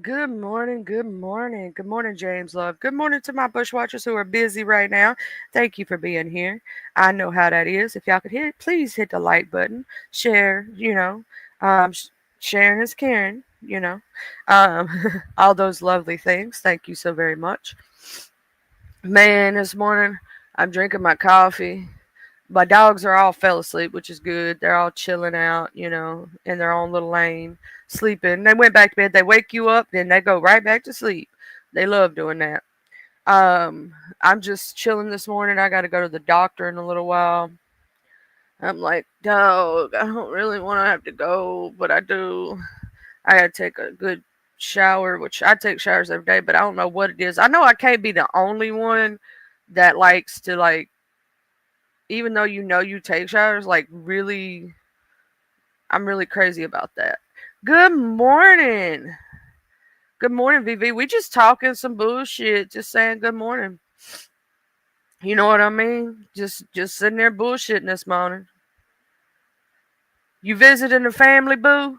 Good morning, good morning. Good morning, James Love. Good morning to my bushwatchers who are busy right now. Thank you for being here. I know how that is. If y'all could please hit the like button, share, sharing is caring, um, all those lovely things. Thank you so very much. Man, this morning I'm drinking my coffee. My dogs are all fell asleep, which is good. They're all chilling out, in their own little lane, sleeping. They went back to bed. They wake you up, then they go right back to sleep. They love doing that. I'm just chilling this morning. I got to go to the doctor in a little while. I'm like, dog, I don't really want to have to go, but I do. I got to take a good shower, which I take showers every day, but I don't know what it is. I know I can't be the only one that likes to, like, even though you take showers, like, really, I'm really crazy about that. Good morning. Good morning, VV. We just talking some bullshit, just saying good morning. You know what I mean? Just sitting there bullshitting this morning. You visiting the family, boo?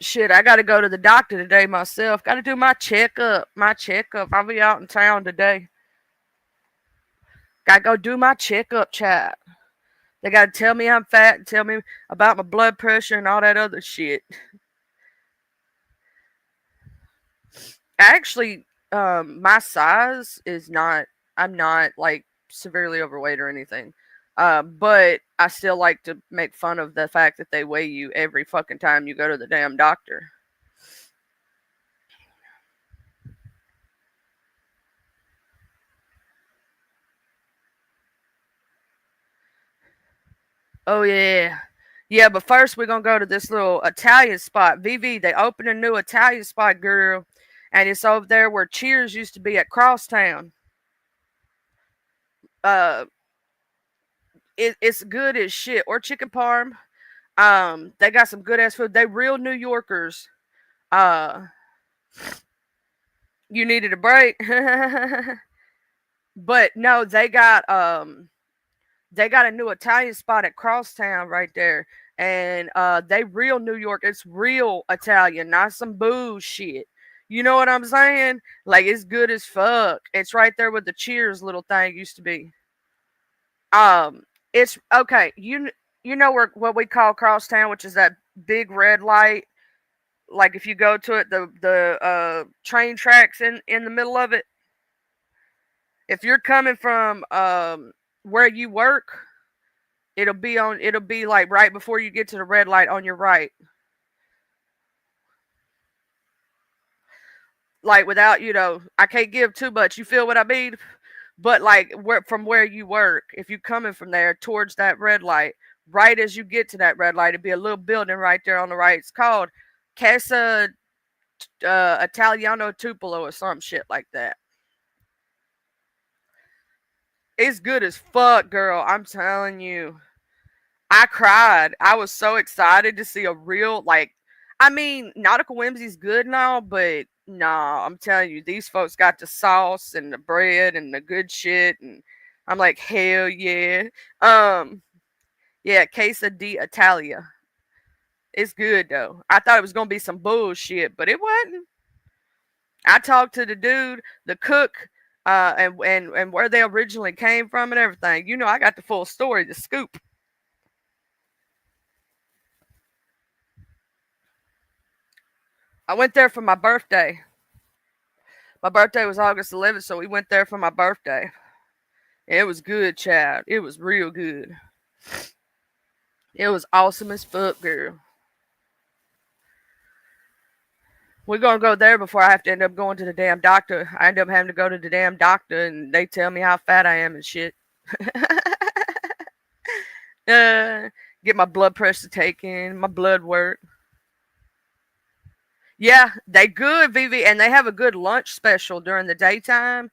Shit, I gotta go to the doctor today myself. Gotta do my checkup. My checkup. I'll be out in town today. Gotta go do my checkup, chat. They gotta tell me I'm fat and tell me about my blood pressure and all that other shit. Actually, my size is not. I'm not like severely overweight or anything. But I still like to make fun of the fact that they weigh you every fucking time you go to the damn doctor. Oh yeah, yeah. But first we're gonna go to this little Italian spot. VV, they opened a new Italian spot, girl, and it's over there where Cheers used to be at Crosstown. Uh, it's good as shit. Or chicken parm. They got some good ass food. They real New Yorkers. Uh, you needed a break, but no, they got a new Italian spot at Crosstown right there, and they real New York. It's real Italian, not some bullshit. You know what I'm saying? Like it's good as fuck. It's right there where the Cheers little thing used to be. Um, it's okay. You know where what we call Crosstown, which is that big red light. Like if you go to it, the train tracks in the middle of it. If you're coming from where you work, it'll be like right before you get to the red light on your right. Like without, I can't give too much. You feel what I mean? But like from where you work, if you coming from there towards that red light, right as you get to that red light, it'd be a little building right there on the right. It's called Casa Italiano Tupelo or some shit like that. It's good as fuck, girl. I'm telling you. I cried. I was so excited to see a real like. I mean, Nautical Whimsy's good now, but nah, I'm telling you, these folks got the sauce and the bread and the good shit, and I'm like, hell yeah. Um, yeah, Casa di Italia. It's good though. I thought it was gonna be some bullshit, but it wasn't. I talked to the dude, the cook, and where they originally came from and everything. You know, I got the full story, the scoop. I went there for my birthday. My birthday was August 11th, so we went there for my birthday. It was good, Chad. It was real good. It was awesome as fuck, girl. We're gonna go there before I have to end up going to the damn doctor. I end up having to go to the damn doctor, and they tell me how fat I am and shit. Get my blood pressure taken, my blood work. Yeah, they good, Vivi, and they have a good lunch special during the daytime.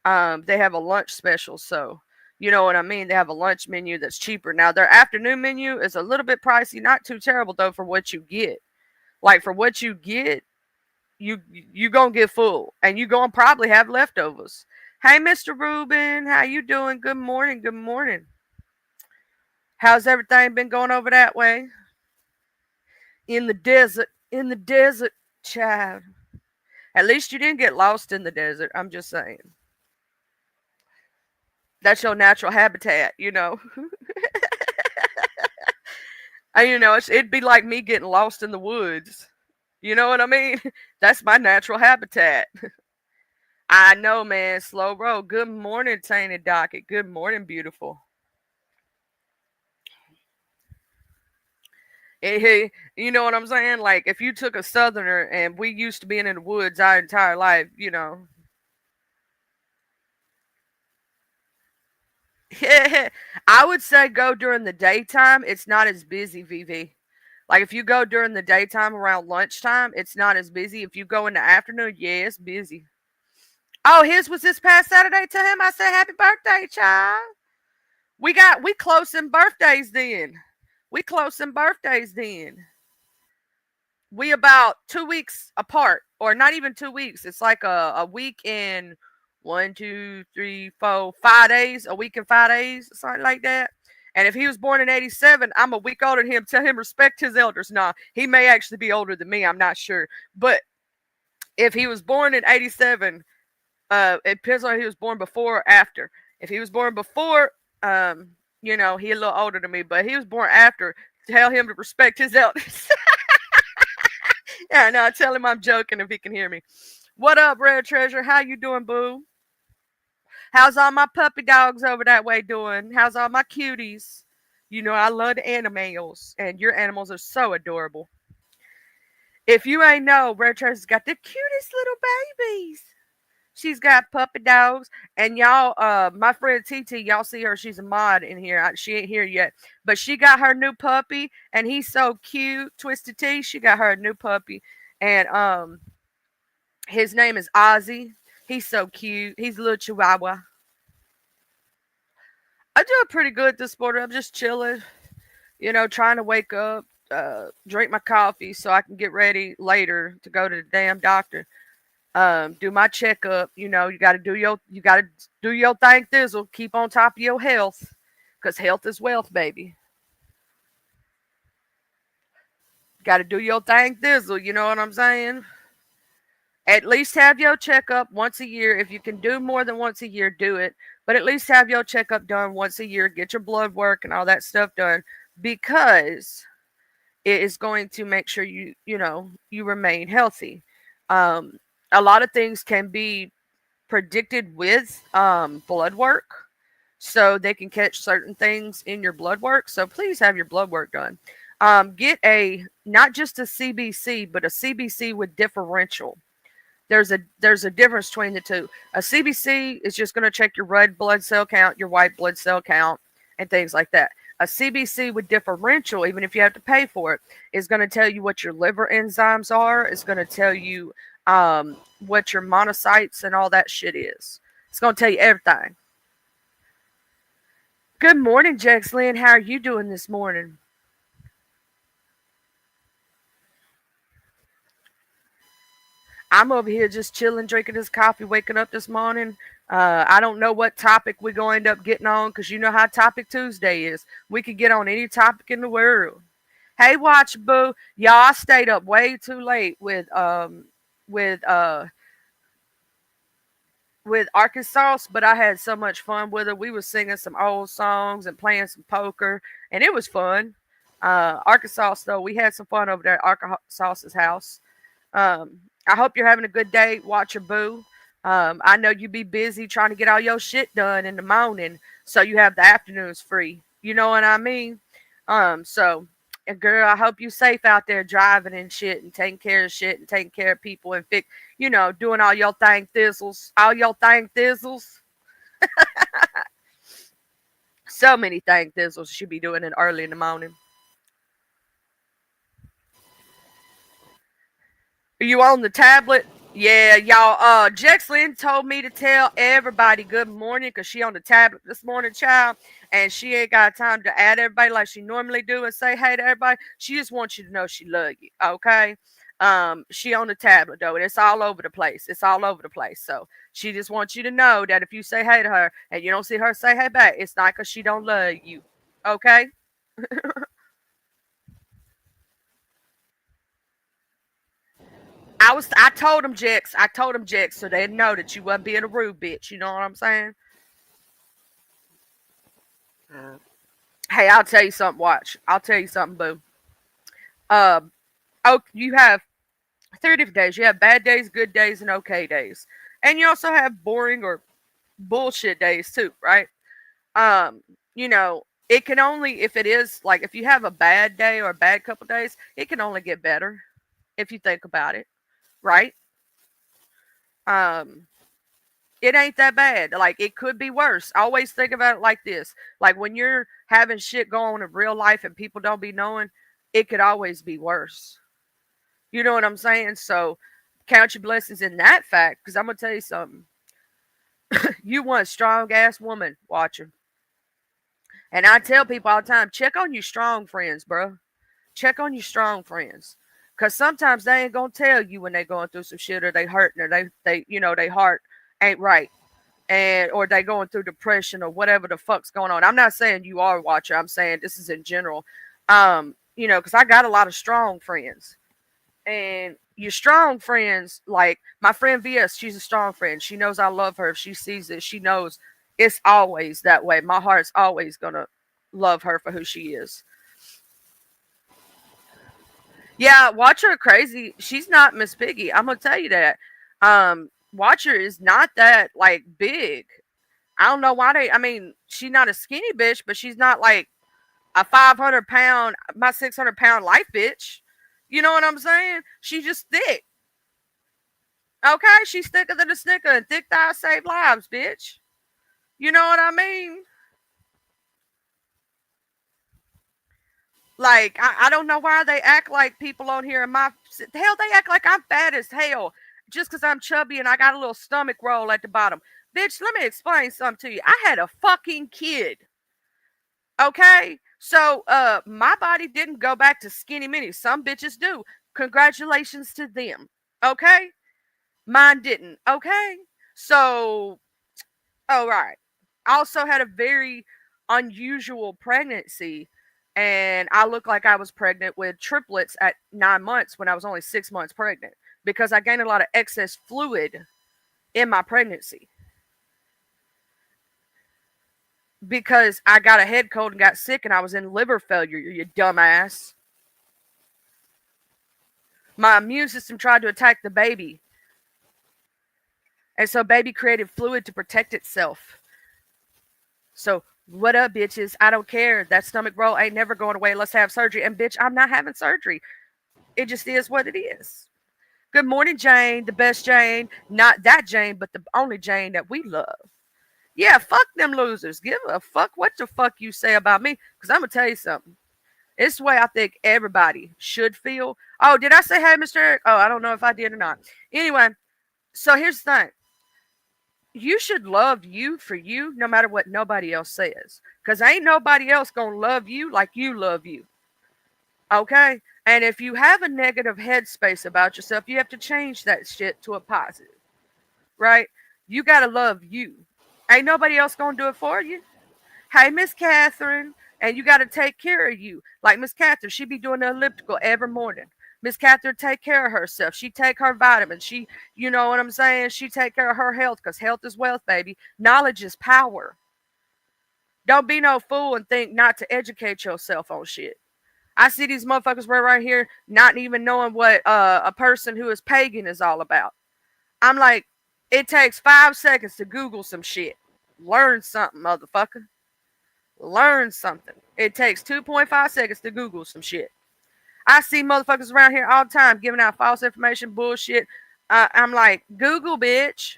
They have a lunch special, so you know what I mean. They have a lunch menu that's cheaper. Now their afternoon menu is a little bit pricey, not too terrible though for what you get. Like for what you get, you gonna get full, and you gonna probably have leftovers. Hey, Mr. Ruben, how you doing? Good morning. Good morning. How's everything been going over that way? in the desert, child. At least you didn't get lost in the desert. I'm just saying. That's your natural habitat, you know. It'd be like me getting lost in the woods. You know what I mean? That's my natural habitat. I know, man. Slow roll. Good morning, Tainted Docket. Good morning, beautiful. Hey, you know what I'm saying? Like, if you took a southerner and we used to being in the woods our entire life, I would say go during the daytime. It's not as busy, VV. Like, if you go during the daytime around lunchtime, it's not as busy. If you go in the afternoon, yeah, it's busy. Oh, his was this past Saturday to him. I said, happy birthday, child. We close in birthdays then. We close in birthdays then. We about 2 weeks apart, or not even 2 weeks. It's like a week in 1, 2, 3, 4, 5 days, a week in 5 days, something like that. And if he was born in '87, I'm a week older than him. Tell him respect his elders. Nah, he may actually be older than me. I'm not sure. But if he was born in '87, it depends on if he was born before or after. If he was born before, he a little older than me. But he was born after. Tell him to respect his elders. Yeah, no, tell him I'm joking if he can hear me. What up, Rare Treasure? How you doing, boo? How's all my puppy dogs over that way doing? How's all my cuties? You know I love the animals, and your animals are so adorable. If you ain't know, Rare Treasure's got the cutest little babies. She's got puppy dogs, and y'all, my friend TT, y'all see her. She's a mod in here. She ain't here yet, but she got her new puppy, and he's so cute. Twisted T, she got her a new puppy, and his name is Ozzy. He's so cute. He's a little chihuahua. I do pretty good this morning. I'm just chilling, trying to wake up, drink my coffee so I can get ready later to go to the damn doctor. Do my checkup. You gotta do your thing, Thizzle. Keep on top of your health, cause health is wealth, baby. Gotta do your thing, Thizzle. You know what I'm saying? At least have your checkup once a year. If you can do more than once a year, do it. But at least have your checkup done once a year. Get your blood work and all that stuff done, because it is going to make sure you remain healthy. Um, a lot of things can be predicted with blood work, so they can catch certain things in your blood work. So please have your blood work done. Get a not just a CBC, but a CBC with differential. There's a difference between the two. A CBC is just going to check your red blood cell count, your white blood cell count, and things like that. A CBC with differential, even if you have to pay for it, is going to tell you what your liver enzymes are. It's going to tell you what your monocytes and all that shit is. It's going to tell you everything. Good morning, Jex Lynn. How are you doing this morning? I'm over here just chilling, drinking this coffee, waking up this morning. I don't know what topic we're going to end up getting on, because you know how Topic Tuesday is. We could get on any topic in the world. Hey, Watch Boo, y'all, I stayed up way too late with with Arkansas, but I had so much fun with her. We were singing some old songs and playing some poker, and it was fun. Arkansas, though, we had some fun over there at Arkansas's house. I hope you're having a good day, Watcher Boo. I know you be busy trying to get all your shit done in the morning, so you have the afternoons free. You know what I mean? So, girl, I hope you safe out there driving and shit, and taking care of shit, and taking care of people, and doing all your thing thizzles, all your thing thizzles. So many thing thizzles you should be doing it early in the morning. Are you on the tablet? Yeah, y'all. Jexlyn told me to tell everybody good morning, because she on the tablet this morning, child, and she ain't got time to add everybody like she normally do and say hey to everybody. She just wants you to know she love you. Okay. She on the tablet though, and it's all over the place. It's all over the place. So she just wants you to know that if you say hey to her and you don't see her say hey back, it's not because she don't love you. Okay. I told them Jex. I told them Jex so they'd know that you wasn't being a rude bitch. You know what I'm saying? Hey, I'll tell you something. Watch. I'll tell you something, boo. Um, oh, you have three different days. You have bad days, good days, and okay days, and you also have boring or bullshit days too, right? Um, you know, it can only if it is like if you have a bad day or a bad couple days, it can only get better if you think about it, right? Um, it ain't that bad. Like it could be worse. I always think about it like this. Like when you're having shit going on in real life and people don't be knowing, it could always be worse. You know what I'm saying? So count your blessings in that fact, because I'm gonna tell you something. You want a strong ass woman watching. And I tell people all the time, check on your strong friends, bro. Check on your strong friends. Cause sometimes they ain't gonna tell you when they going through some shit or they hurting or they they heart ain't right. And or they going through depression or whatever the fuck's going on. I'm not saying you are a watcher. I'm saying this is in general. Because I got a lot of strong friends. And your strong friends, like my friend VS, she's a strong friend. She knows I love her. If she sees it, she knows it's always that way. My heart's always gonna love her for who she is. Yeah, Watcher crazy. She's not Miss Piggy. I'm gonna tell you that. Watcher is not that like big. I don't know why they. I mean, she's not a skinny bitch, but she's not like a 500 pound, my 600 pound life bitch. You know what I'm saying? She's just thick. Okay, she's thicker than a snicker, and thick thighs save lives, bitch. You know what I mean? Like, I don't know why they act like people on here in my hell. They act like I'm fat as hell just because I'm chubby and I got a little stomach roll at the bottom. Bitch, let me explain something to you. I had a fucking kid. Okay, so my body didn't go back to skinny mini. Some bitches do. Congratulations to them. Okay, mine didn't. Okay, so all right. I also had a very unusual pregnancy, and I looked like I was pregnant with triplets at 9 months when I was only 6 months pregnant because I gained a lot of excess fluid in my pregnancy because I got a head cold and got sick and I was in liver failure, you dumbass. My immune system tried to attack the baby, and so baby created fluid to protect itself. So what up, bitches? I don't care. That stomach roll ain't never going away. Let's have surgery. And bitch, I'm not having surgery. It just is what it is. Good morning, Jane. The best Jane. Not that Jane, but the only Jane that we love. Yeah, fuck them losers. Give a fuck what the fuck you say about me. Because I'm going to tell you something. It's the way I think everybody should feel. Oh, did I say hey, Mr. Eric? Oh, I don't know if I did or not. Anyway, so here's the thing. You should love you for you no matter what nobody else says. Because ain't nobody else going to love you like you love you. Okay? And if you have a negative headspace about yourself, you have to change that shit to a positive. Right? You got to love you. Ain't nobody else going to do it for you. Hey, Miss Catherine. And you got to take care of you. Like Miss Catherine, she be doing the elliptical every morning. Miss Catherine take care of herself. She take her vitamins. She, you know what I'm saying? She take care of her health because health is wealth, baby. Knowledge is power. Don't be no fool and think not to educate yourself on shit. I see these motherfuckers right here not even knowing what a person who is pagan is all about. I'm like, it takes 5 seconds to Google some shit. Learn something, motherfucker. Learn something. It takes 2.5 seconds to Google some shit. I see motherfuckers around here all the time giving out false information, bullshit. I'm like, Google, bitch.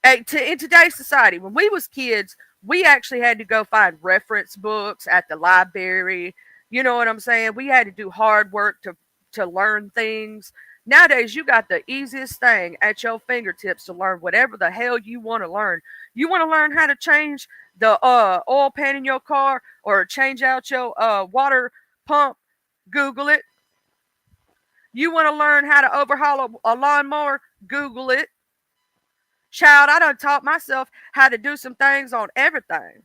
In today's society, when we was kids, we actually had to go find reference books at the library. You know what I'm saying? We had to do hard work to learn things. Nowadays, you got the easiest thing at your fingertips to learn whatever the hell you want to learn. You want to learn how to change the oil pan in your car or change out your water pump? Google it. You want to learn how to overhaul a lawnmower? Google it. Child, I done taught myself how to do some things on everything.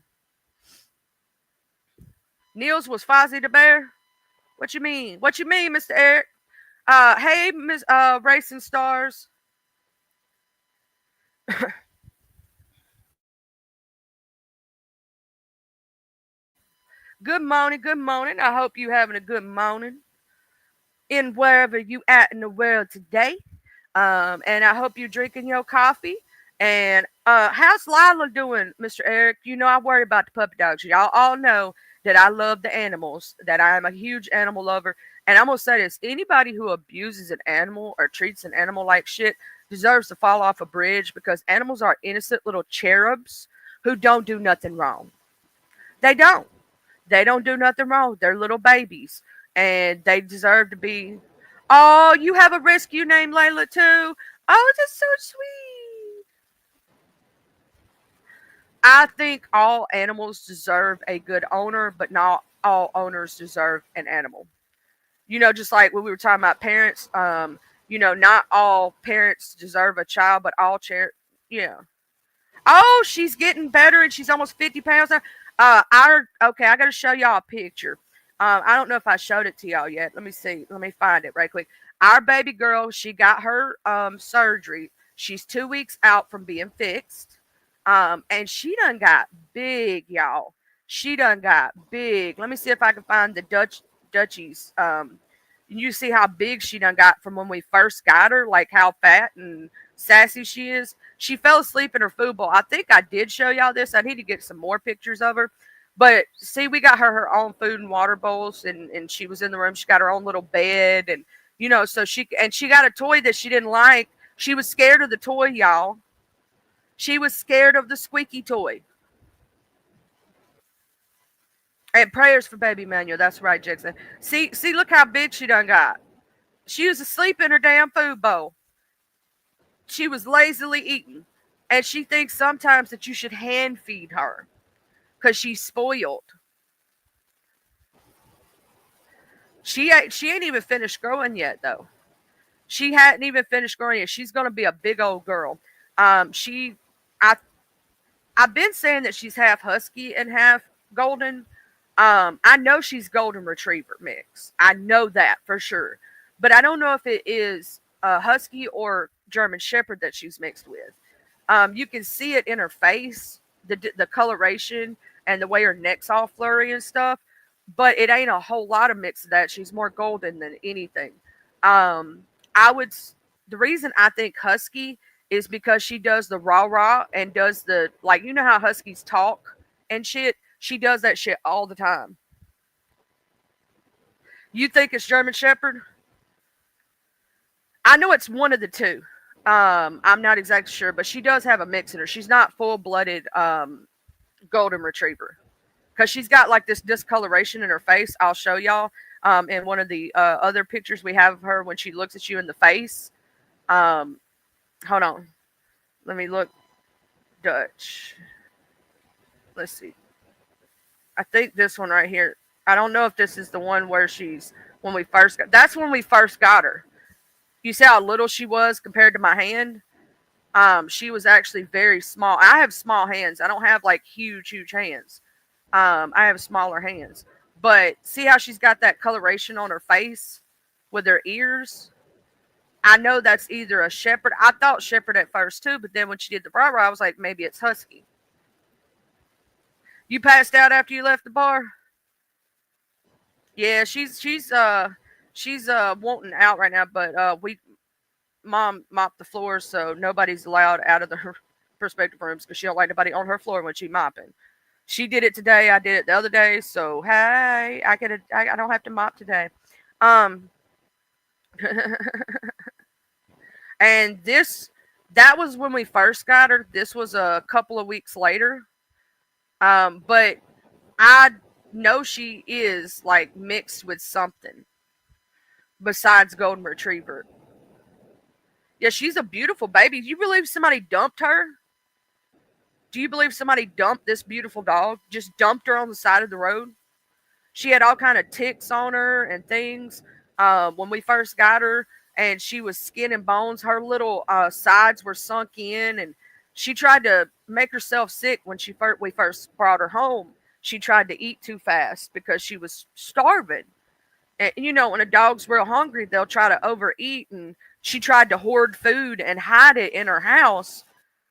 Niels was Fozzie the Bear. What you mean? What you mean, Mr. Eric? Hey, Miss Racing Stars. Good morning, good morning. I hope you having a good morning in wherever you at in the world today. And I hope you're drinking your coffee. And how's Lila doing, Mr. Eric? You know I worry about the puppy dogs. Y'all all know that I love the animals, that I am a huge animal lover. And I'm gonna say this: anybody who abuses an animal or treats an animal like shit deserves to fall off a bridge because animals are innocent little cherubs who don't do nothing wrong. They don't. They don't do nothing wrong. They're little babies, and they deserve to be. Oh, you have a rescue named Layla too. Oh, that's so sweet. I think all animals deserve a good owner, but not all owners deserve an animal. Just like when we were talking about parents, not all parents deserve a child, but all yeah. Oh, she's getting better and she's almost 50 pounds now. Okay, I got to show y'all a picture. I don't know if I showed it to y'all yet. Let me see. Let me find it right quick. Our baby girl, she got her surgery. She's 2 weeks out from being fixed. And she done got big, y'all. She done got big. Let me see if I can find the Dutchies. You see how big she done got from when we first got her, like how fat and sassy she is. She fell asleep in her food bowl. I think I did show y'all this. I need to get some more pictures of her. But see, we got her own food and water bowls, and she was in the room. She got her own little bed, and so she got a toy that she didn't like. She was scared of the toy, y'all. She was scared of the squeaky toy. And prayers for baby Manuel. That's right, Jackson. See, look how big she done got. She was asleep in her damn food bowl. She was lazily eating. And she thinks sometimes that you should hand feed her because she's spoiled. She ain't even finished growing yet though. She hadn't even finished growing yet. She's gonna be a big old girl. She I I've been saying that she's half husky and half golden. I know she's golden retriever mix. I know that for sure. But I don't know if it is a husky or German shepherd that she's mixed with. You can see it in her face, the coloration and the way her neck's all flurry and stuff. But it ain't a whole lot of mix of that. She's more golden than anything. Um, I would. The reason I think husky is because she does the rah rah and does the like. You know how huskies talk and shit. She does that shit all the time. You think it's German Shepherd? I know it's one of the two. I'm not exactly sure, but she does have a mix in her. She's not full blooded golden retriever because she's got like this discoloration in her face. I'll show y'all in one of the other pictures we have of her when she looks at you in the face. Um, Hold on, let me look. Dutch. Let's see. I think this one right here. I don't know if this is the one where she's when we first got. That's when we first got her. You see how little she was compared to my hand. She was actually very small. I have small hands. I don't have like huge hands. I have smaller hands. But see how she's got that coloration on her face with her ears? I know that's either a shepherd. I thought shepherd at first too, but then when she did the rah rah, I was like, maybe it's husky. You passed out after you left the bar? Yeah, she's wanting out right now, but we mom mopped the floors so nobody's allowed out of the perspective rooms because she don't like nobody on her floor when she mopping. She did it today. I did it the other day. So hey, I don't have to mop today. Um, and that was when we first got her. This was a couple of weeks later. But I know she is like mixed with something besides golden retriever. Yeah, she's a beautiful baby. Do you believe somebody dumped her? Do you believe somebody dumped this beautiful dog? Just dumped her on the side of the road? She had all kind of ticks on her and things when we first got her, and she was skin and bones. Her little sides were sunk in, and she tried to make herself sick when we first brought her home. She tried to eat too fast because she was starving. And when a dog's real hungry, they'll try to overeat. And she tried to hoard food and hide it in her house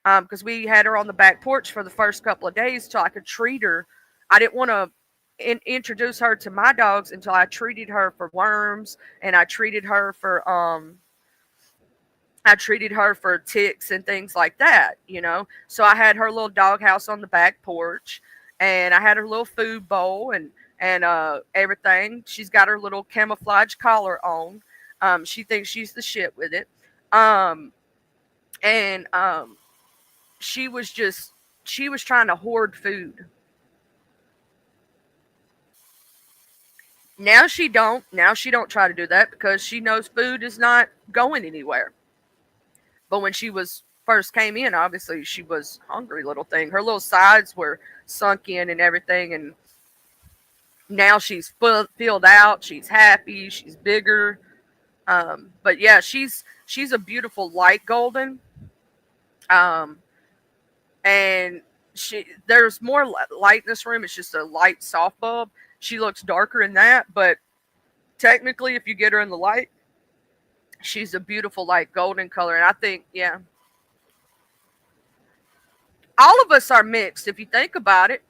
because we had her on the back porch for the first couple of days till I could treat her. I didn't want to introduce her to my dogs until I treated her for worms and I treated her for ticks and things like that. So I had her little doghouse on the back porch, and I had her little food bowl and everything. She's got her little camouflage collar on. She thinks she's the shit with it. Um, and she was trying to hoard food. Now she don't try to do that because she knows food is not going anywhere. But when she was first came in, obviously she was hungry little thing. Her little sides were sunk in and everything, and now she's filled out. She's happy. She's bigger. But yeah, she's a beautiful light golden. Um, and there's more light in this room. It's just a light soft bulb. She looks darker in that, but technically, if you get her in the light, she's a beautiful light golden color. And I think, yeah, all of us are mixed. If you think about it,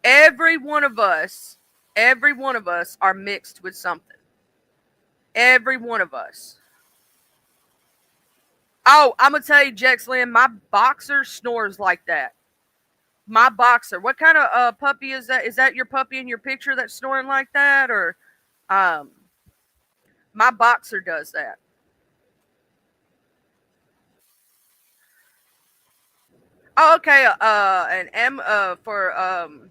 every one of us, every one of us are mixed with something. Every one of us. Oh, I'm gonna tell you, Jex Lynn, my boxer snores like that. My boxer. What kind of puppy is that? Is that your puppy in your picture that's snoring like that, or um, my boxer does that? Oh, okay. An M for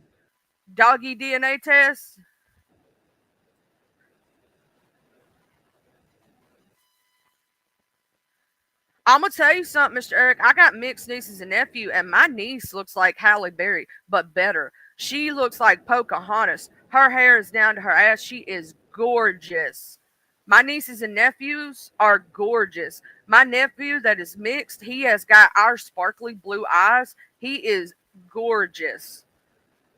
doggy DNA test. I'm gonna tell you something, Mr. Eric. I got mixed nieces and nephew, and my niece looks like Halle Berry, but better. She looks like Pocahontas. Her hair is down to her ass. She is gorgeous. My nieces and nephews are gorgeous. My nephew that is mixed, he has got our sparkly blue eyes. He is gorgeous.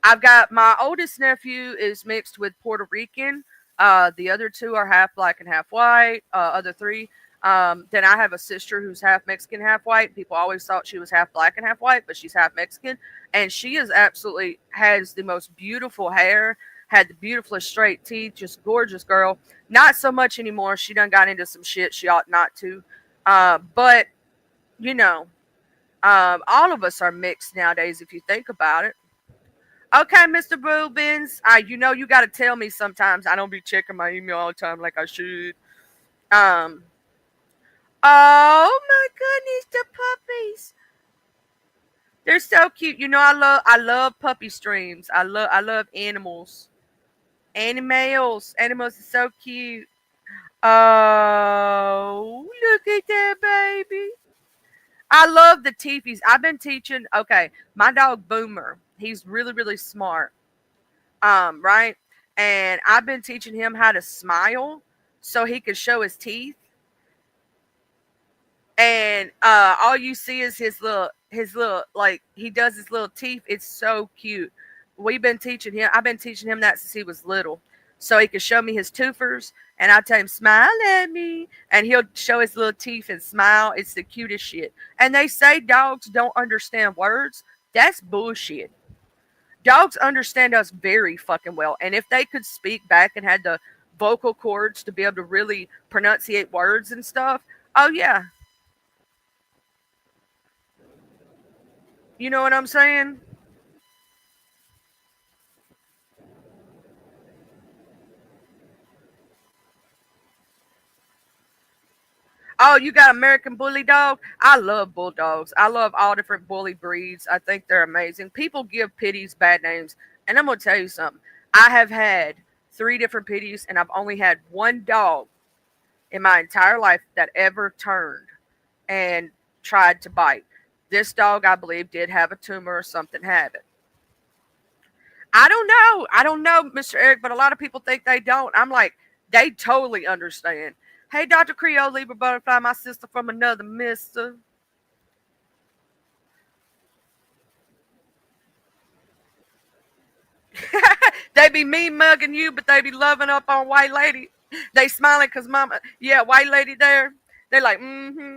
I've got my oldest nephew is mixed with Puerto Rican. The other two are half black and half white. Other three. Then I have a sister who's half Mexican, half white. People always thought she was half black and half white, but she's half Mexican, and she is absolutely has the most beautiful hair, had the beautifulest straight teeth, just gorgeous girl. Not so much anymore. She done got into some shit she ought not to. But you know, all of us are mixed nowadays if you think about it. Okay, Mr. Rubens. You got to tell me sometimes. I don't be checking my email all the time like I should. Um, oh my goodness, the puppies. They're so cute. I love puppy streams. I love animals. Animals are so cute. Oh, look at that baby. I love the teepees. I've been teaching. Okay, my dog Boomer. He's really really smart. Right? And I've been teaching him how to smile so he can show his teeth. And all you see is his little like he does his little teeth. It's so cute. I've been teaching him that since he was little. So he can show me his twofers and I tell him, smile at me. And he'll show his little teeth and smile. It's the cutest shit. And they say dogs don't understand words. That's bullshit. Dogs understand us very fucking well. And if they could speak back and had the vocal cords to be able to really pronunciate words and stuff, oh yeah. You know what I'm saying? Oh, you got American Bully Dog? I love bulldogs. I love all different bully breeds. I think they're amazing. People give pitties bad names. And I'm going to tell you something. I have had three different pitties, and I've only had one dog in my entire life that ever turned and tried to bite. This dog, I believe, did have a tumor or something have it. I don't know. I don't know, Mr. Eric, but a lot of people think they don't. I'm like, they totally understand. Hey, Dr. Creole, Libra Butterfly, my sister from another mister. They've be mean mugging you, but they be loving up on white lady. They smiling because mama, yeah, white lady there. They're like, mm-hmm.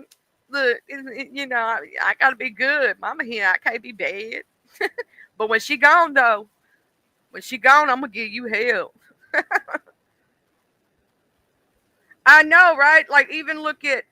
Look, I gotta be good. Mama here, I can't be bad. But when she gone though, when she gone, I'm gonna give you hell. I know, right? Like even look at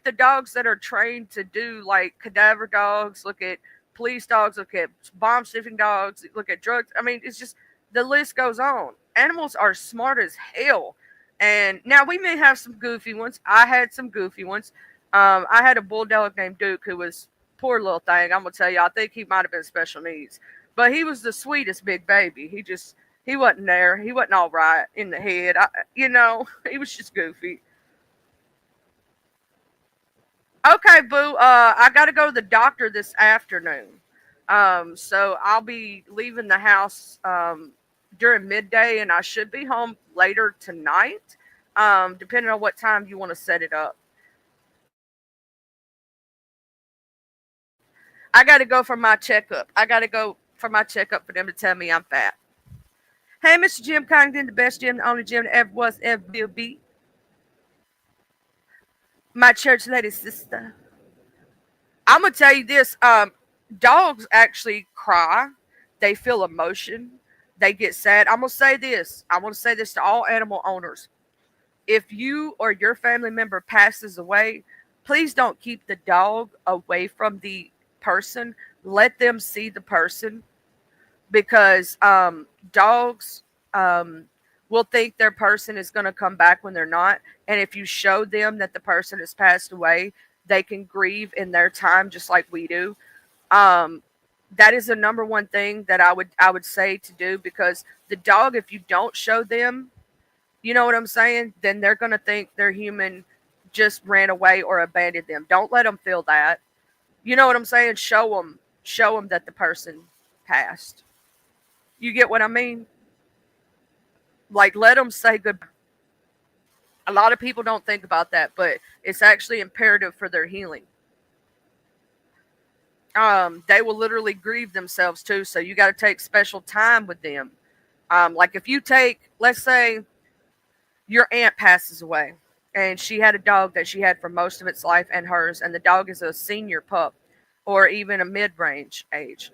the dogs that are trained to do like cadaver dogs. Look at police dogs. Look at bomb sniffing dogs. Look at drugs. I mean, it's just the list goes on. Animals are smart as hell. And now we may have some goofy ones. I had some goofy ones. I had a bulldog named Duke who was poor little thing. I'm gonna tell you, I think he might have been special needs, but he was the sweetest big baby. He wasn't there. He wasn't all right in the head. He was just goofy. Okay, boo. I got to go to the doctor this afternoon. So I'll be leaving the house during midday, and I should be home later tonight. Depending on what time you want to set it up. I got to go for my checkup. I got to go for my checkup for them to tell me I'm fat. Hey, Mr. Jim Congdon, the best Jim, the only Jim that ever was, ever will be. My church lady sister. I'm gonna tell you this. Dogs actually cry. They feel emotion. They get sad. I'm gonna say this. I want to say this to all animal owners. If you or your family member passes away, please don't keep the dog away from the person. Let them see the person because dogs will think their person is going to come back when they're not. And if you show them that the person has passed away, they can grieve in their time just like we do. Um, that is the number one thing that I would say to do because the dog, if you don't show them, you know what I'm saying, then they're going to think their human just ran away or abandoned them. Don't let them feel that. You know what I'm saying? Show them that the person passed. You get what I mean? Like let them say goodbye. A lot of people don't think about that, but it's actually imperative for their healing. They will literally grieve themselves too, so you got to take special time with them. Like if you take, let's say, your aunt passes away, and she had a dog that she had for most of its life, and hers, and the dog is a senior pup, or even a mid-range age.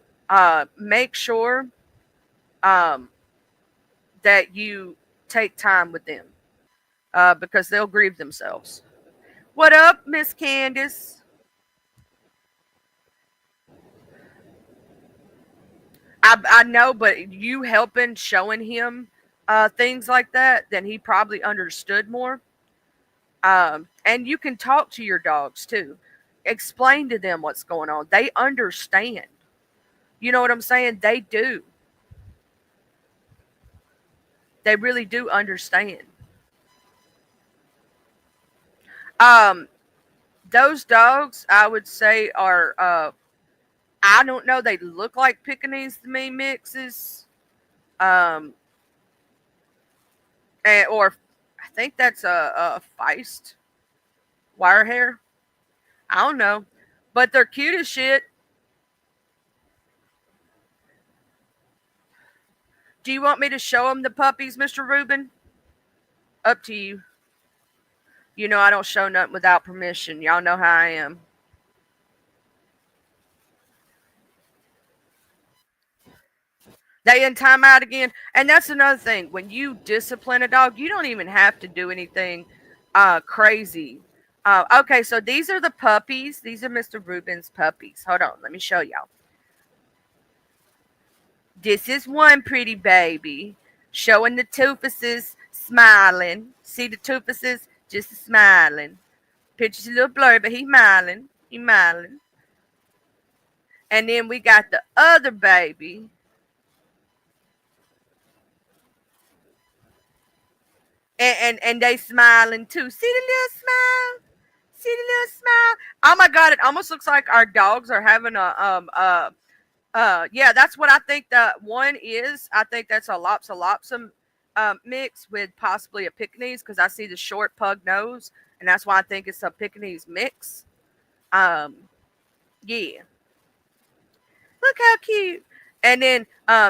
Make sure um, that you take time with them because they'll grieve themselves. What up, Miss Candace? I know, but you helping showing him things like that, then he probably understood more. And you can talk to your dogs too. Explain to them what's going on. They understand. You know what I'm saying? They do. They really do understand. Um, those dogs, I would say, are I don't know. They look like Pekingese to me mixes. Um, or I think that's a Feist wire hair. I don't know, but they're cute as shit. Do you want me to show them the puppies, Mr. Rubin? Up to you. You know I don't show nothing without permission. Y'all know how I am. They in timeout again, and that's another thing. When you discipline a dog, you don't even have to do anything crazy. Okay, so these are the puppies. These are Mr. Rubin's puppies. Hold on, let me show y'all. This is one pretty baby showing the toofuses smiling. See the toofuses just smiling. Picture's a little blurry, but he's smiling. He's smiling. And then we got the other baby. And they smiling too. See the little smile? See the little smile? Oh my god, it almost looks like our dogs are having yeah, that's what I think the one is. I think that's a Lopsa mix with possibly a Pekingese because I see the short pug nose, and that's why I think it's a Pekingese mix. Um, yeah. Look how cute. And then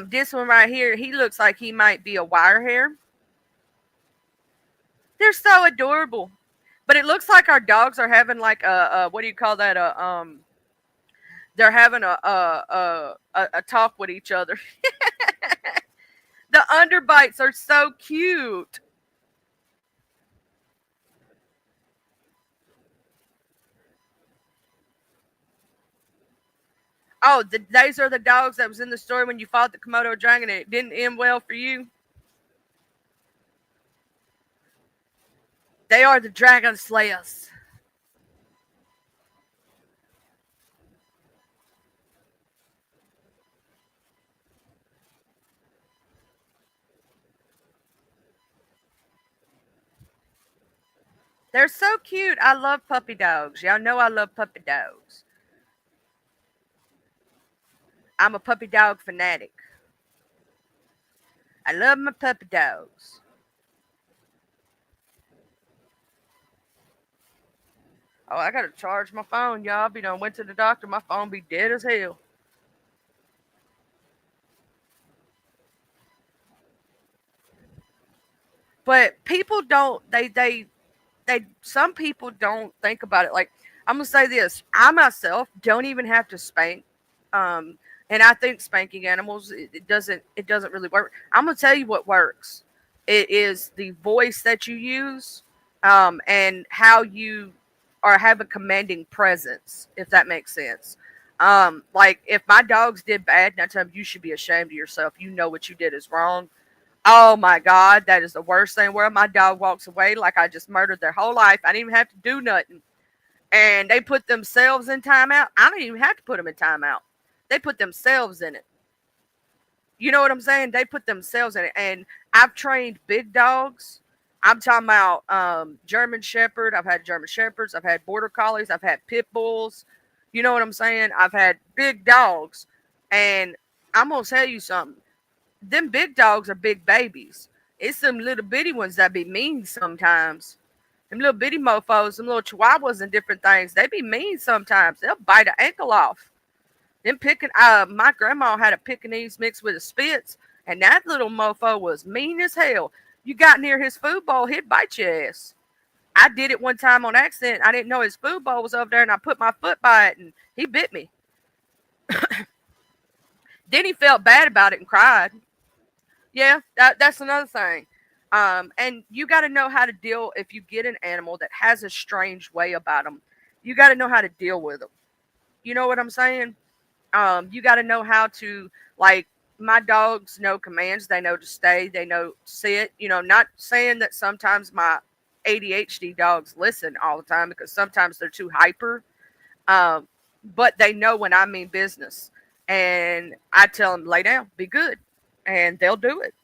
this one right here, he looks like he might be a wire hair. They're so adorable. But it looks like our dogs are having like a what do you call that? They're having a talk with each other. The underbites are so cute. Oh, those are the dogs that was in the story when you fought the Komodo dragon and it didn't end well for you. They are the dragon slayers. They're so cute. I love puppy dogs. Y'all know I love puppy dogs. I'm a puppy dog fanatic. I love my puppy dogs. Oh, I gotta charge my phone, y'all. Be done went to the doctor. My phone be dead as hell. But people don't. They. Some people don't think about it. Like I'm gonna say this. I myself don't even have to spank. Um, and I think spanking animals it doesn't really work. I'm gonna tell you what works. It is the voice that you use, and how you or have a commanding presence, if that makes sense. Like if my dogs did bad, and I tell them you should be ashamed of yourself. You know what you did is wrong. Oh my God, that is the worst thing. Where my dog walks away like I just murdered their whole life. I didn't even have to do nothing. And they put themselves in timeout. I don't even have to put them in timeout. They put themselves in it. You know what I'm saying? They put themselves in it. And I've trained big dogs. I'm talking about German Shepherd. I've had German Shepherds. I've had Border Collies. I've had Pit Bulls. You know what I'm saying? I've had big dogs. And I'm going to tell you something. Them big dogs are big babies. It's them little bitty ones that be mean sometimes. Them little bitty mofos, them little chihuahuas and different things, they be mean sometimes. They'll bite an ankle off. Them picking my grandma had a Pekingese mixed with a Spitz, and that little mofo was mean as hell. You got near his food bowl, he'd bite your ass. I did it one time on accident. I didn't know his food bowl was over there, and I put my foot by it, and he bit me. Then he felt bad about it and cried. Yeah, that's another thing. And you got to know how to deal if you get an animal that has a strange way about them. You got to know how to deal with them. You know what I'm saying? You got to know how to like my dogs know commands. They know to stay. They know sit. You know, not saying that sometimes my ADHD dogs listen all the time because sometimes they're too hyper. Um, but they know when I mean business, and I tell them lay down, be good, and they'll do it.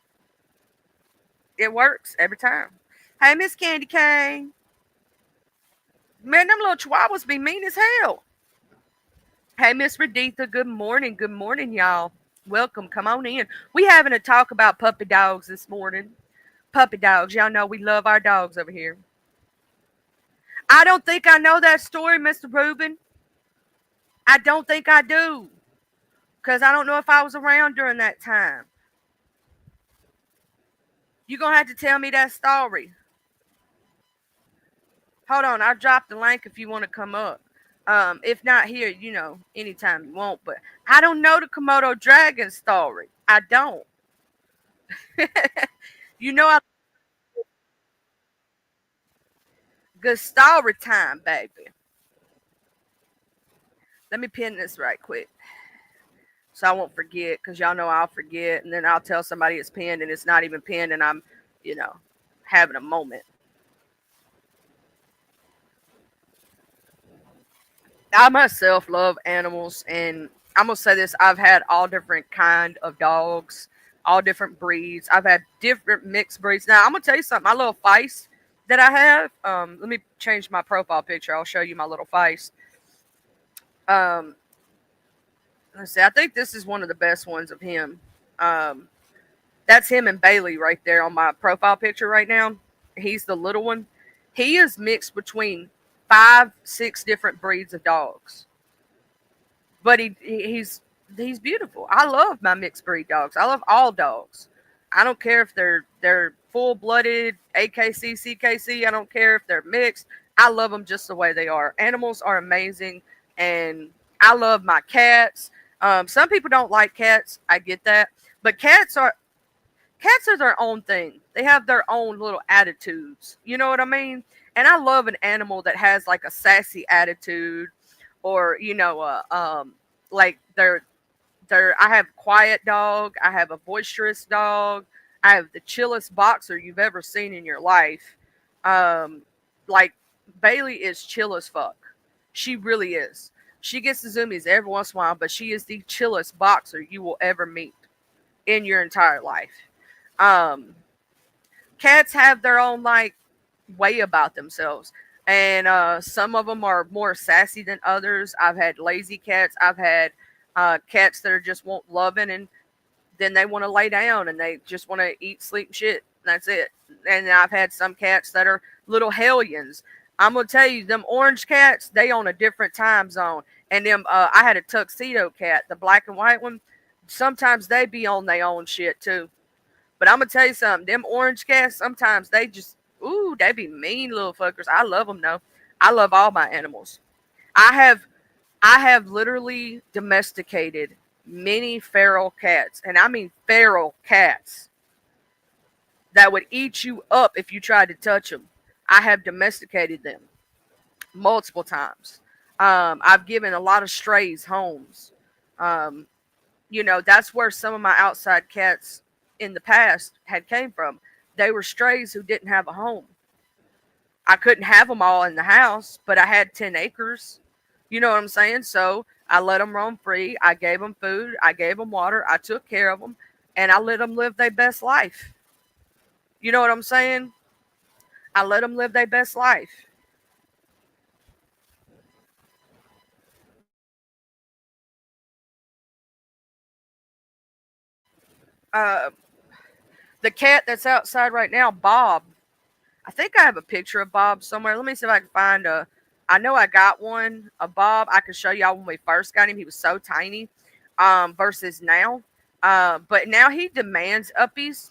It works every time. Hey, Miss Candy Cane. Man, them little chihuahuas be mean as hell. Hey, Miss Raditha. Good morning. Good morning, y'all. Welcome. Come on in. We having a talk about puppy dogs this morning. Puppy dogs. Y'all know we love our dogs over here. I don't think I know that story, Mr. Rubin. I don't think I do. Because I don't know if I was around during that time. You're going to have to tell me that story. Hold on, I'll drop the link if you want to come up. If not here, anytime you want. But I don't know the Komodo dragon story. I don't. you know, I good story time, baby. Let me pin this right quick so I won't forget. Because y'all know I'll forget, and then I'll tell somebody it's pinned and it's not even pinned, and I'm, you know, having a moment. I myself love animals, and I'm gonna say this: I've had all different kind of dogs, all different breeds. I've had different mixed breeds. Now I'm gonna tell you something. My little Feist that I have. Let me change my profile picture. I'll show you my little Feist. Um, let's see. I think this is one of the best ones of him. Um, that's him and Bailey right there on my profile picture right now. He's the little one. He is mixed between 5, 6 different breeds of dogs. But he's he's beautiful. I love my mixed breed dogs. I love all dogs. I don't care if they're full blooded AKC CKC. I don't care if they're mixed. I love them just the way they are. Animals are amazing, and I love my cats. Some people don't like cats. I get that, but cats are their own thing. They have their own little attitudes. You know what I mean? And I love an animal that has like a sassy attitude, or like I have quiet dog, I have a boisterous dog, I have the chillest boxer you've ever seen in your life. Um, like Bailey is chill as fuck. She really is. She gets the zoomies every once in a while, but she is the chillest boxer you will ever meet in your entire life. Um, Cats have their own like way about themselves, and some of them are more sassy than others. I've had lazy cats. I've had cats that are just want loving, and then they want to lay down and they just want to eat, sleep, and shit. That's it. And I've had some cats that are little hellions. I'm gonna tell you, them orange cats, they on a different time zone. And them, I had a tuxedo cat, the black and white one. Sometimes they be on their own shit too. But I'm gonna tell you something. Them orange cats, sometimes they just, ooh, they be mean little fuckers. I love them though. I love all my animals. I have I have literally domesticated many feral cats, and I mean feral cats that would eat you up if you tried to touch them. I have domesticated them multiple times. I've given a lot of strays homes. Um, that's where some of my outside cats in the past had came from. They were strays who didn't have a home. I couldn't have them all in the house, but I had 10 acres. You know what I'm saying? So I let them roam free. I gave them food. I gave them water. I took care of them, and I let them live their best life. You know what I'm saying? I let them live their best life. Uh, the cat that's outside right now, Bob. I think I have a picture of Bob somewhere. Let me see if I can find a. I know I got one, a Bob. I can show y'all when we first got him. He was so tiny, versus now. But now he demands uppies.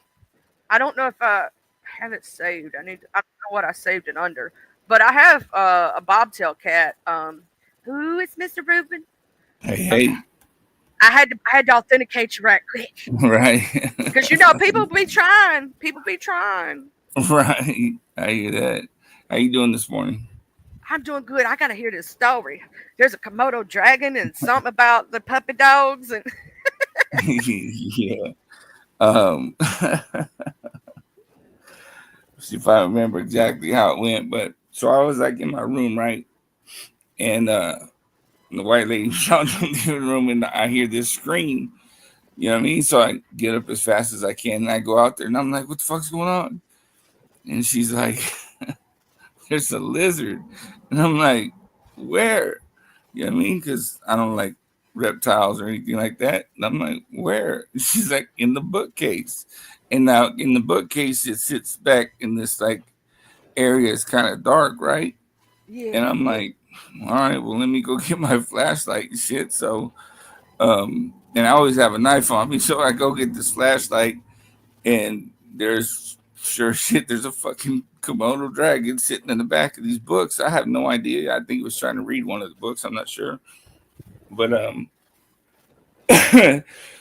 I don't know if I have it saved. I don't know what I saved it under, but I have a bobtail cat. Who is Mr. Reuben? Hey, Okay, hey, I had to authenticate you right quick right, because people be trying. right. I hear that. How you doing this morning? I'm doing good. I gotta hear this story. There's a Komodo dragon and something about the puppy dogs and Yeah. Um, see if I remember exactly how it went, but so I was like in my room, right, and the white lady was out in the room, and I hear this scream. You know what I mean? So I get up as fast as I can, and I go out there, and I'm like, "What the fuck's going on?" And she's like, "There's a lizard," and I'm like, "Where?" You know what I mean? Because I don't like reptiles or anything like that. And I'm like, where? She's like, in the bookcase. And now in the bookcase, it sits back in this like area. It's kind of dark, right? And yeah. I'm like, all right, well, let me go get my flashlight and shit. So, and I always have a knife on me. So I go get this flashlight, and there's sure shit, there's a fucking Komodo dragon sitting in the back of these books. I have no idea. I think he was trying to read one of the books. I'm not sure. But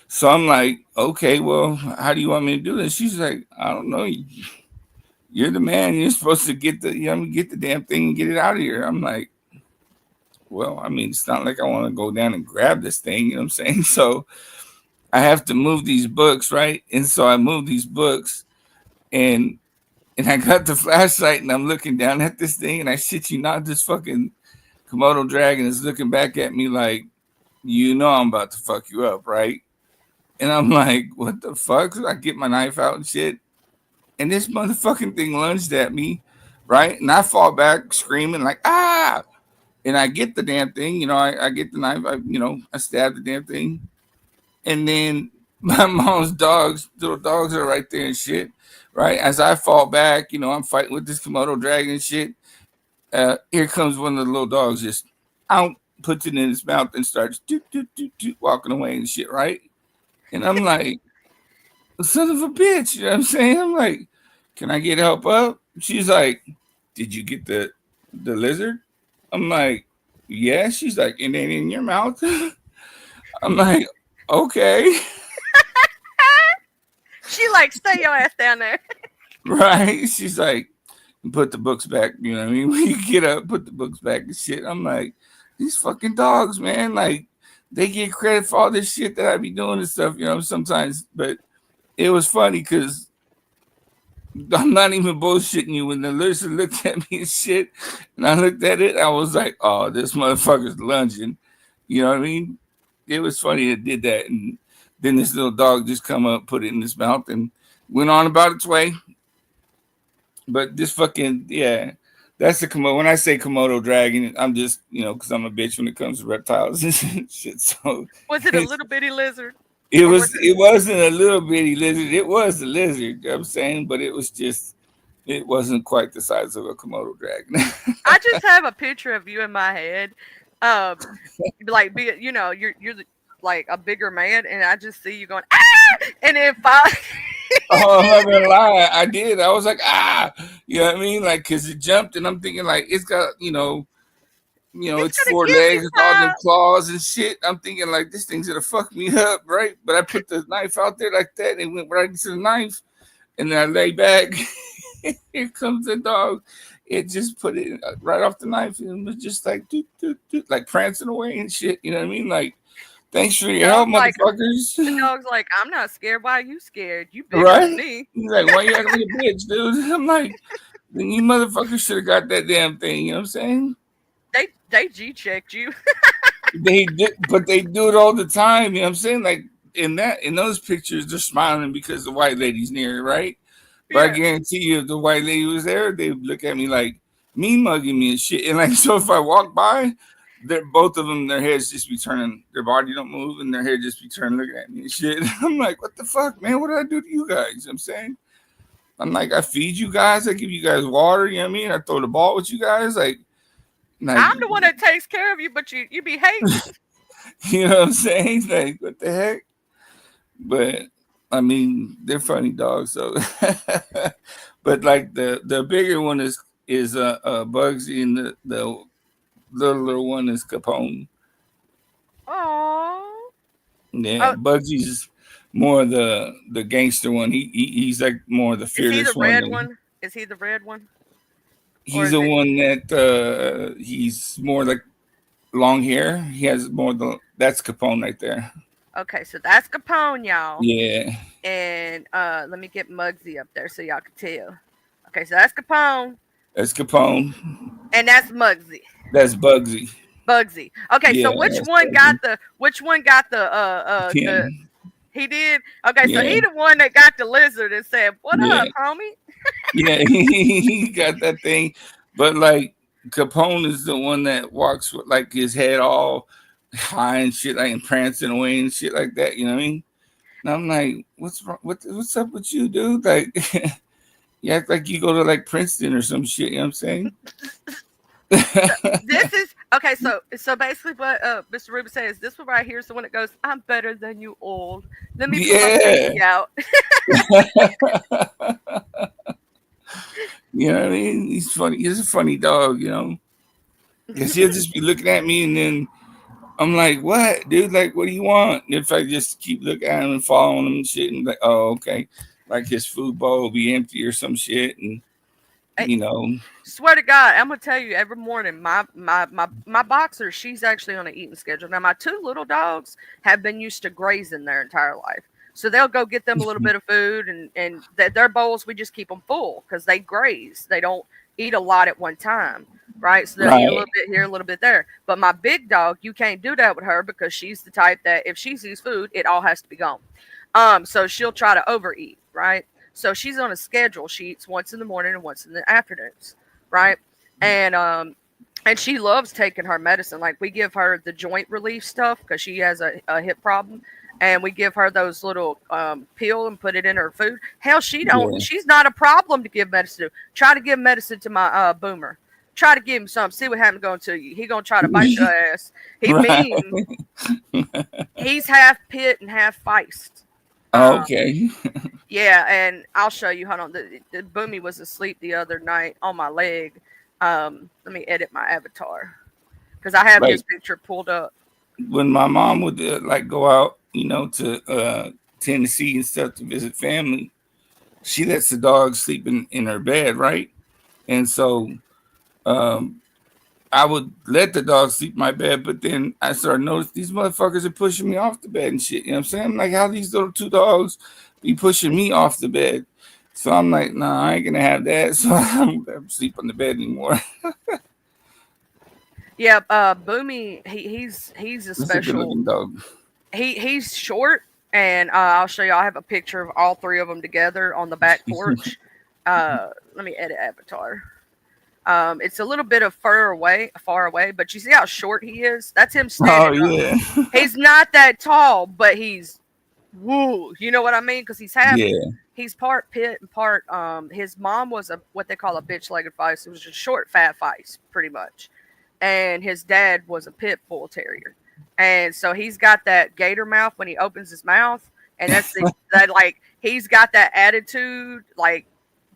so I'm like, okay, well, how do you want me to do this? She's like, I don't know. You're the man. You're supposed to get the, get the damn thing and get it out of here. I'm like, well, I mean, it's not like I want to go down and grab this thing. You know what I'm saying? So I have to move these books, right? And so I move these books, and I got the flashlight, and I'm looking down at this thing, and I shit you not, this fucking Komodo dragon is looking back at me like, I'm about to fuck you up, right? And I'm like, what the fuck? So I get my knife out and shit. And this motherfucking thing lunged at me, right? And I fall back screaming like, ah. And I get the damn thing, I get the knife, I stab the damn thing. And then my mom's dogs, little dogs are right there and shit, right? As I fall back, I'm fighting with this Komodo dragon and shit. Here comes one of the little dogs just out, puts it in his mouth and starts walking away and shit, right? And I'm like, son of a bitch, you know what I'm saying? I'm like, can I get help up? She's like, did you get the lizard? I'm like, yeah. She's like, it ain't in your mouth. I'm like, okay. She like, stay your ass down there. Right? She's like, put the books back. You know what I mean? When you get up, put the books back and shit. I'm like, these fucking dogs, man. Like, they get credit for all this shit that I be doing and stuff, you know, sometimes. But it was funny because I'm not even bullshitting you. When the lizard looked at me and shit, and I looked at it, I was like, oh, this motherfucker's lunging. You know what I mean? It was funny it did that. And then this little dog just come up, put it in his mouth, and went on about its way. But this fucking, yeah, that's the Komodo. When I say Komodo dragon, I'm just, you know, because I'm a bitch when it comes to reptiles and shit. So Was it a little bitty lizard? it Or was. was it? It wasn't a little bitty lizard. It was a lizard. You know what I'm saying, but it was just. It wasn't quite the size of a Komodo dragon. I just have a picture of you in my head, um, like be you know like a bigger man, and I just see you going ah, and then Oh, I'm not gonna lie, I did. I was like, ah, you know what I mean, like, cause it jumped, and I'm thinking like it's got, it's it's gonna four give me legs, with all them some. claws and shit. I'm thinking like this thing's gonna fuck me up, right? But I put the knife out there like that, and it went right into the knife, and then I lay back. Here comes the dog. It just put it right off the knife and was just like, doot, doot, doot, like prancing away and shit. You know what I mean? Like, thanks for The your help, dog's like, the motherfuckers. dog's like, I'm not scared. Why are you scared? You bigger than Right? me. He's like, why you acting like a bitch, dude? I'm like, then you motherfuckers should have got that damn thing. You know what I'm saying? They G checked you. They did, but they do it all the time. You know what I'm saying? Like in those pictures, they're smiling because the white lady's near, right? But I Yeah. guarantee you, if the white lady was there, they would look at me like mean mugging me and shit. And like, so if I walk by, they're both of them, their heads just be turning, their body don't move, and their head just be turning, looking at me and shit. I'm like, what the fuck, man? What did I do to you guys? You know what I'm saying? I'm like, I feed you guys, I give you guys water. You know what I mean? I throw the ball with you guys, like, I'm the one that takes care of you, but you be hating. you know what I'm saying? Like, what the heck? But I mean, they're funny dogs. So, but like the bigger one is Bugsy, and the littler one is Capone. Oh. Yeah, Oh, Bugsy's more the gangster one. He's like more the is he the fearless one. red And one? Is he the red one? Or he's is the it one that he's more like long hair. He has more the that's Capone right there. okay, so that's Capone, y'all. Yeah, And let me get Muggsy up there so y'all can tell. Okay, so that's Capone that's Capone. and that's Muggsy. That's Bugsy. Bugsy. Okay, Yeah, so that's Bugsy. which one got the Pin. he did? Okay, so Yeah, he the one that got the lizard and said, "What yeah, up, homie?" yeah. He got that thing, but like Capone is the one that walks with like his head all high and shit, like and prancing away and shit like that. You know what I mean? And I'm like, what's wrong? What's up with you, dude? Like, you act like you go to like Princeton or some shit. You know what I'm saying? So this is okay. So basically, what Mr. Ruben says, this one right here. So when it goes, I'm better than you old. Let me put my Yeah. pinky out. You know what I mean? He's funny. He's a funny dog, you know. Because he'll just be looking at me, and then I'm like, what, dude? Like, what do you want? And if I just keep looking at him and following him and shit, and like, oh, okay. Like his food bowl will be empty or some shit. And, I you know, swear to God, I'm gonna tell you every morning. My boxer, she's actually on an eating schedule. Now my two little dogs have been used to grazing their entire life, so they'll go get them a little bit of food, and their bowls we just keep them full because they graze. They don't eat a lot at one time, right? So they'll eat a right. little bit here, a little bit there. But my big dog, you can't do that with her because she's the type that if she sees food, it all has to be gone. So she'll try to overeat, right? So she's on a schedule. She eats once in the morning and once in the afternoons, right? And and she loves taking her medicine. Like we give her the joint relief stuff because she has a hip problem, and we give her those little pill and put it in her food. Hell, she don't. Yeah. She's not a problem to give medicine to. Try to give medicine to my boomer. try to give him something. See what happens going to you. He gonna try to bite your ass. He Right. mean. He's half pit and half feist. Um, Okay. yeah, and I'll show you. Hold on. The Boomy was asleep the other night on my leg. Let me edit my avatar because I have his Like picture pulled up. when my mom would like go out, to Tennessee and stuff to visit family, she lets the dog sleep in her bed, right? And so um, I would let the dog sleep in my bed, but then I started noticing these motherfuckers are pushing me off the bed and shit. You know what I'm saying? I'm like, how these little two dogs be pushing me off the bed? So I'm like, nah, I ain't gonna have that. So I don't ever sleep on the bed anymore. Yeah, Boomy, he's a That's a good special. looking dog. He's short, and I'll show you. I have a picture of all three of them together on the back porch. Let me edit avatar. It's a little bit of far away, but you see how short he is? That's him Oh standing up. yeah. He's not that tall, but he's woo. You know what I mean? Because Yeah. he's part pit and part. His mom was a what they call a bitch-legged feist. It was just short, fat feist, pretty much. And his dad was a pit bull terrier, and so he's got that gator mouth when he opens his mouth, and that like he's got that attitude like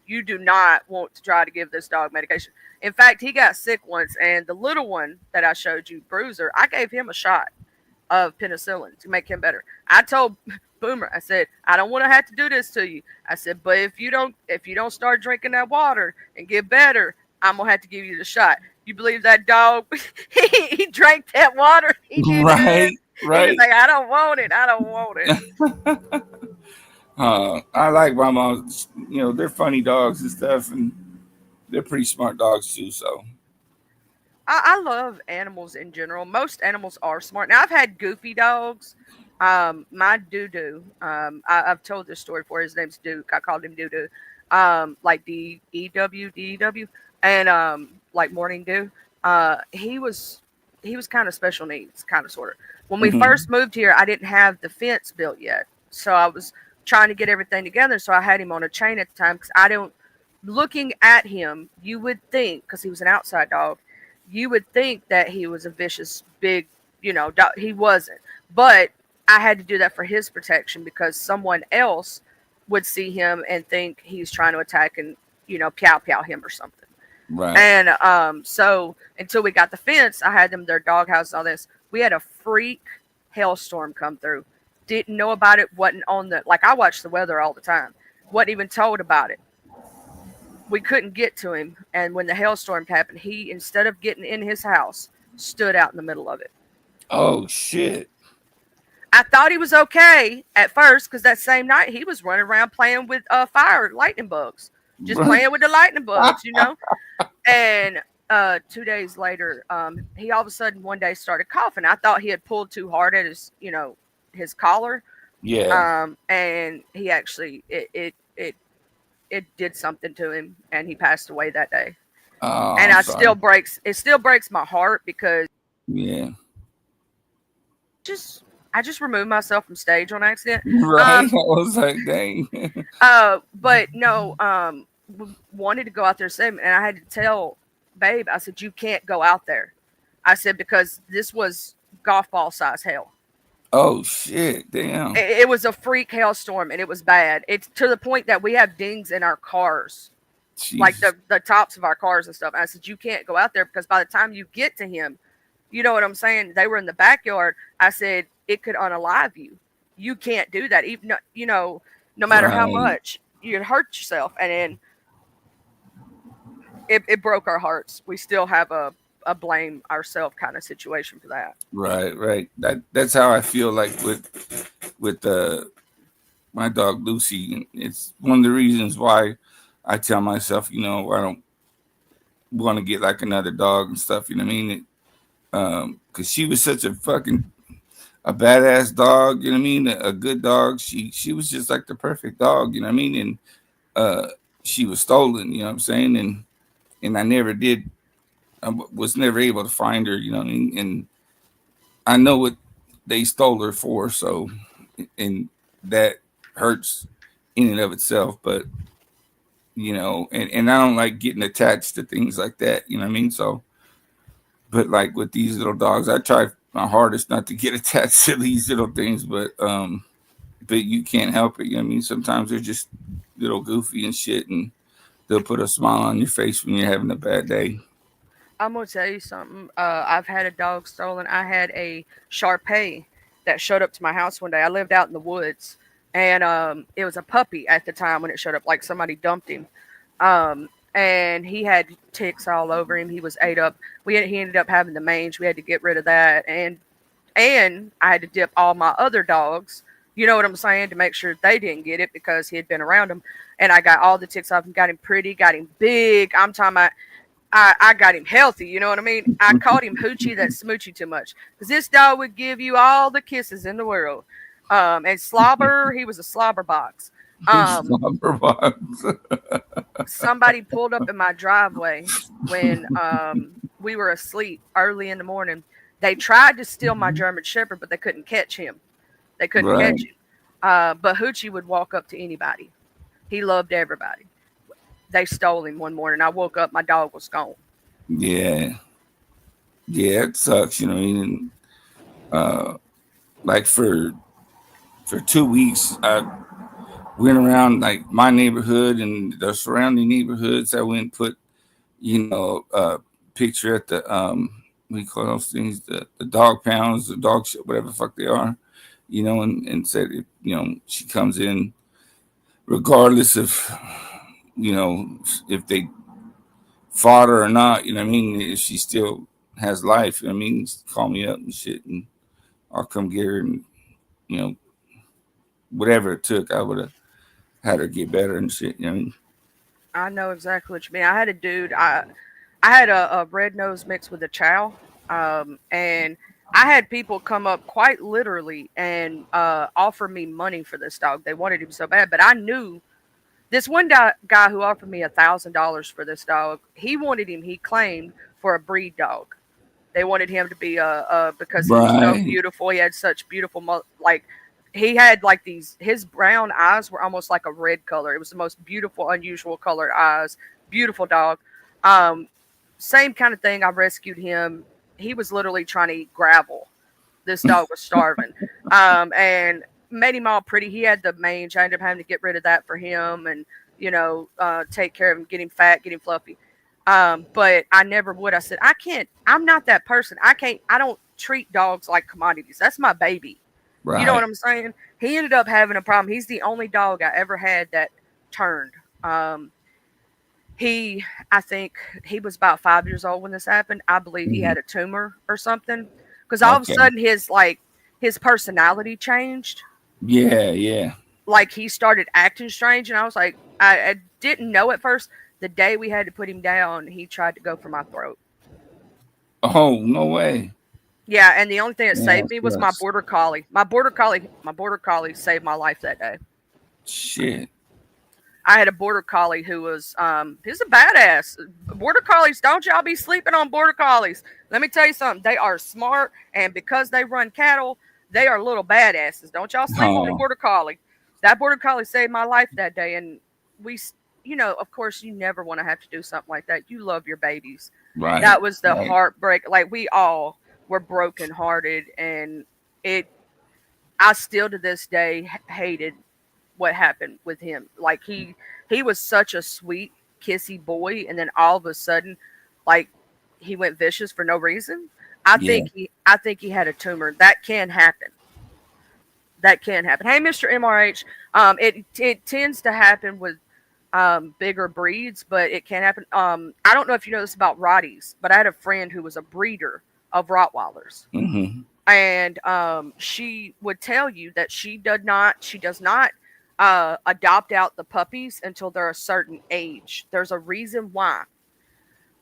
you do not want to try to give this dog medication. In fact, he got sick once, and the little one that I showed you, Bruiser, I gave him a shot of penicillin to make him better. I told Boomer, I said, I don't want to have to do this to you. I said, but if you don't start drinking that water and get better, I'm gonna have to give you the shot. You believe that dog? He drank that water. He did good. Right. He was Right. like, I don't want it. I don't want it. I like my mom's. They're funny dogs and stuff, and they're pretty smart dogs too. So I love animals in general. Most animals are smart. Now I've had goofy dogs. My doo doo. I've told this story before. His name's Duke. I called him doo doo. Like DEW, and like morning dew. He was kind of special needs, kind of sort of. When we mhm. first moved here, I didn't have the fence built yet, so I was trying to get everything together. So I had him on a chain at the time because I don't. Looking at him, you would think because he was an outside dog you would think that he was a vicious, big, dog. He wasn't. But I had to do that for his protection because someone else would see him and think he's trying to attack and, pow pow him or something. Right. And so until we got the fence, I had them their doghouse and all this. We had a freak hailstorm come through. Didn't know about it. Wasn't on the like I watch the weather all the time. Wasn't even told about it. We couldn't get to him, and when the hailstorm happened, he instead of getting in his house, stood out in the middle of it. Oh shit. I thought he was okay at first because that same night he was running around playing with fire lightning bugs, just playing with the lightning bugs. And 2 days later, he all of a sudden one day started coughing. I thought he had pulled too hard at his collar, Yeah. and he actually it did something to him, and he passed away that day. Oh, And I'm sorry. it still breaks my heart because Yeah. just I just removed myself from stage on accident. Right. I was like, dang. But no, wanted to go out there and I had to tell Babe, I said, you can't go out there. I said, because this was golf ball size hail. Oh shit. Damn. It was a freak hailstorm and it was bad. It's to the point that we have dings in our cars, like Jesus. the tops of our cars and stuff. And I said, you can't go out there because by the time you get to him, you know what I'm saying? They were in the backyard. I said, it could unalive you. You can't do that. Even, no matter how Right. much you'd hurt yourself. And then it broke our hearts. We still have a blame ourselves kind of situation for that. Right. Right. That's how I feel like with my dog Lucy. It's one of the reasons why I tell myself, I don't want to get like another dog and stuff. You know what I mean? Because she was such a badass dog. You know what I mean? A good dog. She was just like the perfect dog. You know what I mean? And she was stolen. You know what I'm saying? And I never did. I was never able to find her. You know what I mean? And I know what they stole her for. So, and that hurts in and of itself. But and I don't like getting attached to things like that. You know what I mean? So, but like with these little dogs, I try my hardest not to get attached to these little things, but you can't help it. You know what I mean? Sometimes they're just little goofy and shit, and they'll put a smile on your face when you're having a bad day. I'm gonna tell you something. I've had a dog stolen. I had a Shar Pei that showed up to my house one day. I lived out in the woods, and it was a puppy at the time when it showed up. Like somebody dumped him, and he had ticks all over him. He was ate up. He ended up having the mange. We had to get rid of that, and I had to dip all my other dogs. You know what I'm saying, to make sure they didn't get it because he had been around them. And I got all the ticks off him, got him pretty, got him big. I'm talking about I got him healthy, you know what I mean? I called him Hoochie that smoochy too much. Because this dog would give you all the kisses in the world. And Slobber, he was a slobber box. Slobber box. Somebody pulled up in my driveway when we were asleep early in the morning. They tried to steal my German Shepherd, but they couldn't catch him. They couldn't Right. catch him. But Hoochie would walk up to anybody. He loved everybody. They stole him one morning. I woke up, my dog was gone. Yeah. Yeah, it sucks, you know what I mean? Uh, like for 2 weeks, I went around like my neighborhood and the surrounding neighborhoods. I went and put, a picture at the what do you call those things? The dog pounds, the dog shit, whatever the fuck they are, and said she comes in regardless of if they fought her or not, you know what I mean? If she still has life, you know what I mean? Call me up and shit, and I'll come get her, and you know, whatever it took, I would have had her get better and shit. You know what I mean? I know exactly what you mean. I had a dude. I had a red nose mixed with a chow, and I had people come up quite literally and offer me money for this dog. They wanted him so bad, but I knew this one guy who offered me $1,000 for this dog. He wanted him. He claimed for a breed dog. They wanted him to be because he was so Right. beautiful. He had such beautiful like he had like these his brown eyes were almost like a red color. It was the most beautiful, unusual colored eyes. Beautiful dog. Um, Same kind of thing. I rescued him. He was literally trying to eat gravel. This dog was starving. And made him all pretty. He had the mange. I ended up having to get rid of that for him and take care of him, get him fat, get him fluffy. But I never would. I said, I can't, I'm not that person. I don't treat dogs like commodities. That's my baby. You know what Right. I'm saying? He ended up having a problem. He's the only dog I ever had that turned. Um, I think he was about 5 years old when this happened. I believe he Mhm. had a tumor or something. Because all of a Okay. sudden his personality changed. Yeah. Yeah. Like he started acting strange, and I was like, I didn't know at first. The day we had to put him down, he tried to go for my throat. Oh no way. Yeah, and the only thing that Yeah, saved me was my sucks. border collie. My border collie saved my life that day. Shit. I had a border collie who was he's a badass. Border collies, don't y'all be sleeping on border collies. Let me tell you something. They are smart, and because they run cattle, they are little badasses. Don't y'all sleep on a Oh, border collie. That border collie saved my life that day, and we, of course, you never want to have to do something like that. You love your babies. right. That was the Right. heartbreak. Like we all were brokenhearted, and it. I still to this day hated what happened with him. Like he was such a sweet, kissy boy, and then all of a sudden, like he went vicious for no reason. Yeah. I think he had a tumor. That can happen. That can happen. Hey, Mr. MRH, it tends to happen with bigger breeds, but it can happen. I don't know if you know this about Rotties, but I had a friend who was a breeder of Rottweilers, Hmm. and she would tell you that she does not adopt out the puppies until they're a certain age. There's a reason why.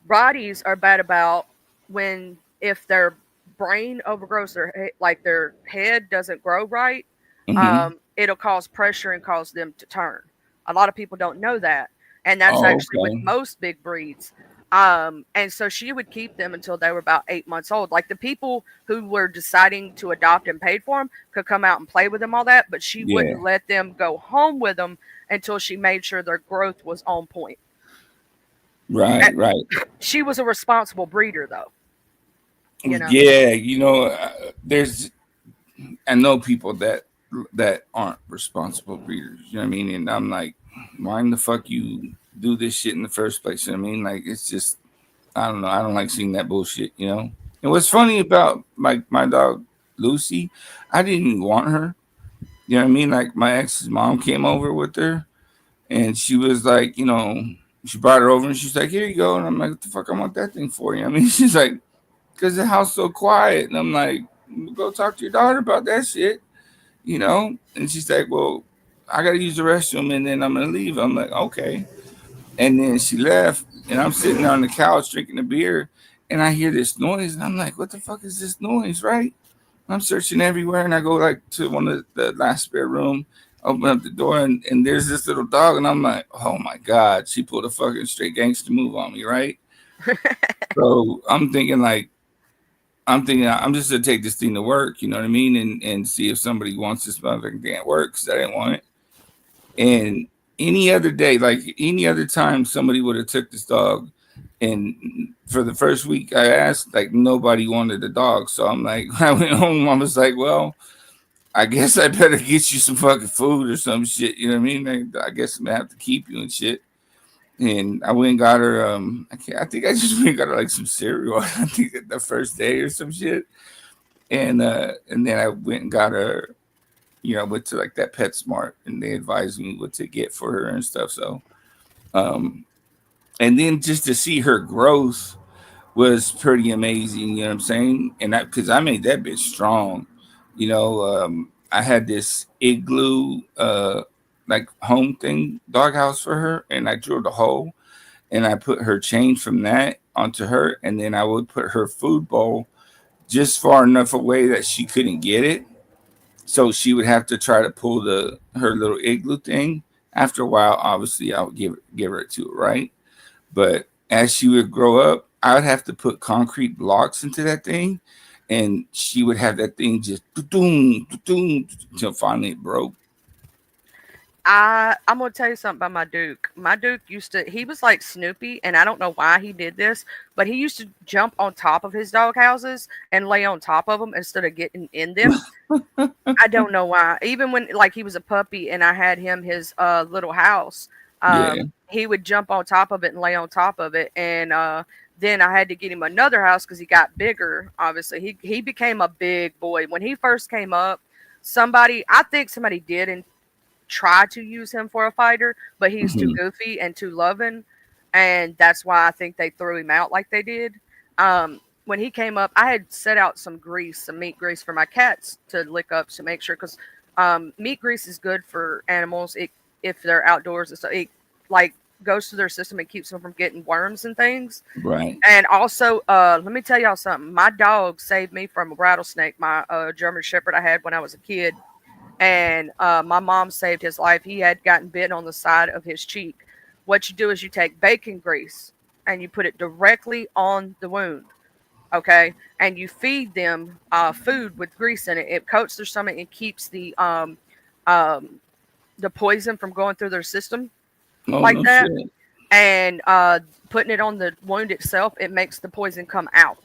Rotties are bad about when if their brain overgrows like their head doesn't grow right. Hmm. It'll cause pressure and cause them to turn. A lot of people don't know that, and that's Oh, actually with okay. most big breeds. And so she would keep them until they were about 8 months old. Like the people who were deciding to adopt and paid for them could come out and play with them, all that, but she Yeah. wouldn't let them go home with them until she made sure their growth was on point. Right, right. She was a responsible breeder, though. You know. Yeah, there's I know people that aren't responsible breeders. You know what I mean? And I'm like, why in the fuck you do this shit in the first place? You know what I mean? Like, it's just, I don't know. I don't like seeing that bullshit. And what's funny about my dog Lucy, I didn't want her. You know what I mean? Like, my ex's mom came over with her, and she was like, she brought her over, and she's like, here you go. And I'm like, what the fuck I want that thing for? You know what I mean? She's like, because the house so quiet. And I'm like, go talk to your daughter about that shit. And she's like, well, I got to use the restroom and then I'm going to leave. I'm like, okay. And then she left, and I'm sitting there on the couch drinking a beer, and I hear this noise, and I'm like, what the fuck is this noise, right? I'm searching everywhere, and I go like to one of the last spare room, open up the door, and there's this little dog, and I'm like, oh my God, she pulled a fucking straight gangster move on me, right? So I'm thinking I'm just gonna take this thing to work, you know what I mean, and see if somebody wants this motherfucking thing at work because I didn't want it. And any other day, like any other time, somebody would have took this dog. And for the first week, I asked, like nobody wanted the dog. So I'm like, when I went home, I was like, well, I guess I better get you some fucking food or some shit. You know what I mean? I guess I'm gonna have to keep you and shit. And I went and got her. I think I just went and got her like some cereal. I think the first day or some shit. And then I went and got her. I went to like that PetSmart, and they advised me what to get for her and stuff. So, um, and then just to see her growth was pretty amazing. You know what I'm saying? And because I made that bitch strong. I had this igloo, like home thing, doghouse for her, and I drilled a hole, and I put her chain from that onto her, and then I would put her food bowl just far enough away that she couldn't get it, so she would have to try to pull her little igloo thing. After a while, obviously, I would give her to her, right? But as she would grow up, I would have to put concrete blocks into that thing, and she would have that thing just doom doom until finally it broke. I'm gonna tell you something about my Duke. My Duke he was like Snoopy, and I don't know why he did this, but he used to jump on top of his dog houses and lay on top of them instead of getting in them. I don't know why. Even when like he was a puppy and I had him his little house, Yeah, he would jump on top of it and lay on top of it, and then I had to get him another house because he got bigger. Obviously, he became a big boy when he first came up. I think somebody did and try to use him for a fighter, but he's too hmm goofy and too loving, and that's why I think they threw him out like they did. When he came up, I had set out some meat grease for my cats to lick up to make sure because meat grease is good for animals. If they're outdoors, and so it like goes to their system and keeps them from getting worms and things. right. And also, let me tell y'all something. My dog saved me from a rattlesnake. My German Shepherd I had when I was a kid, and my mom saved his life. He had gotten bitten on the side of his cheek. What you do is you take bacon grease and you put it directly on the wound, okay? And you feed them food with grease in it. It coats their stomach and keeps um, the poison from going through their system Oh like no that. shit. And putting it on the wound itself, it makes the poison come out.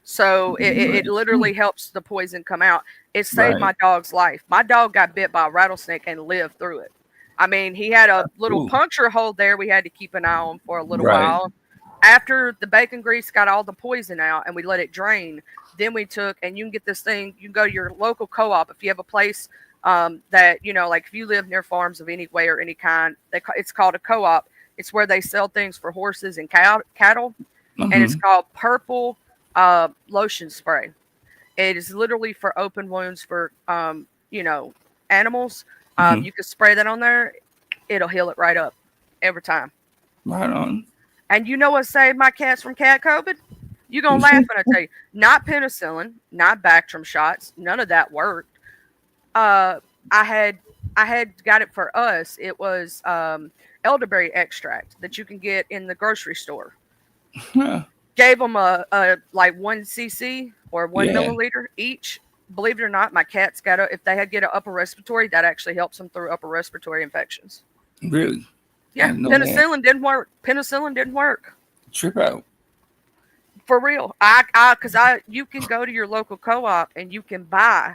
So it Right. literally helps the poison come out. It saved Right. my dog's life. My dog got bit by a rattlesnake and lived through it. I mean, he had a little Ooh. puncture hole there we had to keep an eye on for a little Right. while. After the bacon grease got all the poison out and we let it drain, then we took, and you can get this thing, you can go to your local co op if you have a place that, like if you live near farms of any way or any kind, it's called a co op. It's where they sell things for horses and cattle, and it's Hmm. called Purple lotion spray. It is literally for open wounds for animals. Hmm. You can spray that on there; it'll heal it right up every time. Right on. And you know what saved my cats from cat COVID? You gonna What's laugh that? when I tell you. Not penicillin, not Bactrim shots. None of that worked. Uh, I had I had got it for us. It was elderberry extract that you can get in the grocery store. Huh. Gave them a like 1 cc or one Yeah. milliliter each. believe it or not, my cats got if they had get an upper respiratory, that actually helps them through upper respiratory infections. Really? I Yeah, didn't know that. penicillin didn't work. Penicillin didn't work Trip out. for real. Cause you can go to your local co-op and you can buy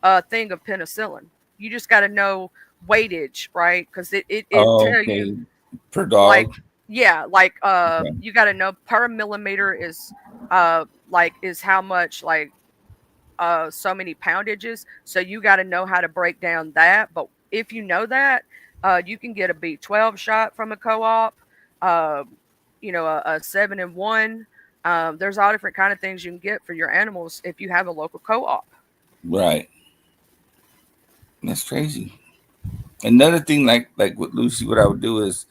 a thing of penicillin. You just got to know weightage, right? Because it Oh, tell you okay. Per like, dog. yeah, like Okay. you got to know per millimeter is how much like so many poundages. So you got to know how to break down that. But if you know that, you can get a B12 shot from a co-op. Uh, a 7-in-1. There's all different kind of things you can get for your animals if you have a local co-op. Right. That's crazy. Another thing, like with Lucy, what I would do is,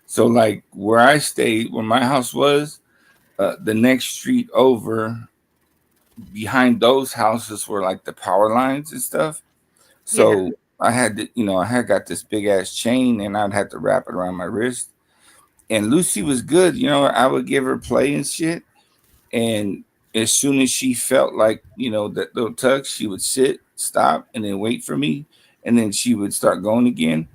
so like where I stayed, where my house was, the next street over, behind those houses were like the power lines and stuff. Yeah. So I had to, I had got this big ass chain, and I'd have to wrap it around my wrist. And Lucy was good, I would give her play and shit. And as soon as she felt like, that little tug, she would sit, stop, and then wait for me. And then she would start going again.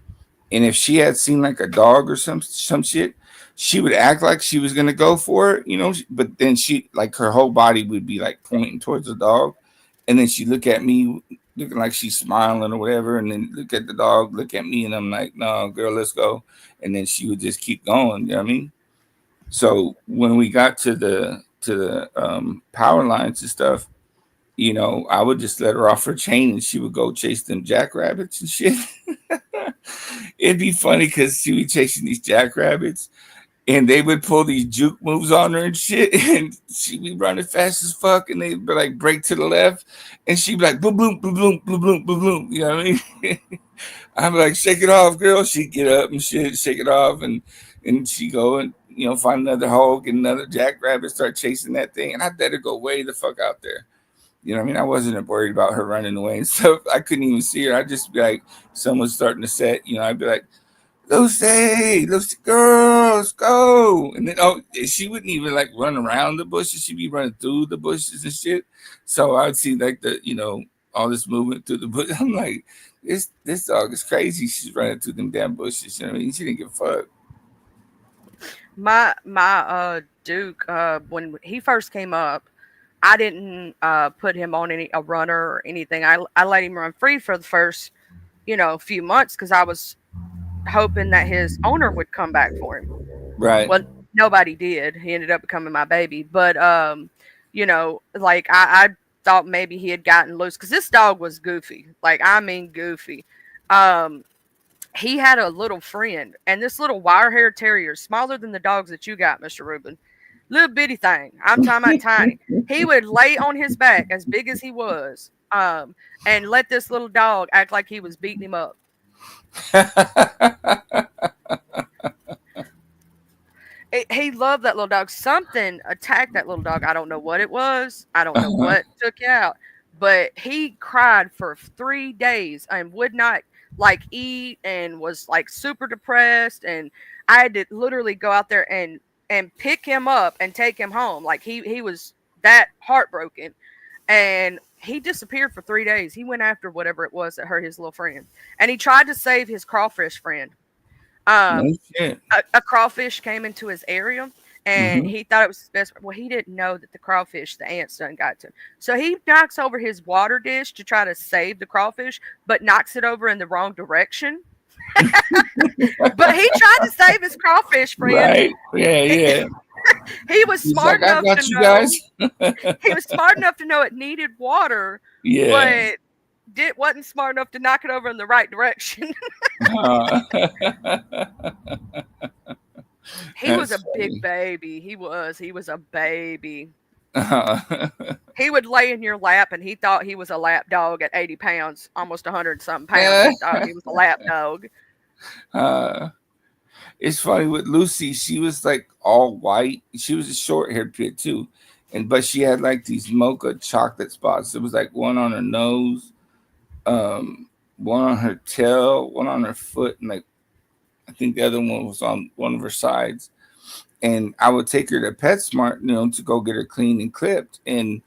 And if she had seen like a dog or some shit, she would act like she was gonna go for it, But then she, like, her whole body would be like pointing towards the dog, and then she look at me, looking like she's smiling or whatever, and then look at the dog, look at me, and I'm like, "No, girl, let's go." And then she would just keep going. You know what I mean? So when we got to the power lines and stuff, I would just let her off her chain, and she would go chase them jackrabbits and shit. It'd be funny because she would chasing these jackrabbits, and they would pull these juke moves on her and shit, and she'd be running fast as fuck, and they'd be like break to the left, and she'd be like boom, boom, boom, boom, boom, boom, boom, boom. You know what I mean? I'm like, shake it off, girl. She'd get up and shit, shake it off, and she go and find another hole, get another jackrabbit, start chasing that thing, and I let her go way the fuck out there. You know what I mean? I wasn't worried about her running away and stuff. I couldn't even see her. I'd just be like, someone's starting to set, I'd be like, Lucy, Lucy, girls, go. And then, she wouldn't even like run around the bushes. She'd be running through the bushes and shit. So I'd see like all this movement through the bush. I'm like, this dog is crazy. She's running through them damn bushes. You know what I mean? She didn't give a fuck. My Duke, when he first came up, I didn't put him on a runner or anything. I let him run free for the first few months because I was hoping that his owner would come back for him. Right. Well, nobody did. He ended up becoming my baby. But like I thought maybe he had gotten loose because this dog was goofy. Like, I mean goofy. Um he had a little friend, and this little wire hair terrier, smaller than the dogs that you got, Mr. Rubin. Little bitty thing. I'm talking about tiny. He would lay on his back, as big as he was, and let this little dog act like he was beating him up. He loved that little dog. Something attacked that little dog. I don't know what it was. I don't know Uh-huh. what took it out. But he cried for 3 days and would not like eat and was like super depressed. And I had to literally go out there and pick him up and take him home. Like he was that heartbroken. And he disappeared for 3 days. He went after whatever it was that hurt his little friend. And he tried to save his crawfish friend. No Um, shit. a crawfish came into his area and Mm-hmm. he thought it was his best. Well, he didn't know that the crawfish, the ants done got to him. So he knocks over his water dish to try to save the crawfish, but knocks it over in the wrong direction. But he tried to save his crawfish friend. Right. Yeah, yeah. He was He's smart like, I enough to got you guys. know. He was smart enough to know it needed water, Yeah. but wasn't smart enough to knock it over in the right direction. Uh, He was that's a big funny. baby. He was. He was a baby. Uh, He would lay in your lap and he thought he was a lap dog at 80 pounds, almost 100 something pounds. eh, He thought he was a lap dog. uh, it's funny with Lucy. She was like all white. She was a short haired pit too, but she had like these mocha chocolate spots. It was like one on her nose, um, one on her tail, one on her foot, and like I think the other one was on one of her sides. And I would take her to PetSmart, to go get her cleaned and clipped. And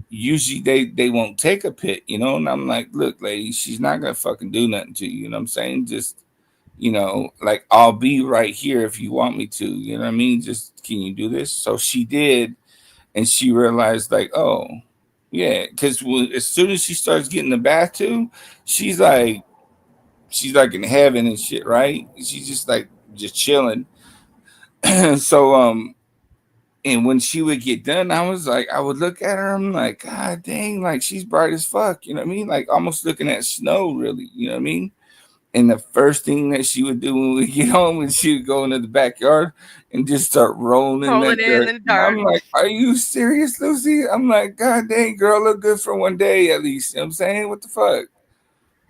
usually they won't take a pit, you know. And I'm like, look, lady, she's not gonna fucking do nothing to you. You know what I'm saying? Just, you know, like, I'll be right here if you want me to. You know what I mean? Just, can you do this? So she did, and she realized, like, oh, yeah, because as soon as she starts getting the bath too, she's like, she's like in heaven and shit, right? She's just like just chilling. So and when she would get done, I was like, I would look at her, I'm like, God dang, like she's bright as fuck, you know what I mean? Like almost looking at snow, really, you know what I mean? And the first thing that she would do when we get home is she would go into the backyard and just start rolling in that Rolling in dirt. the And dirt. I'm like, are you serious, Lucy? I'm like, God dang, girl, look good for one day at least. You know what I'm saying? What the fuck?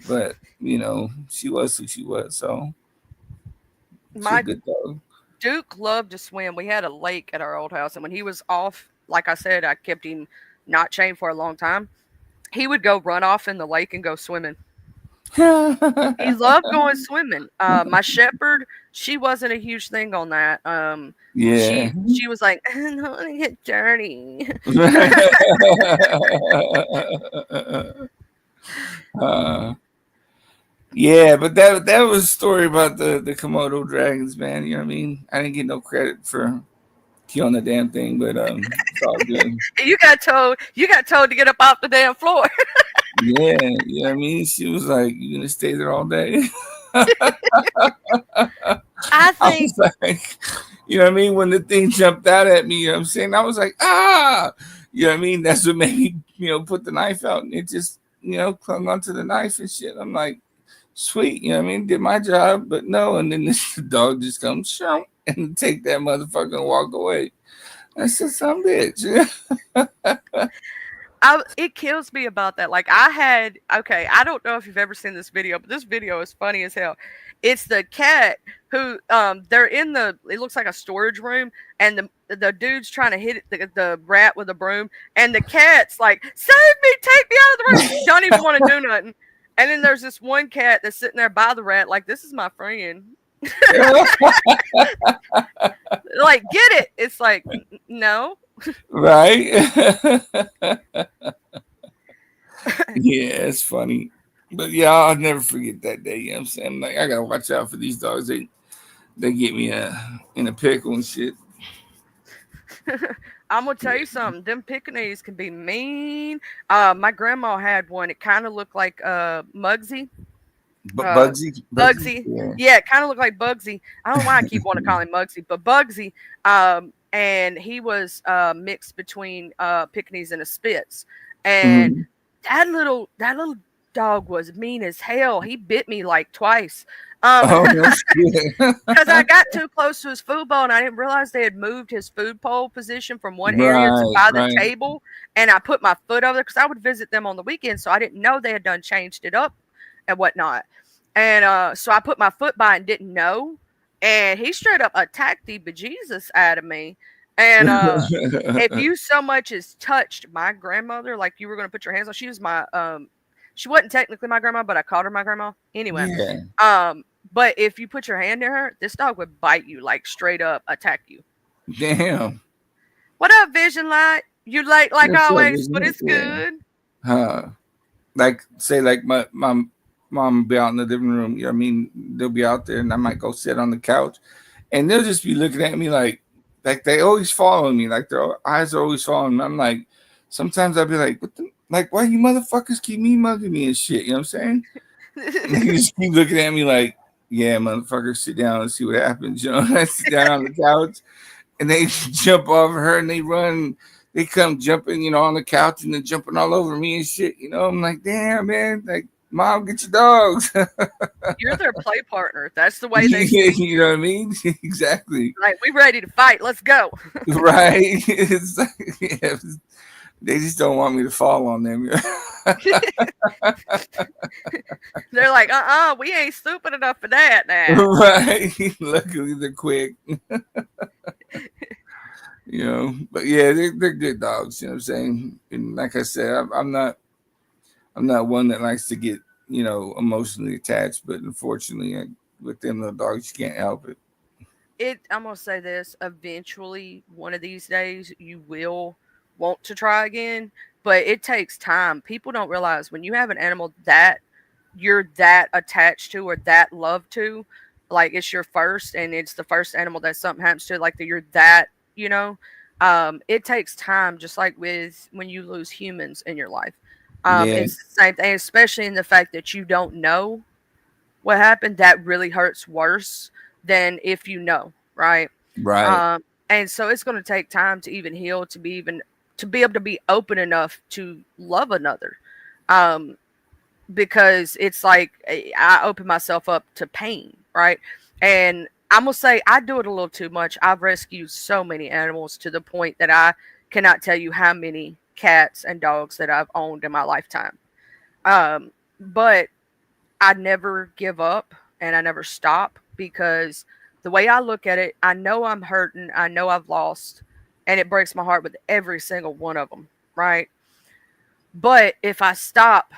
But, you know, she was who she was. So she's a My good dog. Duke loved to swim. We had a lake at our old house, and when he was off, like I said, I kept him not chained for a long time. He would go run off in the lake and go swimming. He loved going swimming. My shepherd, she wasn't a huge thing on that. Yeah. She was like, I don't want to get dirty. uh, yeah, but that was a story about the Komodo dragons, man. You know what I mean? I didn't get no credit for killing the damn thing, but it's all good. You got told to get up off the damn floor. Yeah, you know what I mean? She was like, "You gonna stay there all day?" I I think was like, you know what I mean? When the thing jumped out at me, you know what I'm saying? I was like, ah, you know what I mean? That's what made me, you know, put the knife out, and it just, you know, clung onto the knife and shit. I'm like, sweet, you know what I mean? Did my job, but no. And then this dog just comes, shoom, and take that motherfucker and walk away. I said, some bitch. it kills me about that. Like I had okay, I don't know if you've ever seen this video, but this video is funny as hell. It's the cat who they're in the it looks like a storage room and the dude's trying to hit the rat with a broom and the cat's like, "Save me, take me out of the room." Don't even want to do nothing. And then there's this one cat that's sitting there by the rat like, "This is my friend." Like, get it. It's like, no. Right? Yeah, it's funny. But yeah, I'll never forget that day. You know what I'm saying? Like, I gotta watch out for these dogs. They get me in a pickle and shit. I'm gonna tell you something. Them Pekingese can be mean. My grandma had one. It kind of looked like Mugsy. But Uh, Bugsy, Bugsy. yeah. Yeah, it kind of looked like Bugsy. I don't know why I keep wanting to call him Mugsy, but Bugsy. And he was mixed between Pekingese and a Spitz. And Mhm. that little dog was mean as hell. He bit me like twice. Um, Oh, no shit. Because I got too close to his food bowl and I didn't realize they had moved his food pole position from one area to Right, by the right. table. And I put my foot over there because I would visit them on the weekend. So I didn't know they had done changed it up and whatnot. And so I put my foot by and didn't know. And he straight up attacked the bejesus out of me. And if you so much as touched my grandmother, like you were going to put your hands on, she was my, she wasn't technically my grandma, but I called her my grandma. Anyway, Yeah. um, but if you put your hand in her, this dog would bite you, like straight up attack you. Damn. What up, Vision Light? You late like What's up, always, isn't but it? it's Yeah. good. Huh. Like, say, like my mom be out in the living room. You know what I mean? They'll be out there, and I might go sit on the couch, and they'll just be looking at me like they always following me. Like their eyes are always following me. I'm like, sometimes I'll be like, what the, like, why you motherfuckers keep me mugging me and shit? You know what I'm saying? And they just keep looking at me like, yeah, motherfucker, sit down and see what happens. You know, I sit down on the couch, and they jump over her and they run. They come jumping, you know, on the couch and then jumping all over me and shit. You know, I'm like, damn, man, like, mom, get your dogs. You're their play partner. That's the way they see You you. know what I mean? Exactly. Like, we ready to fight. Let's go. Right. It's like, yeah, they just don't want me to fall on them. They're like, we ain't stupid enough for that now. Right. Luckily, they're quick. You know, but yeah, they're good dogs. You know what I'm saying? And like I said, I'm not one that likes to get, you know, emotionally attached, but unfortunately, with them little dogs, you can't help it. I'm gonna say this. Eventually, one of these days, you will want to try again. but it takes time. People don't realize when you have an animal that you're that attached to or that love to, like it's your first and it's the first animal that something happens to, like that you're that, you know, it takes time, just like with when you lose humans in your life. Yeah, It's the same thing, especially in the fact that you don't know what happened. That really hurts worse than if you know, right? right, And so it's going to take time to even heal, to be even to be able to be open enough to love another. Um, because it's like I open myself up to pain, right? And I'm gonna say I do it a little too much. I've rescued so many animals to the point that I cannot tell you how many cats and dogs that I've owned in my lifetime. But I never give up and I never stop because the way I look at it, I know I'm hurting, I know I've lost, and it breaks my heart with every single one of them, right? But if I stop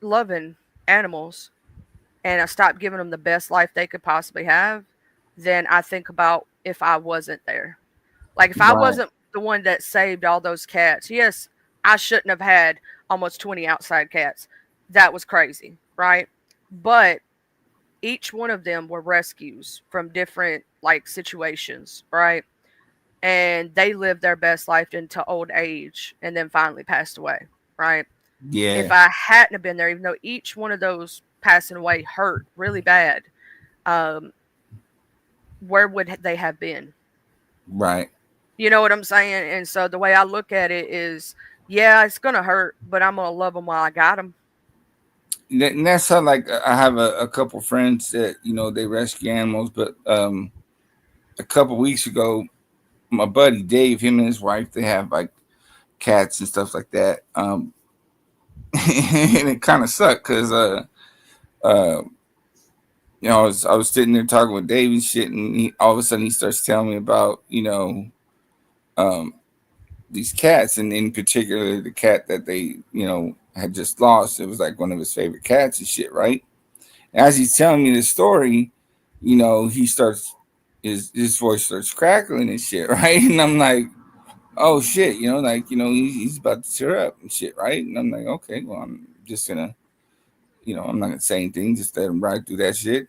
loving animals and I stop giving them the best life they could possibly have, then I think about if I wasn't there. Like if I right. wasn't the one that saved all those cats, yes, I shouldn't have had almost 20 outside cats. That was crazy, right? But each one of them were rescues from different like situations, right? And they lived their best life into old age and then finally passed away, right? If Yeah, I hadn't have been there, even though each one of those passing away hurt really bad, um, where would they have been? right. You know what I'm saying? And so the way I look at it is, yeah, it's gonna hurt, but I'm gonna love them while I got them. And that's how, like, I have a couple friends that, they rescue animals, but a couple weeks ago, my buddy Dave, him and his wife, they have like cats and stuff like that. And it kind of sucked because uh, I was sitting there talking with Dave and shit, and all of a sudden he starts telling me about um, these cats, and in particular the cat that they had just lost. It was like one of his favorite cats and shit, right? As he's telling me this story, he starts his voice starts crackling and shit, right? And I'm like, oh shit, like he's about to tear up and shit, right? And I'm like, okay, well, I'm just gonna, I'm not gonna say anything, just let him ride through that shit.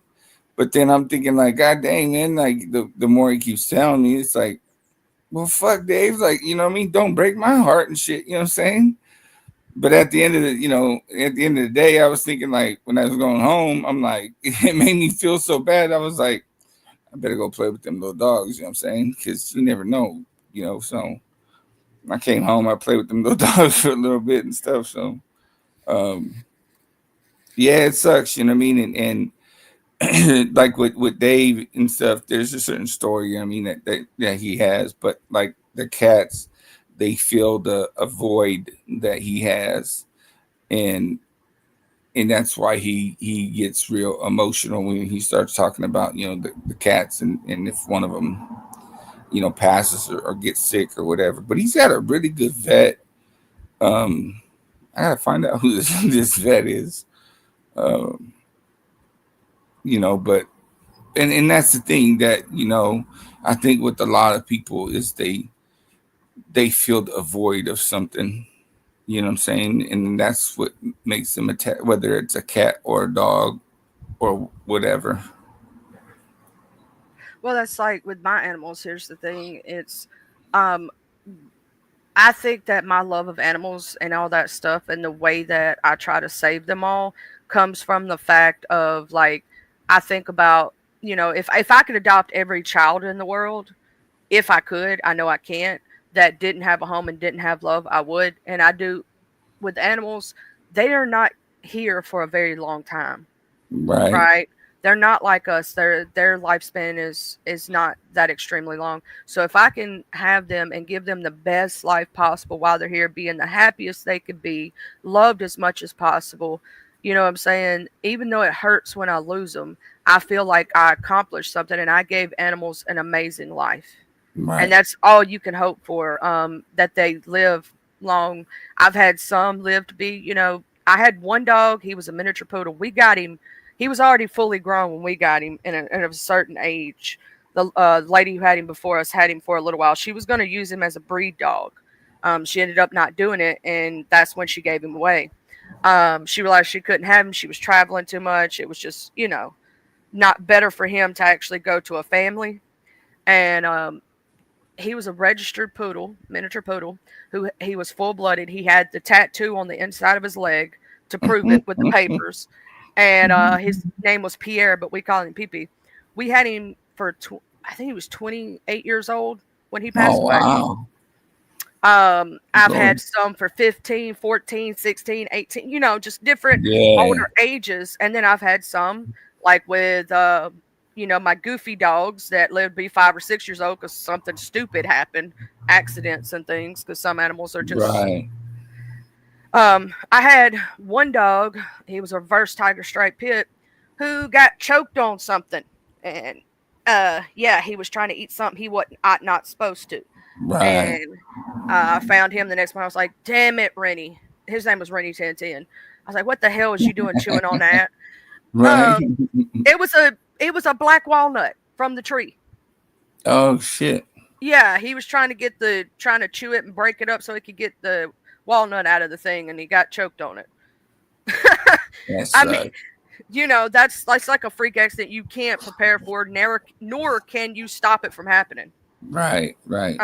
But then I'm thinking like, God dang, man, like the more he keeps telling me, it's like, well, fuck, Dave, like, you know what I mean? Don't break my heart and shit, you know what I'm saying? But at the end of the day, I was thinking like when I was going home, I'm like, it made me feel so bad. I was like, I better go play with them little dogs, you know what I'm saying? Because you never know, So I came home, I played with them little dogs for a little bit and stuff. So um, yeah, it sucks, you know what I mean? And like with Dave and stuff, there's a certain story, I mean, that he has, but like the cats, they feel a void that he has. And that's why he gets real emotional when he starts talking about the cats, and if one of them passes or gets sick or whatever. But he's got a really good vet. um I gotta find out who this vet is. um but and that's the thing that I think with a lot of people is they feel a void of something. You know what I'm saying? And that's what makes them attack, whether it's a cat or a dog or whatever. Well, that's like with my animals. Here's the thing: it's, um, I think that my love of animals and all that stuff, and the way that I try to save them all, comes from the fact of like, I think about, if I could adopt every child in the world, if I could, I know I can't, that didn't have a home and didn't have love, I would. And I do with animals, they are not here for a very long time, Right. right? They're not like us. Their lifespan is not that extremely long. So if I can have them and give them the best life possible while they're here, being the happiest they could be, loved as much as possible, you know what I'm saying? Even though it hurts when I lose them, I feel like I accomplished something and I gave animals an amazing life, and Right. that's all you can hope for. That they live long. I've had some live to be, I had one dog. He was a miniature poodle. We got him. He was already fully grown when we got him, in a certain age. The lady who had him before us had him for a little while. She was going to use him as a breed dog, She ended up not doing it, and that's when she gave him away. She realized she couldn't have him. She was traveling too much. It was just, not better for him to actually go to a family. And he was a registered poodle, miniature poodle, who he was full blooded. He had the tattoo on the inside of his leg to prove it with the papers. And his name was Pierre, but we call him Pee. We had him for, I think he was 28 years old when he passed Oh away. wow. I've So, had some for 15, 14, 16, 18, just different yeah. older ages. And then I've had some like with, my goofy dogs that lived to be 5 or 6 years old because something stupid happened, accidents and things, because some animals are just. Right. I had one dog, he was a reverse tiger stripe pit, who got choked on something. And, yeah, he was trying to eat something he wasn't not supposed to. Right. And I found him the next morning. I was like, damn it, Rennie. His name was Rennie 1010. I was like, what the hell is you doing chewing on that? Right. It was a black walnut from the tree. Oh shit. Yeah, he was trying to chew it and break it up so he could get the walnut out of the thing, and he got choked on it. That I mean, sucks. that's like a freak accident you can't prepare for, nor can you stop it from happening. Right. Right.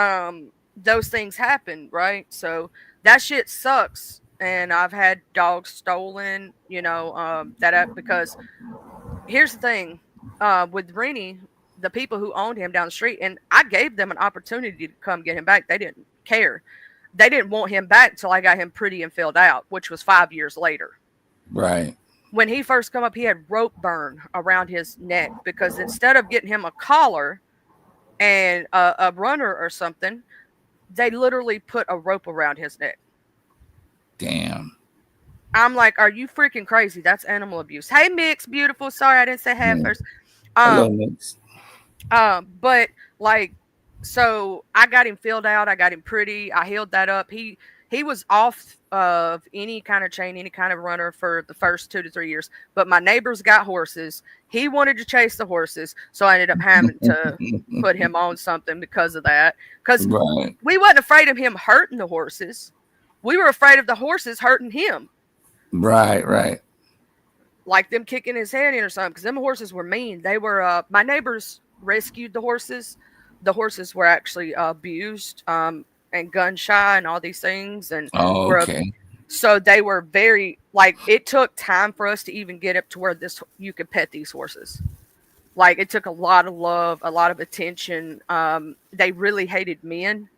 Those things happen, right? So that shit sucks. And I've had dogs stolen, because here's the thing, with Rennie, the people who owned him down the street, and I gave them an opportunity to come get him back. They didn't care. They didn't want him back until I got him pretty and filled out, which was 5 years later. Right. When he first come up, he had rope burn around his neck because instead of getting him a collar and a runner or something, they literally put a rope around his neck. Damn. I'm like, are you freaking crazy? That's animal abuse. Hey, Mix, beautiful. Sorry, I didn't say hey at Yeah. first. Hello, Um, Mix. but like, so I got him filled out. I got him pretty. I healed that up. He was off of any kind of chain, any kind of runner for the first 2 to 3 years. But my neighbors got horses. He wanted to chase the horses, so I ended up having to put him on something because of that. Because Right. we wasn't afraid of him hurting the horses. We were afraid of the horses hurting him, Right. Right. like them kicking his head in or something. Because them horses were mean. They were. My neighbors rescued the horses. The horses were actually abused, and gun shy and all these things, and Oh, were okay. so they were very, like, it took time for us to even get up to where you could pet these horses. Like, it took a lot of love, a lot of attention. They really hated men.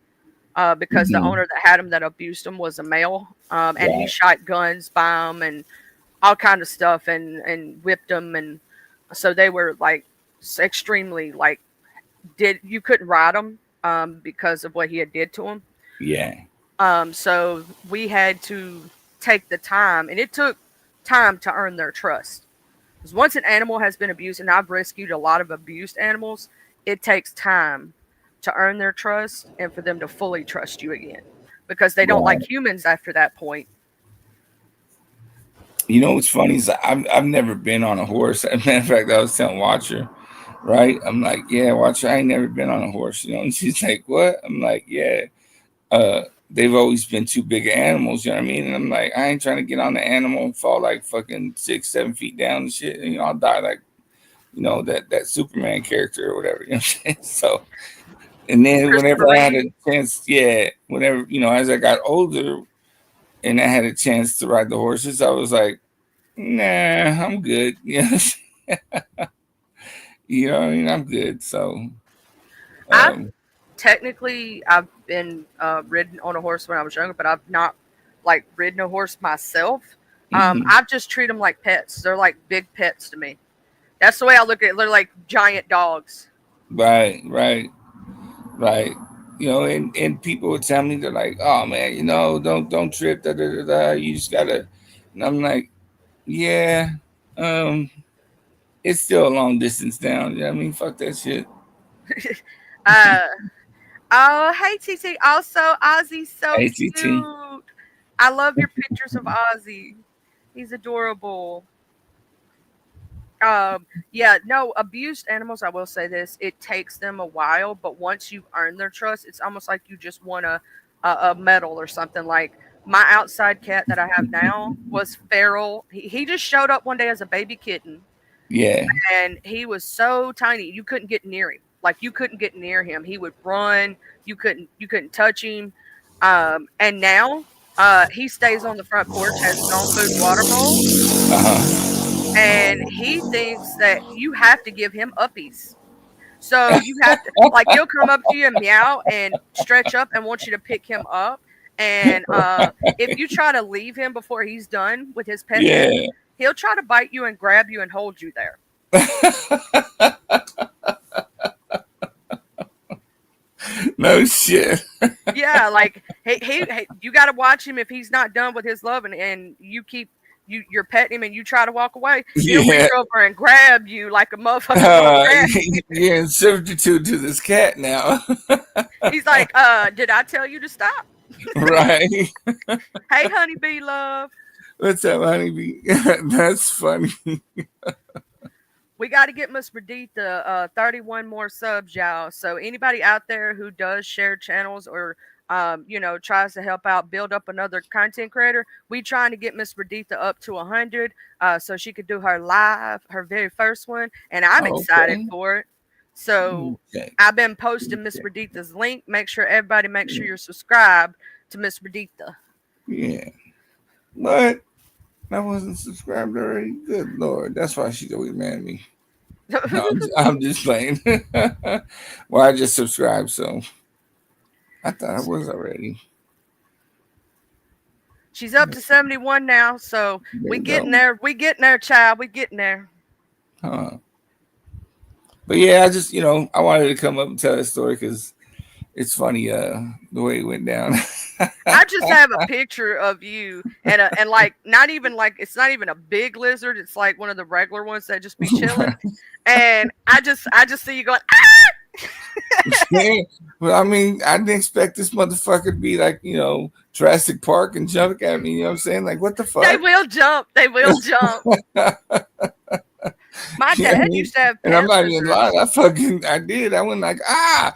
Because the Mhm. owner that had him that abused him was a male, and he Right. shot guns by him and all kind of stuff, and whipped them, and so they were like extremely, like, you couldn't ride them, because of what he had did to them. Yeah. So we had to take the time, and it took time to earn their trust. Because once an animal has been abused, and I've rescued a lot of abused animals, it takes time to earn their trust and for them to fully trust you again. Because they don't like Right. humans after that point. You know what's funny is I've never been on a horse. As a matter of fact, I was telling Watcher, right? I'm like, yeah, Watcher, I ain't never been on a horse, And she's like, what? I'm like, yeah. They've always been too big of animals, you know what I mean? And I'm like, I ain't trying to get on the animal and fall like fucking 6, 7 feet down and shit. And, I'll die like, that Superman character or whatever, you know what I'm saying? So, and then Christopher whenever I had Reeve. a chance, yeah, whenever, as I got older and I had a chance to ride the horses, I was like, nah, I'm good. What I mean? I'm good. So, I've um, I've been ridden on a horse when I was younger, but I've not like ridden a horse myself. mhm. I've just treat them like pets. They're like big pets to me. That's the way I look at it. They're like giant dogs. Right, right, right. And people would tell me they're like, "Oh man, don't trip, da da da da. You just gotta." And I'm like, "Yeah, um, it's still a long distance down. You know what I mean? Fuck that shit." uh, oh, hey, TT. Also, Ozzy's so ATT. cute. I love your pictures of Ozzy. He's adorable. Yeah, no, abused animals, I will say this, it takes them a while, but once you've earned their trust, it's almost like you just want a medal or something. Like my outside cat that I have now was feral. He just showed up one day as a baby kitten, Yeah. and he was so tiny you couldn't get near him. Like you couldn't get near him. He would run. You couldn't touch him. And now he stays on the front porch, has his own food and water bowl, Uh-huh. and he thinks that you have to give him uppies. So you have to, like, he'll come up to you and meow and stretch up and want you to pick him up. And if you try to leave him before he's done with his pet food, Yeah. he'll try to bite you and grab you and hold you there. No shit. Yeah, like you got to watch him if he's not done with his love, and you're petting him and you try to walk away. He'll Yeah. reach over and grab you like a motherfucker. gonna grab you. You're in servitude to this cat now. He's like, did I tell you to stop? Right. Hey, honeybee love. What's up, honeybee? That's funny. We got to get Miss Perdita 31 more subs, y'all. So anybody out there who does share channels or tries to help out build up another content creator, we trying to get Miss Perdita up to 100 so she could do her live, her very first one, and I'm excited Okay. for it. So Okay. I've been posting Miss Perdita's link. Make sure you're subscribed to Miss Perdita. Yeah. But I wasn't subscribed already. Good Lord. That's why she's always mad at me. No, I'm just playing. Well, I just subscribed, so I thought I was already. She's up to 71 now, so There we you getting go. there. We getting there, child. We getting there. Huh. But yeah, I just, I wanted to come up and tell that story because it's funny the way it went down. I just have a picture of you and like not even like it's not even a big lizard. It's like one of the regular ones that just be chilling. And I just see you going, ah! Yeah. Well, I mean, I didn't expect this motherfucker to be like, Jurassic Park and jump at me. You know what I'm saying? Like, what the They fuck? will jump. They will jump. My You know what I dad mean? used to have And I'm pet not even lizards. lying. I did. I went like, ah,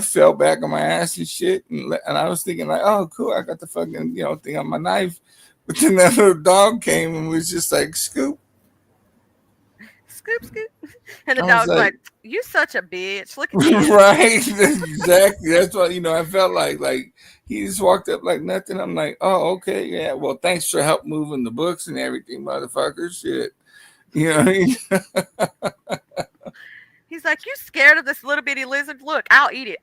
fell back on my ass and shit. And I was thinking like, oh, cool. I got the fucking, thing on my knife. But then that little dog came and was just like, scoop. Scoop, scoop. And the I was dog's like, like, you such a bitch. Look at you. right. Exactly. That's what, I felt like he just walked up like nothing. I'm like, oh, okay. Yeah. Well, thanks for help moving the books and everything, motherfucker. Shit. You know what I mean? He's like, you scared of this little bitty lizard? Look, I'll eat it.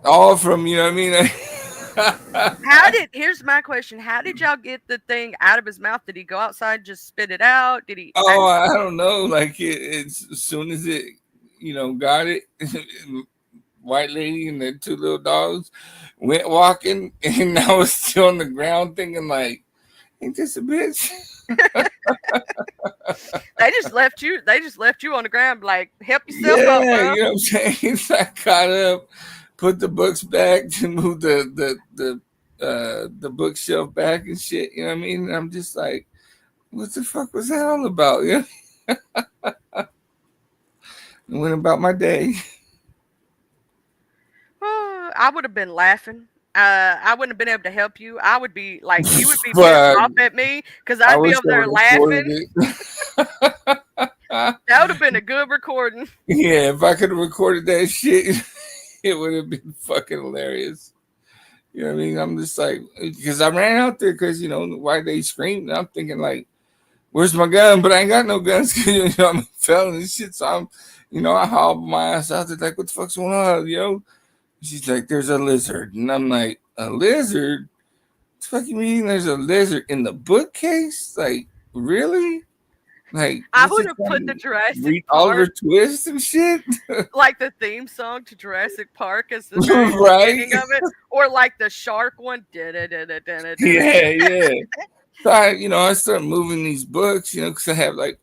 All from, you know what I mean? Here's my question. How did y'all get the thing out of his mouth? Did he go outside and just spit it out? Did he? Oh, I don't know. Like it's as soon as it, got it, white lady and the two little dogs went walking, and I was still on the ground thinking like, ain't this a bitch? They just left you on the ground, like, help yourself up, Yeah, bro. you know what I'm saying? So I got up, put the books back to move the bookshelf back and shit. You know what I mean? And I'm just like, what the fuck was that all about? Yeah. I went about my day. I would have been laughing. I wouldn't have been able to help you. I would be like, you would be But pissed off at me because I I'd be wish over I there would have recorded laughing. it. That would have been a good recording. Yeah, if I could have recorded that shit, it would have been fucking hilarious. You know what I mean? I'm just like, because I ran out there because, why they screamed. And I'm thinking, like, where's my gun? But I ain't got no guns because, I'm a felon and shit. So I'm, I hauled my ass out there, like, what the fuck's going on, yo? She's like, there's a lizard. And I'm like, a lizard? What the fuck you mean there's a lizard in the bookcase? Like, really? Like, I what's would it have called? put the Jurassic Read Oliver Park, Twist and shit? like the theme song to Jurassic Park as the very Right? beginning of it, or like the shark one. Yeah, yeah. So I started moving these books, because I have like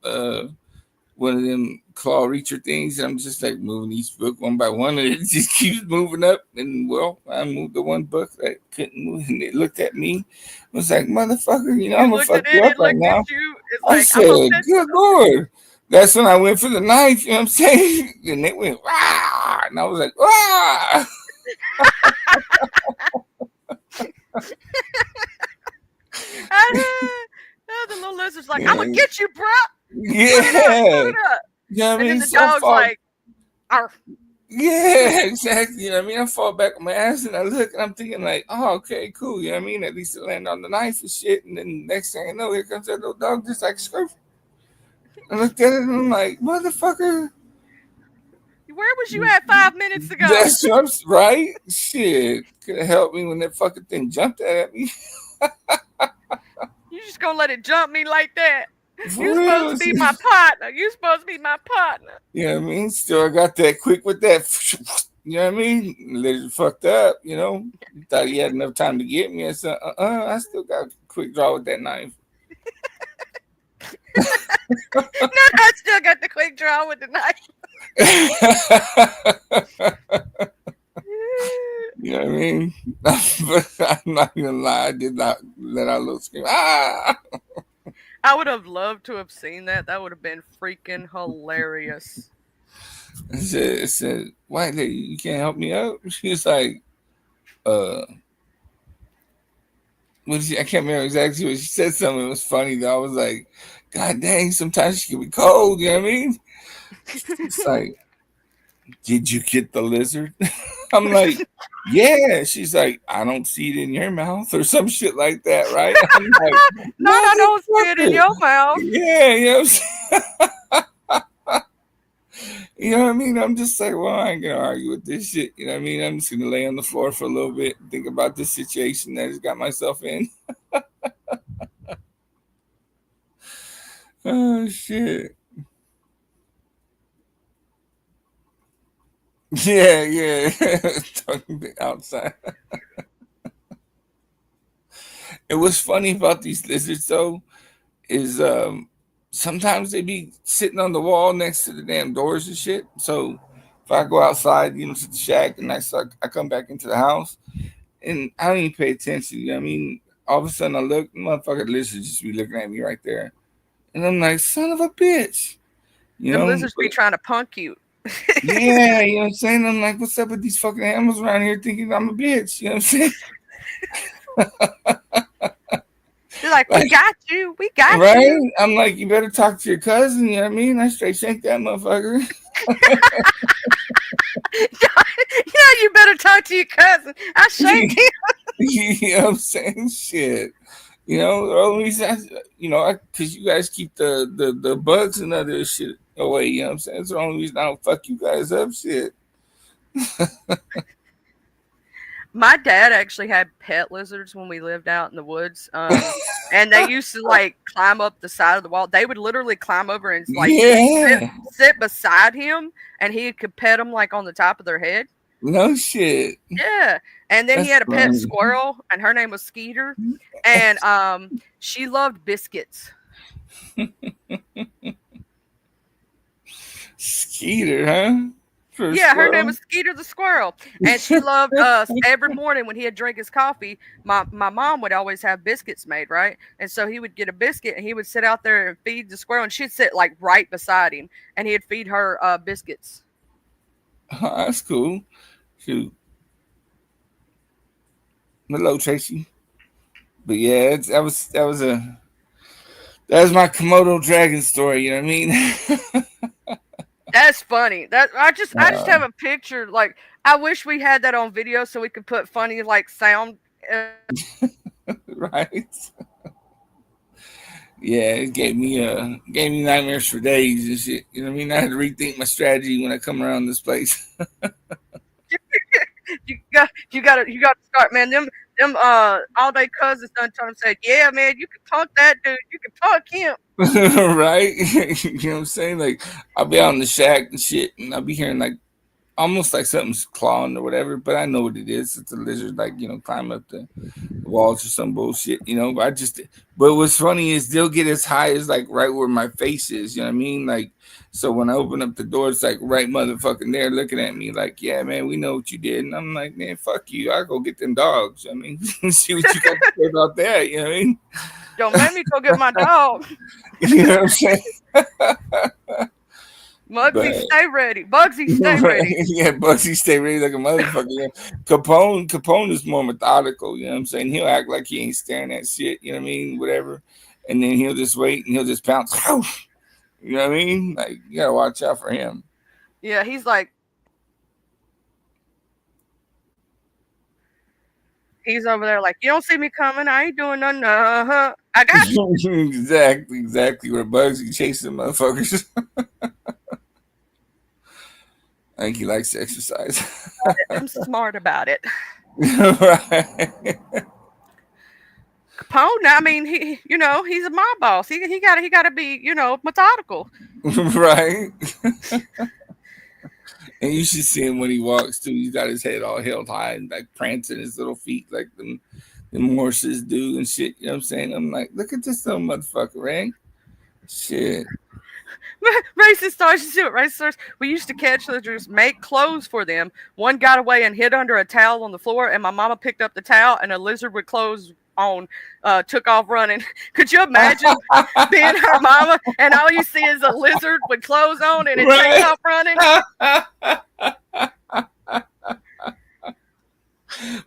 one of them claw reacher things, and I'm just like moving each book one by one, and it just keeps moving up. And well, I moved the one book that couldn't move, and it looked at me, was like, motherfucker, I'm gonna fuck you up right now. It's I like, said, good Lord. That's when I went for the knife, you know what I'm saying? And it went, rah! And I was like, rah! The little lizard's like, I'm gonna get you, bro. Put it up, put Yeah. it up. You know what I And then mean? the So I dog's fall. like, arf. Yeah, exactly. You know what I mean? I fall back on my ass and I look and I'm thinking like, oh, okay, cool. You know what I mean? At least it landed on the knife and shit. And then next thing I know, here comes that little dog just like scurf. I looked at it and I'm like, motherfucker, Where was you at 5 minutes ago? that's what I'm right. Shit, could have helped me when that fucking thing jumped at me. You just gonna let it jump me like that? For You supposed real. to be my partner. You supposed to be my partner. You know what I mean? Still, I got that quick with that. You know what I mean? Literally fucked up. You know, thought he had enough time to get me. I said, I still got a quick draw with that knife. No, I still got the quick draw with the knife. You know what I mean? But I'm not gonna lie, I did not let out a little scream. Ah! I would have loved to have seen that. That would have been freaking hilarious. I said, white lady, you can't help me out? She was like, uh, I can't remember exactly what she said. Something that was funny though. I was like, God dang, sometimes she can be cold. You know what I mean? It's like, did you get the lizard? I'm like, yeah. She's like, I don't see it in your mouth or some shit like that, right? I'm like, Not I don't see it in motherfucker. your mouth. Yeah, you know what I'm saying? You know what I mean? I'm just like, well, I ain't gonna argue with this shit. You know what I mean? I'm just gonna lay on the floor for a little bit, think about this situation that I just got myself in. Oh shit. Yeah, yeah. Talking outside. And what's funny about these lizards though is sometimes they be sitting on the wall next to the damn doors and shit. So if I go outside, to the shack and I come back into the house and I don't even pay attention. You know what I mean? All of a sudden I look, motherfucker lizard just be looking at me right there. And I'm like, son of a bitch. You Them know? lizards be trying to punk you. Yeah, you know what I'm saying? I'm like, what's up with these fucking animals around here thinking I'm a bitch? You know what I'm saying? They're like, we Like, got you. We got right? you. I'm like, you better talk to your cousin. You know what I mean? I straight shank that motherfucker. You better talk to your cousin. I shanked him. You know what I'm saying? Shit. The only reason, because you guys keep the bugs and other shit away. You know what I'm saying? It's the only reason I don't fuck you guys up. Shit. My dad actually had pet lizards when we lived out in the woods. And they used to like climb up the side of the wall. They would literally climb over and like Yeah. sit beside him, and he could pet them like on the top of their head. No shit. Yeah. And then he That's had a pet funny. squirrel, and her name was Skeeter. And she loved biscuits. Skeeter, huh? For a Yeah, her name squirrel? was Skeeter the squirrel, and she loved us. Every morning when he had drank his coffee, my mom would always have biscuits made, right? And so he would get a biscuit, and he would sit out there and feed the squirrel, and she'd sit like right beside him, and he'd feed her biscuits. Oh, that's cool. Shoot. Hello, Tracy. But yeah, that was my Komodo dragon story. You know what I mean? That's funny. That I just uh, have a picture. Like I wish we had that on video so we could put funny like sound. right? Yeah, it gave me nightmares for days and shit. You know what I mean? I had to rethink my strategy when I come around this place. You got to start, man. Them all day cousins done told him said, yeah, man, you can punk that dude. You can punk him. Right? You know what I'm saying? Like I'll be out in the shack and shit, and I'll be hearing like almost like something's clawing or whatever, but I know what it is. It's a lizard, like climb up the walls or some bullshit. But what's funny is they'll get as high as like right where my face is. You know what I mean? Like, so when I open up the door, it's like right motherfucking there looking at me, like, yeah, man, we know what you did. And I'm like, man, fuck you. I go get them dogs. I mean, see what you got to say about that. You know what I mean? Don't make me go get my dog. You know what I'm saying? Mugsy, But stay ready. Bugsy, stay right, ready. yeah, Bugsy stay ready like a motherfucker. You know? Capone is more methodical. You know what I'm saying? He'll act like he ain't staring at shit. You know what I mean? Whatever, and then he'll just wait and he'll just pounce. You know what I mean? Like you gotta watch out for him. Yeah, he's like, he's over there like, you don't see me coming. I ain't doing nothing. I got you. Exactly. Where Bugsy chasing motherfuckers. I think he likes to exercise. I'm smart about it. Right. Capone, I mean, he's a mob boss. He got to be, methodical. Right. And you should see him when he walks too. He's got his head all held high and like prancing his little feet like them horses do and shit. You know what I'm saying? I'm like, look at this little motherfucker, right? Shit. Racist stars, you see what racist stars? We used to catch lizards, make clothes for them. One got away and hid under a towel on the floor, and my mama picked up the towel, and a lizard with clothes on took off running. Could you imagine being her mama, and all you see is a lizard with clothes on, and it takes off running?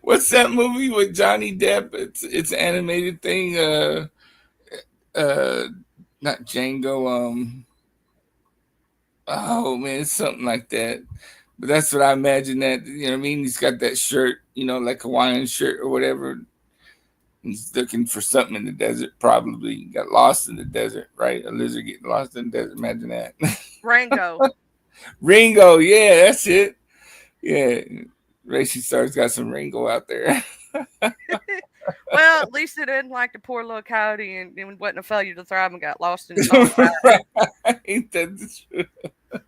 What's that movie with Johnny Depp? It's an animated thing. Uh, not Django. Oh man, it's something like that. But that's what I imagine. That you know what I mean. He's got that shirt, you know, like Hawaiian shirt or whatever. He's looking for something in the desert. Probably got lost in the desert, right? A lizard getting lost in the desert. Imagine that. Rango. Ringo, yeah, that's it. Yeah, Racing Star's got some Ringo out there. Well, at least it didn't like the poor little coyote and wasn't a failure to thrive and got lost in his own valley. Ain't that the truth?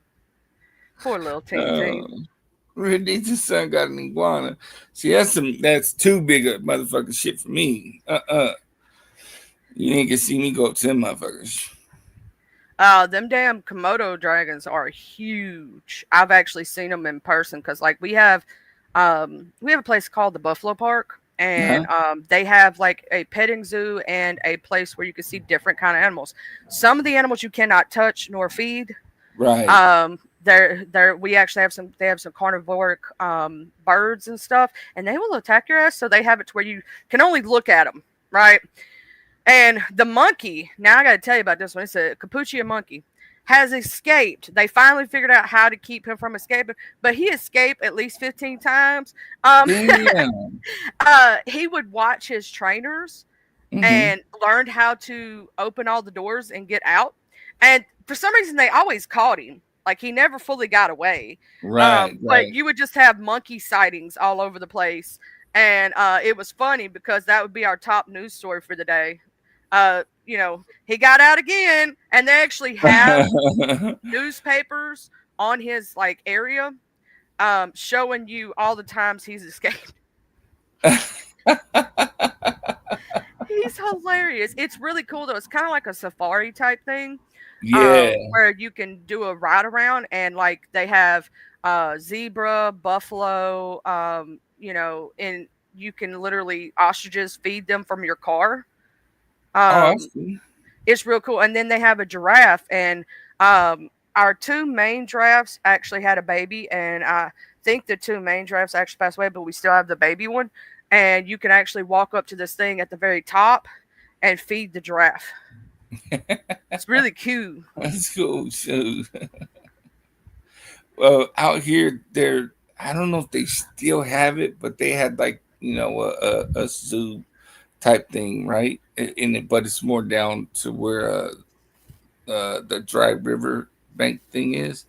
Poor little teen. Redita's son got an iguana. See, that's too big a motherfucking shit for me. You ain't gonna see me go up to them motherfuckers. Them damn Komodo dragons are huge. I've actually seen them in person because, like, we have a place called the Buffalo Park, Uh-huh. and they have like a petting zoo and a place where you can see different kind of animals. Some of the animals you cannot touch nor feed. Right. We actually have some. They have some carnivoric birds and stuff, and they will attack your ass. So they have it to where you can only look at them, right? And the monkey, now I got to tell you about this one. It's a Capuchin monkey, has escaped. They finally figured out how to keep him from escaping, but he escaped at least 15 times. Damn. He would watch his trainers Hmm. and learned how to open all the doors and get out. And for some reason, they always caught him. Like he never fully got away. Right. But Right. you would just have monkey sightings all over the place. And it was funny because that would be our top news story for the day. He got out again, and they actually have newspapers on his like area, showing you all the times he's escaped. He's hilarious. It's really cool though. It's kind of like a safari type thing, Yeah. where you can do a ride around, and like they have zebra, buffalo, and you can literally ostriches feed them from your car. Oh, I Um, see. it's real cool. And then they have a giraffe, and our two main giraffes actually had a baby, and I think the two main giraffes actually passed away, but we still have the baby one. And you can actually walk up to this thing at the very top and feed the giraffe. It's really cute. That's cool. So, well, out here, I don't know if they still have it, but they had like a zoo type thing, right? In it, but it's more down to where the dry river bank thing is.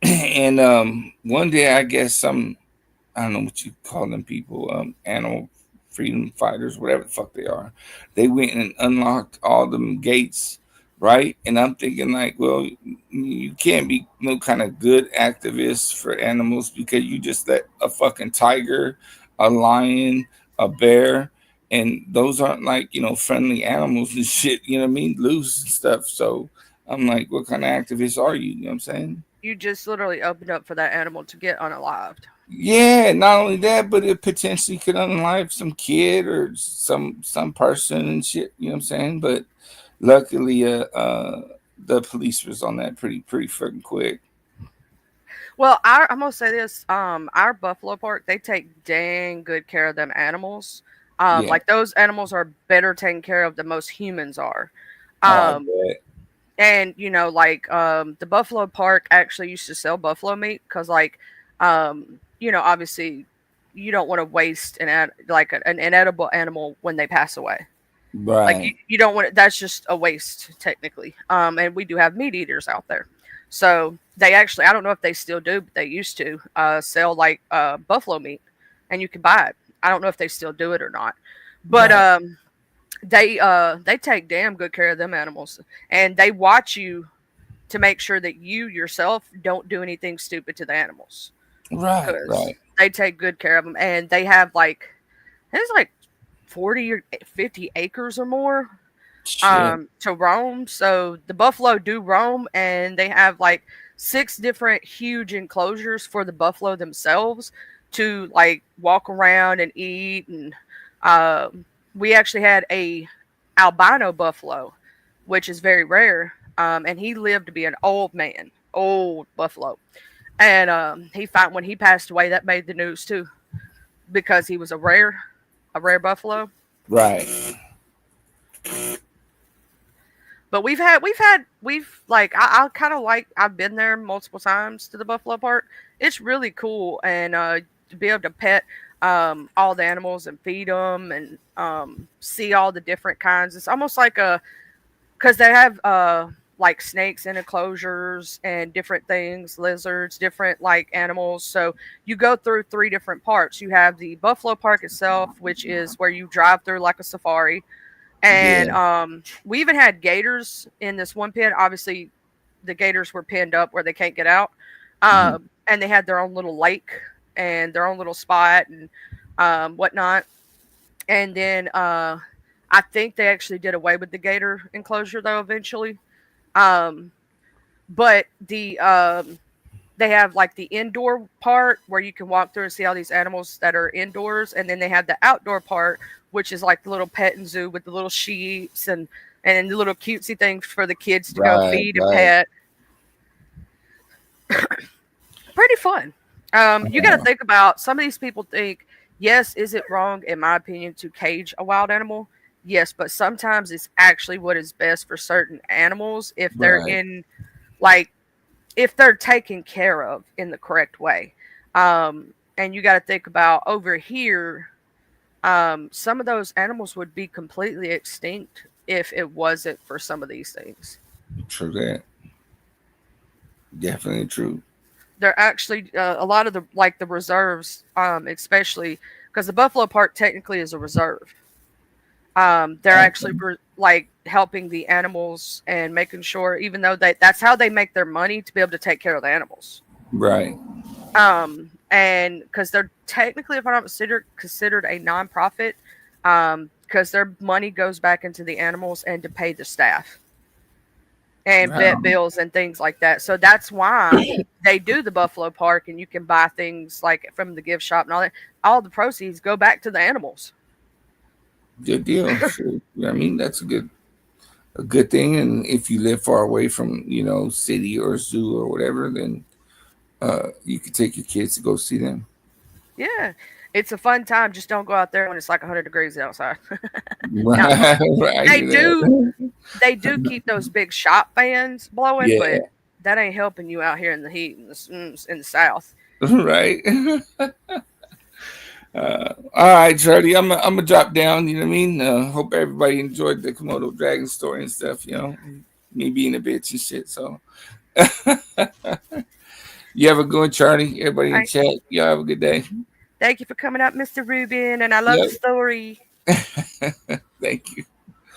And one day, I guess I don't know what you call them people, animal freedom fighters, whatever the fuck they are. They went and unlocked all them gates, right? And I'm thinking like, well, you can't be no kind of good activist for animals because you just let a fucking tiger, a lion, a bear, and those aren't like friendly animals and shit. You know what I mean? Loose and stuff. So I'm like, what kind of activist are you? You know what I'm saying? You just literally opened up for that animal to get unalived. Yeah, not only that, but it potentially could unalive some kid or some person and shit. You know what I'm saying? But luckily, the police was on that pretty fucking quick. Well, I'm gonna say this. Our buffalo park, they take dang good care of them animals. Yeah. Like those animals are better taken care of than most humans are. Oh, I Um, bet. and like the buffalo park actually used to sell buffalo meat because obviously you don't want to waste an inedible animal when they pass away. Like Right. you don't want it, that's just a waste technically. And we do have meat eaters out there. So they actually, I don't know if they still do, but they used to sell like buffalo meat and you can buy it. I don't know if they still do it or not. But Right. they take damn good care of them animals and they watch you to make sure that you yourself don't do anything stupid to the animals Right. because Right. they take good care of them and they have like there's like 40 or 50 acres or more Shit. to roam. So the buffalo do roam, and they have like 6 different huge enclosures for the buffalo themselves to like walk around and eat. And we actually had a albino buffalo, which is very rare. And he lived to be an old man, old buffalo. And he found when he passed away, that made the news too because he was a rare buffalo. Right. But we've like I kind of like I've been there multiple times to the buffalo park. It's really cool and to be able to pet all the animals and feed them and see all the different kinds. It's almost like a because they have like snakes in enclosures and different things, lizards, different like animals. So you go through 3 different parts. You have the buffalo park itself, which is where you drive through like a safari and Yeah. we even had gators in this one pen. Obviously, the gators were pinned up where they can't get out. Mhm. And they had their own little lake and their own little spot and whatnot. And then I think they actually did away with the gator enclosure though eventually. Um, but they have like the indoor part where you can walk through and see all these animals that are indoors, and then they have the outdoor part, which is like the little petting zoo with the little sheeps and the little cutesy things for the kids to go Right. feed and Right. pet. Pretty fun. You got to think about some of these people think, yes, is it wrong, in my opinion, to cage a wild animal? Yes, but sometimes it's actually what is best for certain animals if they're Right. in like if they're taken care of in the correct way. And you got to think about over here, some of those animals would be completely extinct if it wasn't for some of these things. True that. Definitely true. They're actually a lot of the like the reserves, especially because the Buffalo Park technically is a reserve. They're actually Okay. like helping the animals and making sure, even though that's how they make their money to be able to take care of the animals. Right. And because they're technically, if I'm not considered a nonprofit, because their money goes back into the animals and to pay the staff and Right. vet bills and things like that. So that's why they do the Buffalo Park, and you can buy things like from the gift shop and all that. All the proceeds go back to the animals. Good deal. Sure. I mean, that's a good thing. And if you live far away from city or zoo or whatever, then you could take your kids to go see them. Yeah, it's a fun time. Just don't go out there when it's like 100 degrees outside. Now Right. Right. I they hear do that. they do keep those big shop fans blowing, Yeah. but that ain't helping you out here in the heat in the south. Right. All right, Charlie. I'm gonna drop down. You know what I mean? Hope everybody enjoyed the Komodo dragon story and stuff. Me being a bitch and shit. So you have a good one, Charlie. Everybody in I chat. Y'all have a good day. thank you for coming up, Mr. Rubin, and I love the Yep. story. Thank you.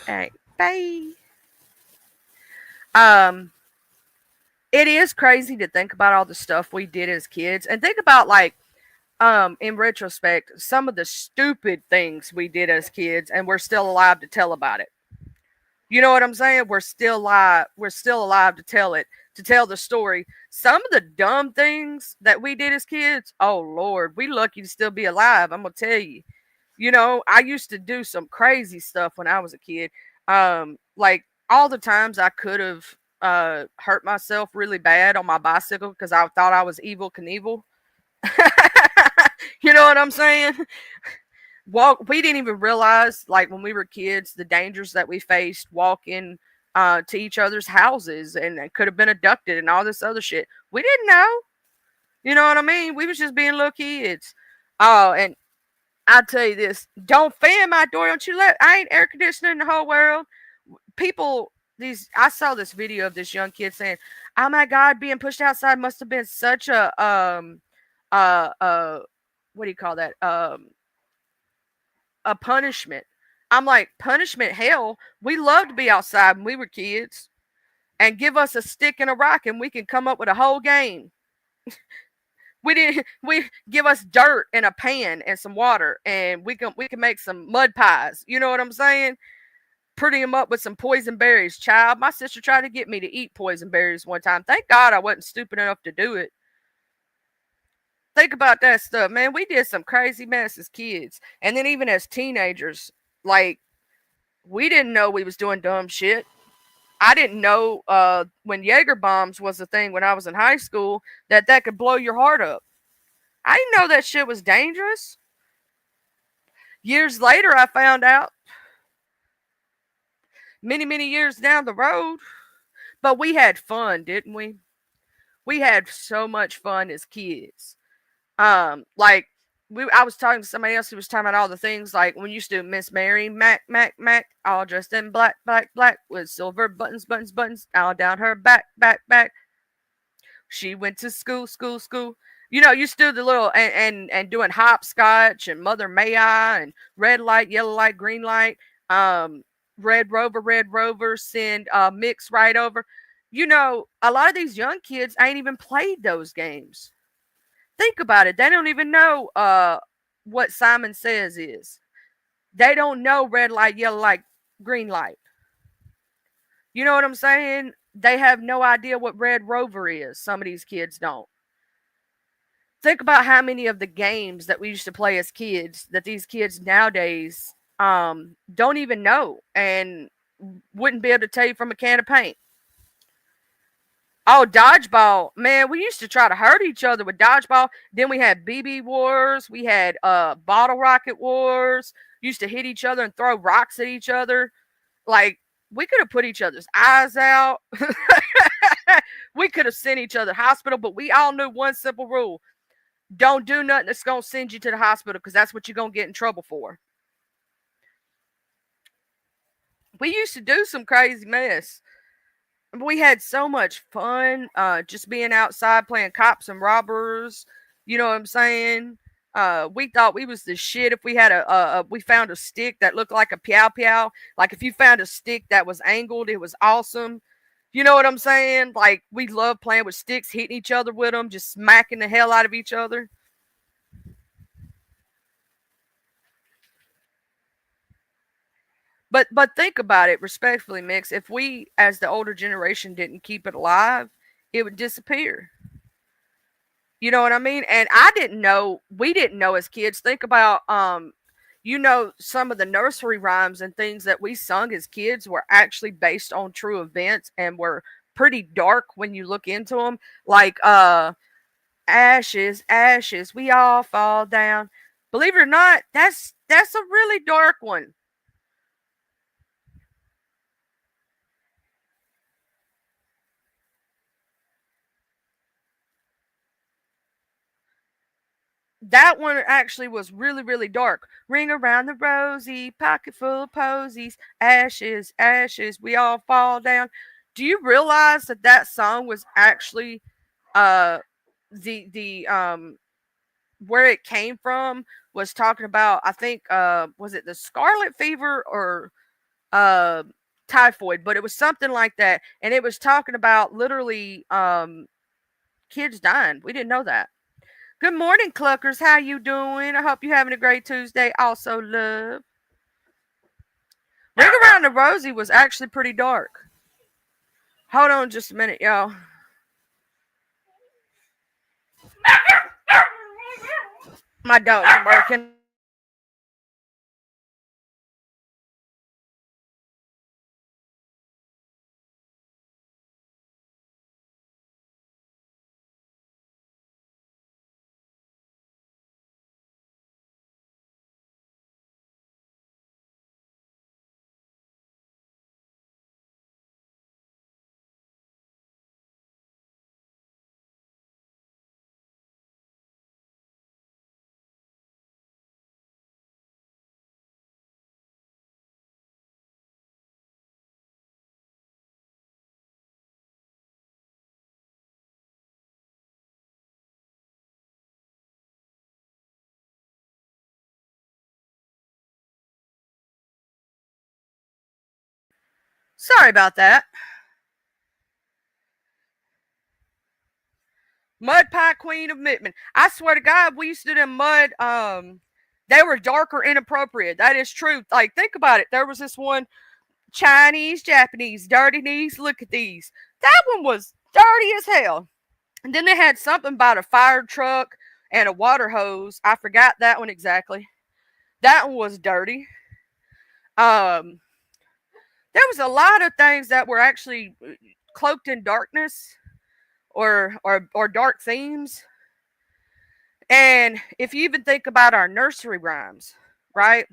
All right, bye. Um, it is crazy to think about all the stuff we did as kids, and think about like in retrospect some of the stupid things we did as kids, and we're still alive to tell about it. You know what I'm saying? We're still alive. We're still alive to tell it, to tell the story. Some of the dumb things that we did as kids, oh Lord, we lucky to still be alive. I'm gonna tell you. I used to do some crazy stuff when I was a kid. Like all the times I could have. hurt myself really bad on my bicycle because I thought I was Evel Knievel. You know what I'm saying? We didn't even realize, like when we were kids, the dangers that we faced walking to each other's houses, and could have been abducted and all this other shit. We didn't know. You know what I mean? We was just being little kids. Oh, and I tell you this: don't fan my door. Don't you let? I ain't air conditioning the whole world. People, these. I saw this video of this young kid saying, "Oh my God, being pushed outside must have been such a what do you call that? A punishment." I'm like, punishment? Hell, we loved to be outside when we were kids, and give us a stick and a rock, and we can come up with a whole game. We give us dirt and a pan and some water, and we can make some mud pies. You know what I'm saying? Pretty them up with some poison berries. Child, my sister tried to get me to eat poison berries one time. Thank God I wasn't stupid enough to do it. Think about that stuff, man. We did some crazy mess as kids, and then even as teenagers, like we didn't know we was doing dumb shit. I didn't know when Jaeger bombs was a thing when I was in high school that could blow your heart up. I didn't know that shit was dangerous. Years later, I found out. Many years down the road, but we had fun, didn't we? We had so much fun as kids. Like I was talking to somebody else who was talking about all the things like when you used to Miss Mary Mac, all dressed in black with silver buttons all down her back. She went to school. You know, you stood the little and doing hopscotch and Mother May I and red light, yellow light, green light, red rover, send mix right over. You know, a lot of these young kids ain't even played those games. Think about it. They don't even know what Simon Says is. They don't know red light, yellow light, green light. You know what I'm saying? They have no idea what Red Rover is. Some of these kids don't. Think about how many of the games that we used to play as kids that these kids nowadays don't even know and wouldn't be able to tell you from a can of paint. Oh, dodgeball. Man, we used to try to hurt each other with dodgeball. Then we had BB wars. We had bottle rocket wars. Used to hit each other and throw rocks at each other. Like, we could have put each other's eyes out. We could have sent each other to the hospital, but we all knew one simple rule. Don't do nothing that's going to send you to the hospital because that's what you're going to get in trouble for. We used to do some crazy mess. We had so much fun just being outside playing cops and robbers. You know what I'm saying? We thought we was the shit if we had we found a stick that looked like a piao. Like if you found a stick that was angled, it was awesome. You know what I'm saying? Like we love playing with sticks, hitting each other with them, just smacking the hell out of each other. But think about it respectfully, Mix. If we, as the older generation, didn't keep it alive, it would disappear. You know what I mean? And I didn't know, we didn't know as kids. Think about you know, some of the nursery rhymes and things that we sung as kids were actually based on true events and were pretty dark when you look into them. Like ashes, ashes, we all fall down. Believe it or not, that's a really dark one. That one actually was really dark. Ring around the rosy, pocket full of posies, ashes, ashes, we all fall down. Do you realize that that song was actually uh the where it came from was talking about, I think was it the scarlet fever or uh typhoid, but it was something like that, and it was talking about literally kids dying. We didn't know that. Good morning, Cluckers. How you doing? I hope you're having a great Tuesday. Also, love. Ring Around the Rosie was actually pretty dark. Hold on just a minute, y'all. My dog's barking. Sorry about that. Mud Pie Queen of Mittman. I swear to God, we used to do them mud. They were dark or inappropriate. That is true. Like, think about it. There was this one Chinese, Japanese, dirty knees. Look at these. That one was dirty as hell. And then they had something about a fire truck and a water hose. I forgot that one exactly. That one was dirty. Um, there was a lot of things that were actually cloaked in darkness or dark themes. And if you even think about our nursery rhymes, right?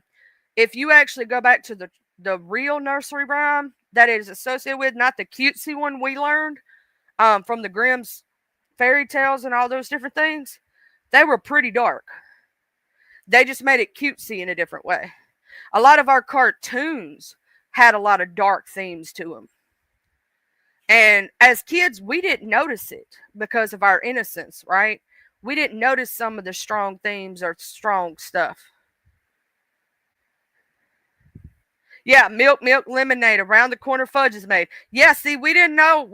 If you actually go back to the real nursery rhyme that it is associated with, not the cutesy one we learned from the Grimm's fairy tales and all those different things, they were pretty dark. They just made it cutesy in a different way. A lot of our cartoons had a lot of dark themes to them. And as kids, we didn't notice it because of our innocence, right? We didn't notice some of the strong themes or strong stuff. Yeah, milk, lemonade. Around the corner, fudge is made. Yeah, see, we didn't know.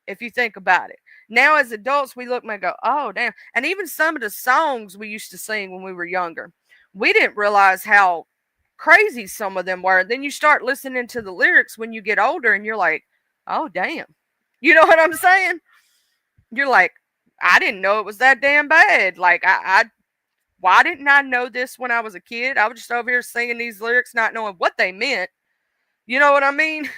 If you think about it. Now, as adults, we look and go, oh, damn. And even some of the songs we used to sing when we were younger, we didn't realize how crazy some of them were. Then you start listening to the lyrics when you get older and you're like, oh, damn. You know what I'm saying? You're like, I didn't know it was that damn bad. Like, why didn't I know this when I was a kid? I was just over here singing these lyrics, not knowing what they meant. You know what I mean?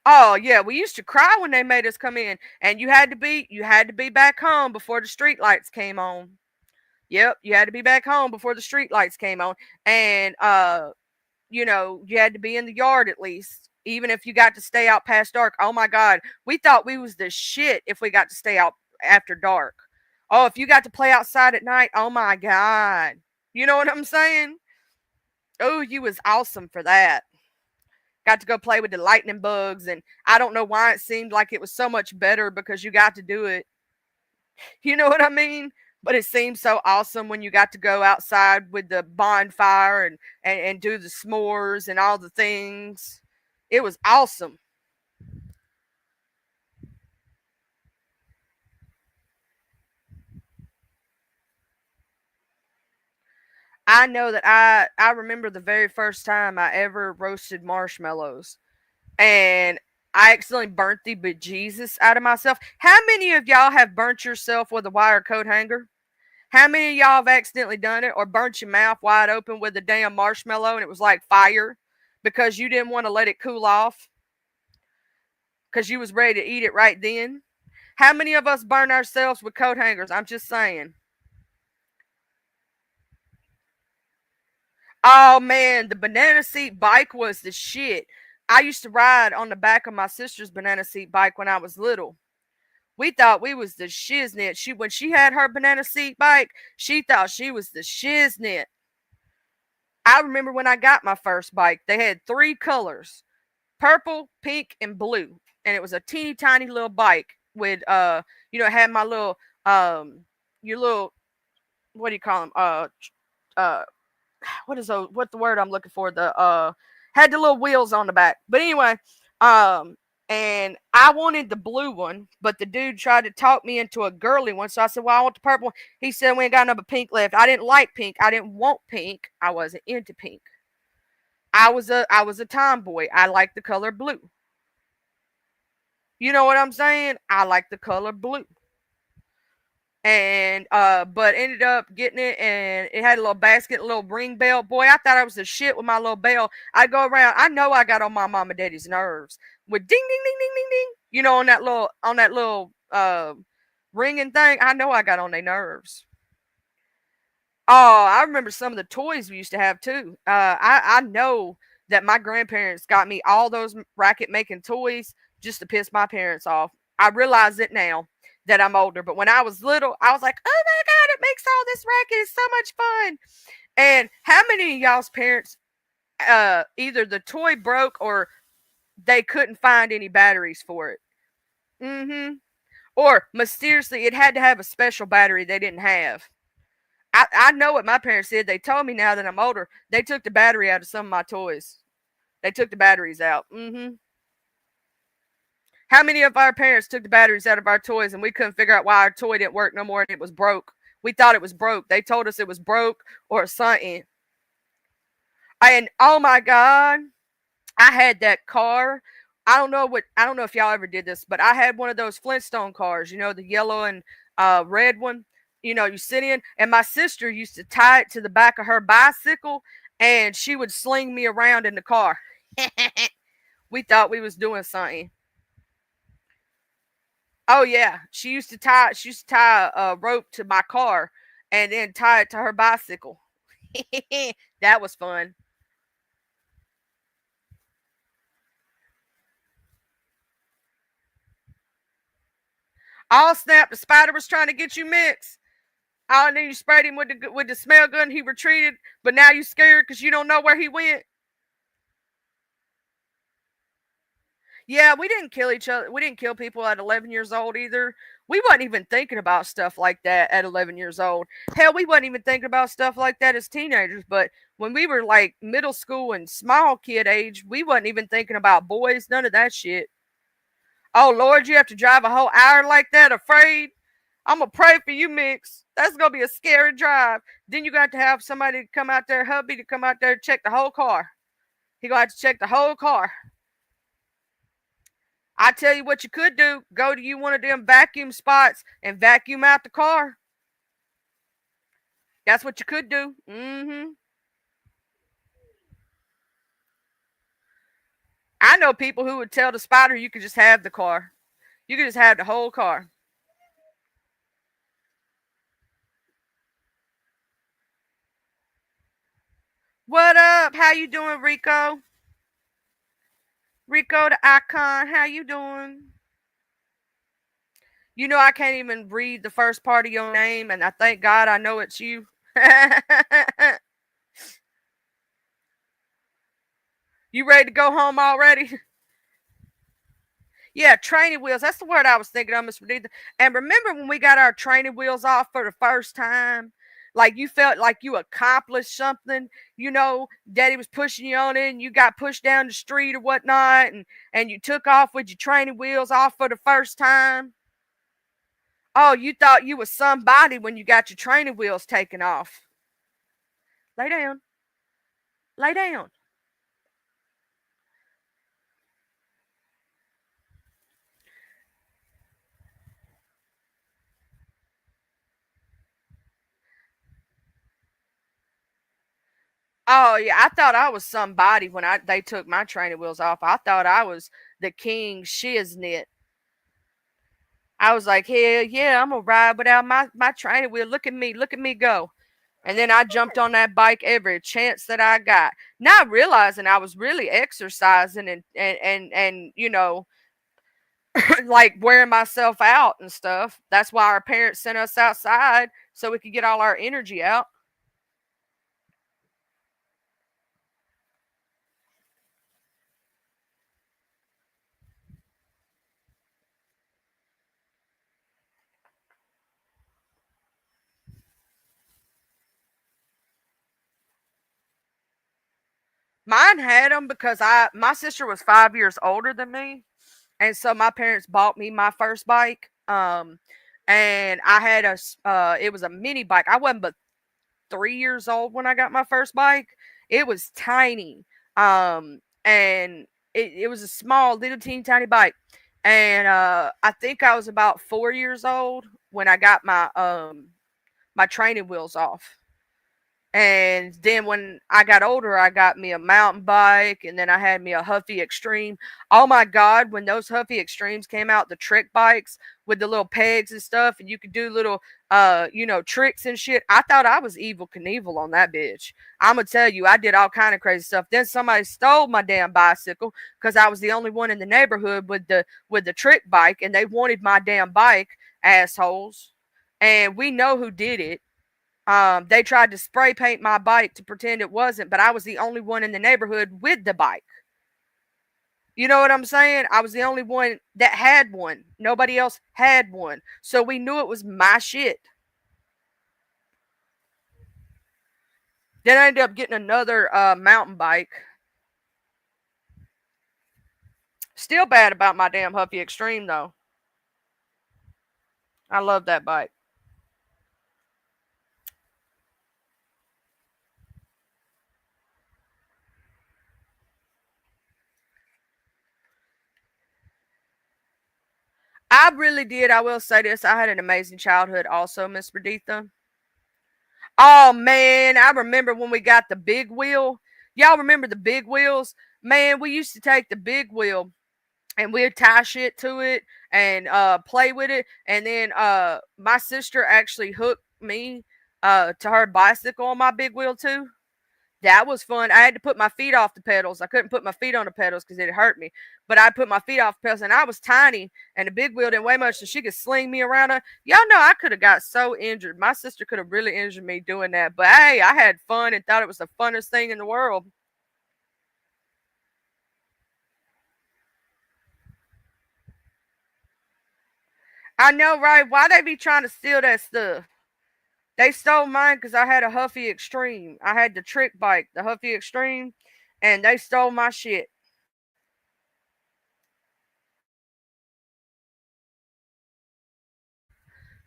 Oh yeah, we used to cry when they made us come in, and you had to be back home before the street lights came on. Yep, you had to be back home before the street lights came on, and you had to be in the yard at least, even if you got to stay out past dark. Oh my God, we thought we was the shit if we got to stay out after dark. Oh, if you got to play outside at night, oh my God, you know what I'm saying? Oh, you was awesome for that. Got to go play with the lightning bugs, and I don't know why it seemed like it was so much better because you got to do it. You know what I mean? But it seemed so awesome when you got to go outside with the bonfire and do the s'mores and all the things. It was awesome. I know that I remember the very first time I ever roasted marshmallows, and I accidentally burnt the bejesus out of myself. How many of y'all have burnt yourself with a wire coat hanger? How many of y'all have accidentally done it or burnt your mouth wide open with a damn marshmallow and it was like fire because you didn't want to let it cool off because you was ready to eat it right then? How many of us burn ourselves with coat hangers? I'm just saying. Oh man, the banana seat bike was the shit. I used to ride on the back of my sister's banana seat bike when I was little. We thought we was the shiznit. When she had her banana seat bike, she thought she was the shiznit. I remember when I got my first bike, they had 3 colors: purple, pink, and blue. And it was a teeny tiny little bike with it had my little your little, what do you call them? Uh what the word I'm looking for? The had the little wheels on the back. But anyway, um and I wanted the blue one, but the dude tried to talk me into a girly one. So I said, well, I want the purple one. He said, we ain't got no pink left. I didn't like pink. I didn't want pink. I wasn't into pink. I was a tomboy. I liked the color blue. You know what I'm saying? I like the color blue. And but ended up getting it, and it had a little basket, a little ring bell. Boy, I thought I was the shit with my little bell. I go around. I know I got on my mom and daddy's nerves with ding ding ding ding ding ding. On that little ringing thing. I know I got on their nerves. Oh, I remember some of the toys we used to have too. I know that my grandparents got me all those racket making toys just to piss my parents off. I realize it now that I'm older, but when I was little, I was like, "Oh my God, it makes all this racket. It's so much fun." And how many of y'all's parents, either the toy broke or they couldn't find any batteries for it? Mm-hmm. Or mysteriously, it had to have a special battery they didn't have. I know what my parents did. They told me now that I'm older, they took the battery out of some of my toys. They took the batteries out. How many of our parents took the batteries out of our toys and we couldn't figure out why our toy didn't work no more and it was broke? We thought it was broke. They told us it was broke or something. And oh my God, I had that car. I don't know if y'all ever did this, but I had one of those Flintstone cars, the yellow and red one. You sit in, and my sister used to tie it to the back of her bicycle, and she would sling me around in the car. We thought we was doing something. Oh yeah, she used to tie a rope to my car and then tie it to her bicycle. That was fun. All snap, the spider was trying to get you mixed. Oh, and then you sprayed him with the smell gun. He retreated, but now you scared because you don't know where he went. Yeah, we didn't kill each other. We didn't kill people at 11 years old either. We wasn't even thinking about stuff like that at 11 years old. Hell, we wasn't even thinking about stuff like that as teenagers. But when we were like middle school and small kid age, we wasn't even thinking about boys. None of that shit. Oh Lord, you have to drive a whole hour like that, afraid? I'm gonna pray for you, Mix. That's gonna be a scary drive. Then you got to have somebody to come out there, hubby, to come out there and check the whole car. He gonna have to check the whole car. I tell you what you could do. Go to you one of them vacuum spots and vacuum out the car. That's what you could do. I know people who would tell the spider you could just have the car. You could just have the whole car. What up? How you doing, Rico? Rico the icon, how you doing? I can't even read the first part of your name, and I thank God I know it's you. You ready to go home already? Yeah, training wheels. That's the word I was thinking of, Miss Renita. And remember when we got our training wheels off for the first time? Like you felt like you accomplished something. Daddy was pushing you on it and you got pushed down the street or whatnot, and you took off with your training wheels off for the first time. Oh, you thought you was somebody when you got your training wheels taken off. Lay down. Lay down. Oh yeah, I thought I was somebody when they took my training wheels off. I thought I was the king shiznit. I was like, hell yeah, I'm gonna ride without my training wheel. Look at me go. And then I jumped on that bike every chance that I got, not realizing I was really exercising and like wearing myself out and stuff. That's why our parents sent us outside so we could get all our energy out. Mine had them because my sister was 5 years older than me, and so my parents bought me my first bike. And I had it was a mini bike. I wasn't but 3 years old when I got my first bike. It was tiny, and it was a small, little, teeny, tiny bike. And I think I was about 4 years old when I got my training wheels off. And then when I got older, I got me a mountain bike, and then I had me a Huffy Extreme. Oh my God, when those Huffy Extremes came out, the trick bikes with the little pegs and stuff, and you could do little, tricks and shit. I thought I was Evil Knievel on that bitch. I'm gonna tell you, I did all kind of crazy stuff. Then somebody stole my damn bicycle because I was the only one in the neighborhood with the trick bike, and they wanted my damn bike, assholes. And we know who did it. They tried to spray paint my bike to pretend it wasn't, but I was the only one in the neighborhood with the bike. You know what I'm saying? I was the only one that had one. Nobody else had one. So we knew it was my shit. Then I ended up getting another mountain bike. Still bad about my damn Huffy Extreme though. I love that bike. I really did. I will say this. I had an amazing childhood also, Miss Perdita. Oh man, I remember when we got the big wheel. Y'all remember the big wheels? Man, we used to take the big wheel and we'd tie shit to it and play with it. And then my sister actually hooked me to her bicycle on my big wheel too. That was fun. I had to put my feet off the pedals. I couldn't put my feet on the pedals because it hurt me. But I put my feet off the pedals, and I was tiny, and the big wheel didn't weigh much, so she could sling me around. Y'all know I could have got so injured. My sister could have really injured me doing that. But hey, I had fun and thought it was the funnest thing in the world. I know, right? Why they be trying to steal that stuff? They stole mine because I had a Huffy Extreme. I had the trick bike, the Huffy Extreme, and they stole my shit.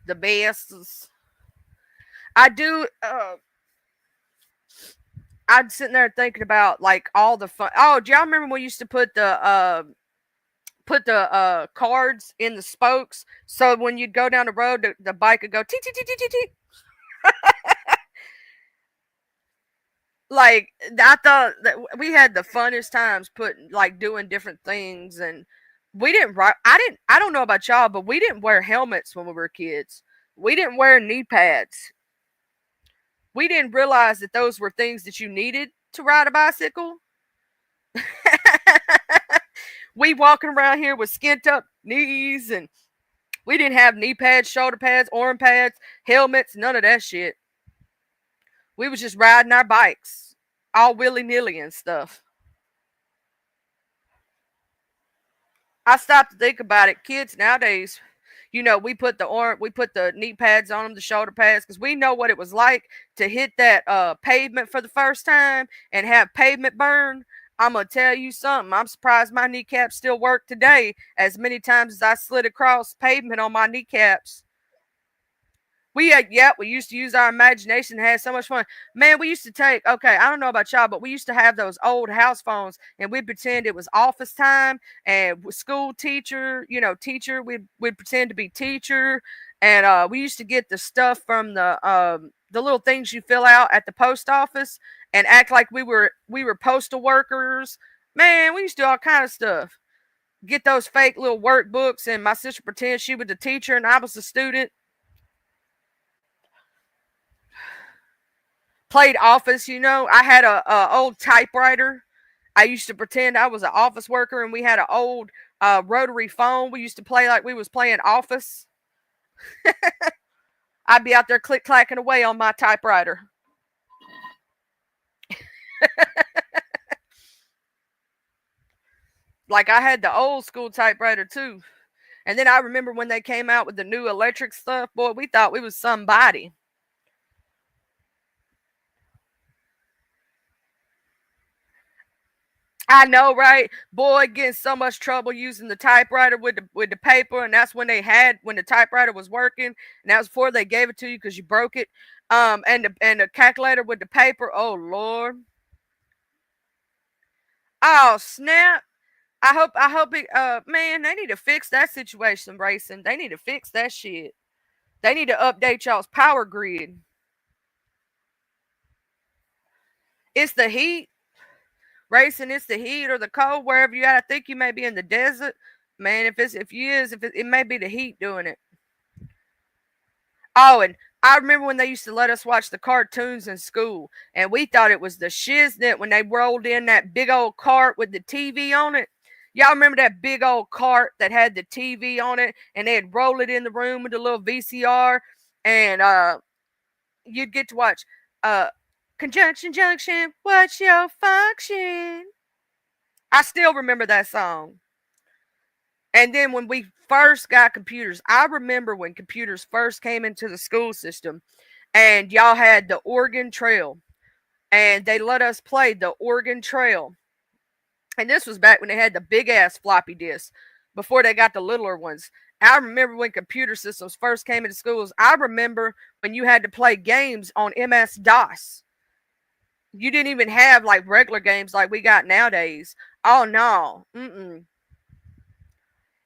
The best. I do. I'm sitting there thinking about like all the fun. Oh, do y'all remember when we used to put the cards in the spokes so when you'd go down the road, the bike would go tee tee tee tee tee tee. Like I thought that we had the funnest times putting like doing different things, and we didn't. I didn't. I don't know about y'all, but we didn't wear helmets when we were kids. We didn't wear knee pads. We didn't realize that those were things that you needed to ride a bicycle. We walking around here with skint up knees, and we didn't have knee pads, shoulder pads, arm pads, helmets, none of that shit. We was just riding our bikes, all willy nilly and stuff. I stopped to think about it. Kids nowadays, we put the knee pads on them, the shoulder pads, because we know what it was like to hit that pavement for the first time and have pavement burn. I'm gonna tell you something. I'm surprised my kneecaps still work today. As many times as I slid across pavement on my kneecaps. We used to use our imagination and had so much fun. Man, we used to take, okay, I don't know about y'all, but we used to have those old house phones and we'd pretend it was office time and school teacher, teacher, we'd pretend to be teacher. And we used to get the stuff from the little things you fill out at the post office and act like we were postal workers. Man, we used to do all kind of stuff. Get those fake little workbooks, and my sister pretend she was the teacher and I was the student. Played office, I had a old typewriter. I used to pretend I was an office worker, and we had an old rotary phone. We used to play like we was playing office. I'd be out there click clacking away on my typewriter. Like I had the old school typewriter too. And then I remember when they came out with the new electric stuff, boy, we thought we was somebody. I know, right? Boy, getting so much trouble using the typewriter with the paper, and that's when the typewriter was working, and that was before they gave it to you because you broke it. And the calculator with the paper. Oh Lord. Oh snap. I hope it, man, they need to fix that situation, racing. They need to fix that shit. They need to update y'all's power grid. It's the heat. Racing, it's the heat or the cold, wherever you at. I think you may be in the desert. Man, if it may be the heat doing it. Oh, and I remember when they used to let us watch the cartoons in school, and we thought it was the shiznit when they rolled in that big old cart with the TV on it. Y'all remember that big old cart that had the TV on it, and they'd roll it in the room with a little VCR, and you'd get to watch uh, Conjunction Junction, what's your function? I still remember that song. And then when we first got computers, I remember when computers first came into the school system and y'all had the Oregon Trail. and they let us play the Oregon Trail. And this was back when they had the big ass floppy disks before they got the littler ones. I remember when computer systems first came into schools. I remember when you had to play games on MS DOS. You didn't even have like regular games like we got nowadays. Oh no. Mm-mm.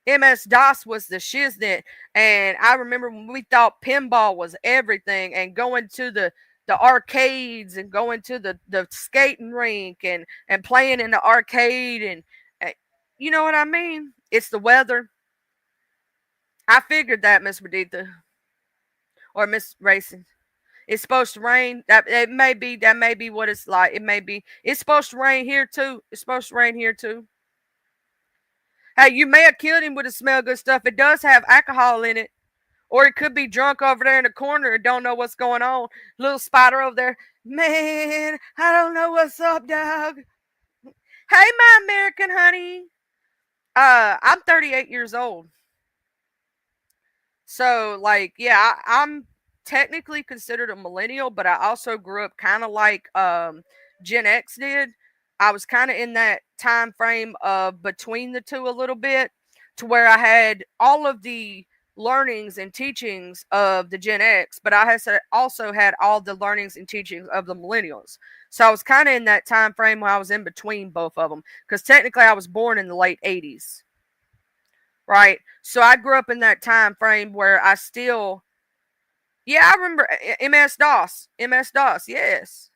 MS DOS was the shiznit. And I remember when we thought pinball was everything, and going to the arcades and going to the skating rink and playing in the arcade and you know what I mean? It's the weather. I figured that, Miss Medita or Miss Racing. It's supposed to rain. That may be what it's like. It may be. It's supposed to rain here too. It's supposed to rain here too. Hey, you may have killed him with the smell good stuff. It does have alcohol in it. Or he could be drunk over there in the corner and don't know what's going on. Little spider over there. Man, I don't know what's up, dog. Hey, my American honey. I'm 38 years old. So, like, yeah, I'm technically considered a millennial, but I also grew up kind of like Gen X did. I was kind of in that time frame of between the two a little bit, to where I had all of the learnings and teachings of the Gen X, but I also had all the learnings and teachings of the millennials. So I was kind of in that time frame where I was in between both of them, because technically I was born in the late 80s. Right. So I grew up in that time frame where I still, yeah, I remember MS DOS. MS DOS, yes.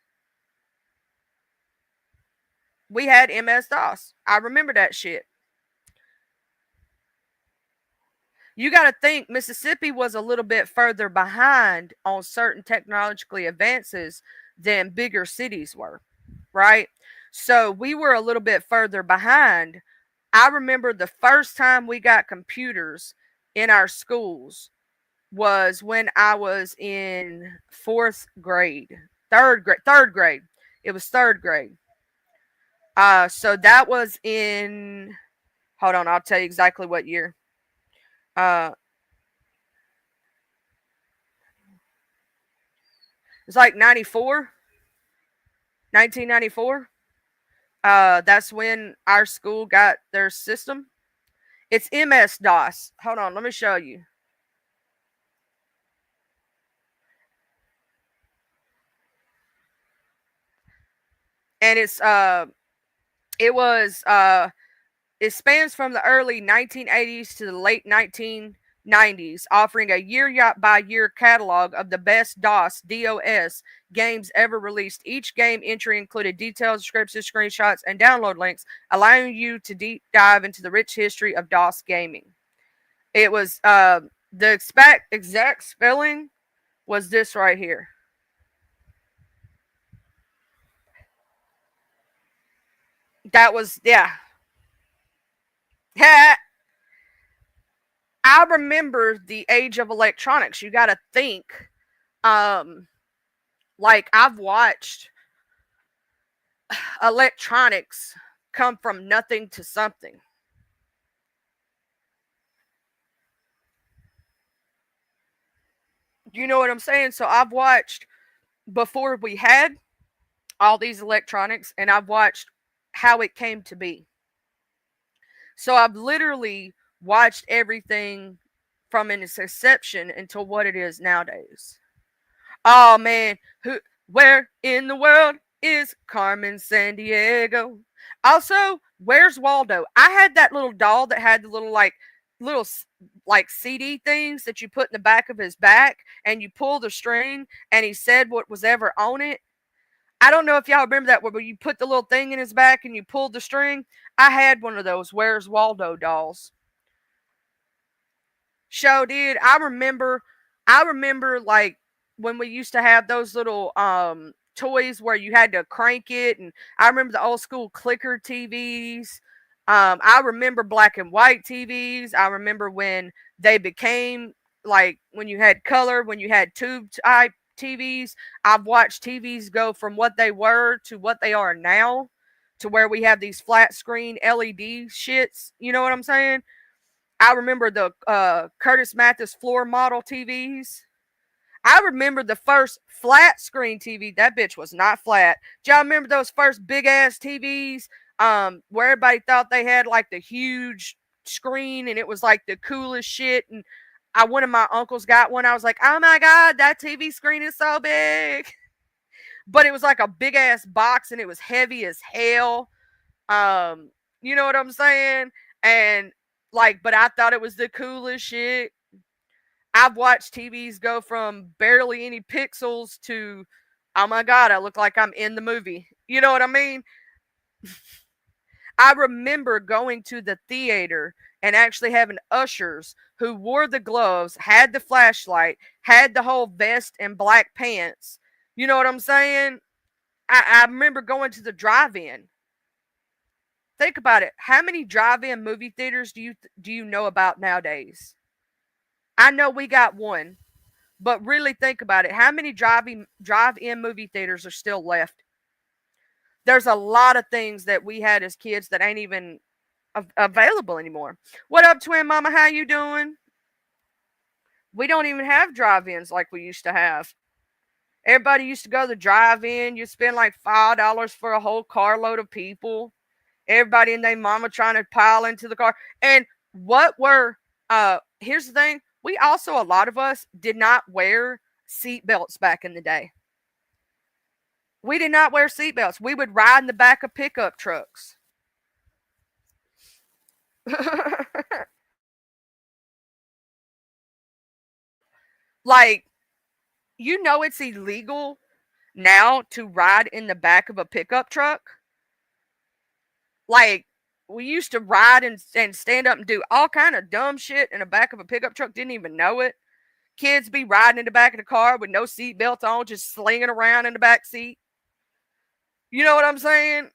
We had MS DOS. I remember that shit. You got to think Mississippi was a little bit further behind on certain technologically advances than bigger cities were, right? So we were a little bit further behind. I remember the first time we got computers in our schools was when I was in fourth grade, third grade. It was third grade. So that was in. Hold on, I'll tell you exactly what year. Uh, it's like 94, 1994. That's when our school got their system. It's MS DOS. Hold on, let me show you. And it was it spans from the early 1980s to the late 1990s, offering a year by year catalog of the best DOS games ever released. Each game entry included detailed descriptions, screenshots, and download links, allowing you to deep dive into the rich history of DOS gaming. It was the exact spelling was this right here. That was, yeah. I remember the age of electronics. You got to think, um, like I've watched electronics come from nothing to something. You know what I'm saying? So I've watched before we had all these electronics, and I've watched how it came to be. So I've literally watched everything from its inception until what it is nowadays. Oh man, where in the world is Carmen Sandiego? Also, where's Waldo? I had that little doll that had the little like CD things that you put in the back of his back, and you pull the string and he said what was ever on it. I don't know if y'all remember that where you put the little thing in his back and you pulled the string. I had one of those Where's Waldo dolls. Show did. I remember like when we used to have those little toys where you had to crank it, and I remember the old school clicker TVs. I remember black and white TVs. I remember when they became like when you had color, when you had tube type TVs. I've watched TVs go from what they were to what they are now, to where we have these flat screen LED shits. You know what I'm saying? I remember the Curtis Mathes floor model TVs. I remember the first flat screen TV. That bitch was not flat. Do y'all remember those first big ass TVs? Where everybody thought they had like the huge screen and it was like the coolest shit. And one of my uncles got one. I was like, oh my god, that TV screen is so big. But it was like a big ass box and it was heavy as hell. You know what I'm saying? And like, but I thought it was the coolest shit. I've watched TVs go from barely any pixels to, oh my god, I look like I'm in the movie. You know what I mean? I remember going to the theater and actually having ushers who wore the gloves, had the flashlight, had the whole vest and black pants. You know what I'm saying? I remember going to the drive-in. Think about it. How many drive-in movie theaters do you know about nowadays? I know we got one, but really think about it. How many drive-in movie theaters are still left? There's a lot of things that we had as kids that ain't even available anymore. What up, twin mama? How you doing? We don't even have drive-ins like we used to have. Everybody used to go to the drive-in. You spend like $5 for a whole carload of people. Everybody and their mama trying to pile into the car. And what were here's the thing. We also, a lot of us did not wear seat belts back in the day. We did not wear seat belts. We would ride in the back of pickup trucks. Like, you know it's illegal now to ride in the back of a pickup truck. Like, we used to ride and stand up and do all kind of dumb shit in the back of a pickup truck, didn't even know it. Kids be riding in the back of the car with no seat belts on, just slinging around in the back seat. You know what I'm saying?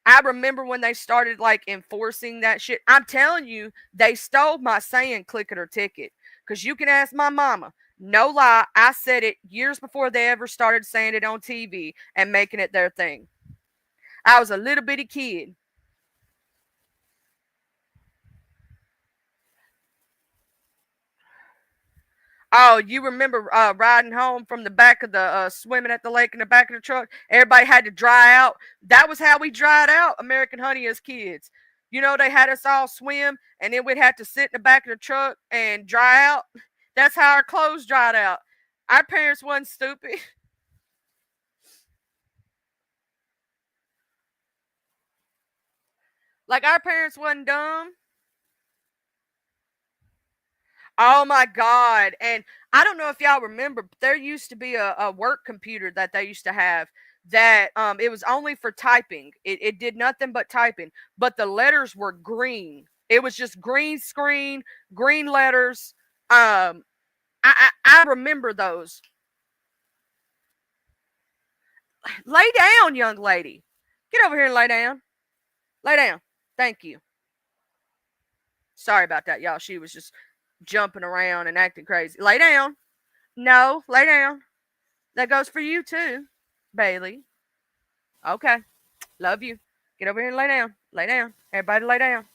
I remember when they started like enforcing that shit. I'm telling you, they stole my saying click it or ticket. Because you can ask my mama. No lie, I said it years before they ever started saying it on TV and making it their thing. I was a little bitty kid. Oh, you remember riding home from the back of the swimming at the lake in the back of the truck? Everybody had to dry out. That was how we dried out American Honey as kids. You know, they had us all swim, and then we'd have to sit in the back of the truck and dry out. That's how our clothes dried out. Our parents wasn't stupid. Like, our parents wasn't dumb. Oh my God. And I don't know if y'all remember, but there used to be a work computer that they used to have that it was only for typing. It did nothing but typing, but the letters were green. It was just green screen, green letters. I remember those. Lay down, young lady. Get over here and lay down. Lay down. Thank you. Sorry about that, y'all. She was just jumping around and acting crazy. Lay down. No, lay down. That goes for you too, Bailey. Okay. Love you. Get over here and lay down. Lay down. Everybody lay down.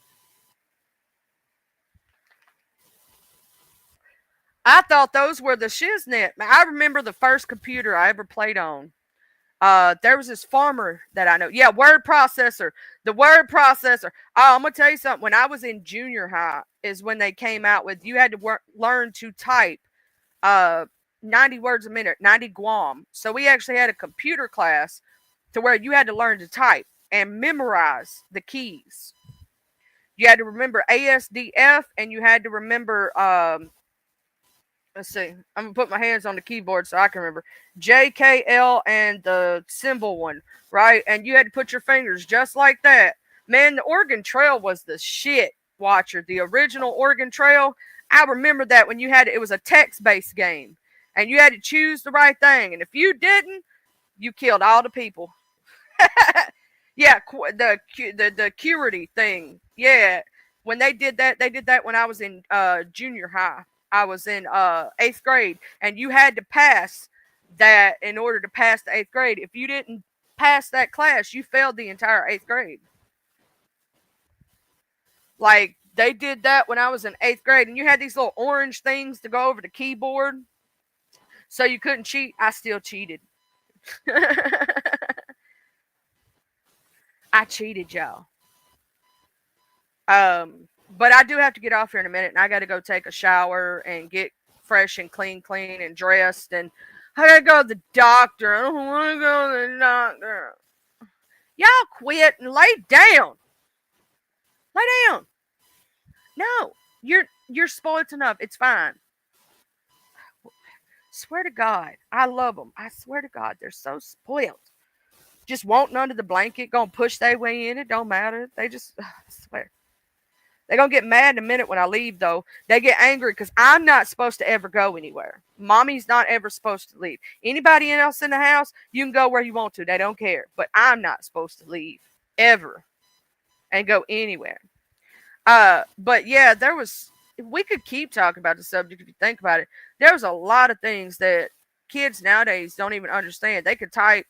I thought those were the shiznit. I remember the first computer I ever played on. There was this farmer that I know. Yeah, word processor. The word processor. Oh, I'm gonna tell you something. When I was in junior high, is when they came out with you had to learn to type uh 90 words a minute, 90 Guam. So we actually had a computer class to where you had to learn to type and memorize the keys. You had to remember ASDF and you had to remember let's see. I'm gonna put my hands on the keyboard so I can remember JKL and the symbol one, right? And you had to put your fingers just like that. Man, the Oregon Trail was the shit. Watcher, the original Oregon Trail. I remember that when you had it was a text-based game, and you had to choose the right thing. And if you didn't, you killed all the people. Yeah, the curity thing. Yeah, when they did that when I was in junior high. I was in eighth grade, and you had to pass that in order to pass the eighth grade. If you didn't pass that class, you failed the entire eighth grade. Like They did that when I was in 8th grade, and you had these little orange things to go over the keyboard so you couldn't cheat. I still cheated. I cheated, y'all. But I do have to get off here in a minute, and I got to go take a shower and get fresh and clean and dressed, and I got to go to the doctor. I don't want to go to the doctor. Y'all quit and lay down. Lay down. No, you're spoiled enough. It's fine. Swear to God, I love them. I swear to God, they're so spoiled. Just wanting under the blanket, gonna push their way in. It don't matter. They just, I swear. They're gonna get mad in a minute when I leave, though. They get angry because I'm not supposed to ever go anywhere. Mommy's not ever supposed to leave. Anybody else in the house, you can go where you want to. They don't care. But I'm not supposed to leave ever and go anywhere. But yeah, we could keep talking about the subject if you think about it. There's a lot of things that kids nowadays don't even understand. They could type.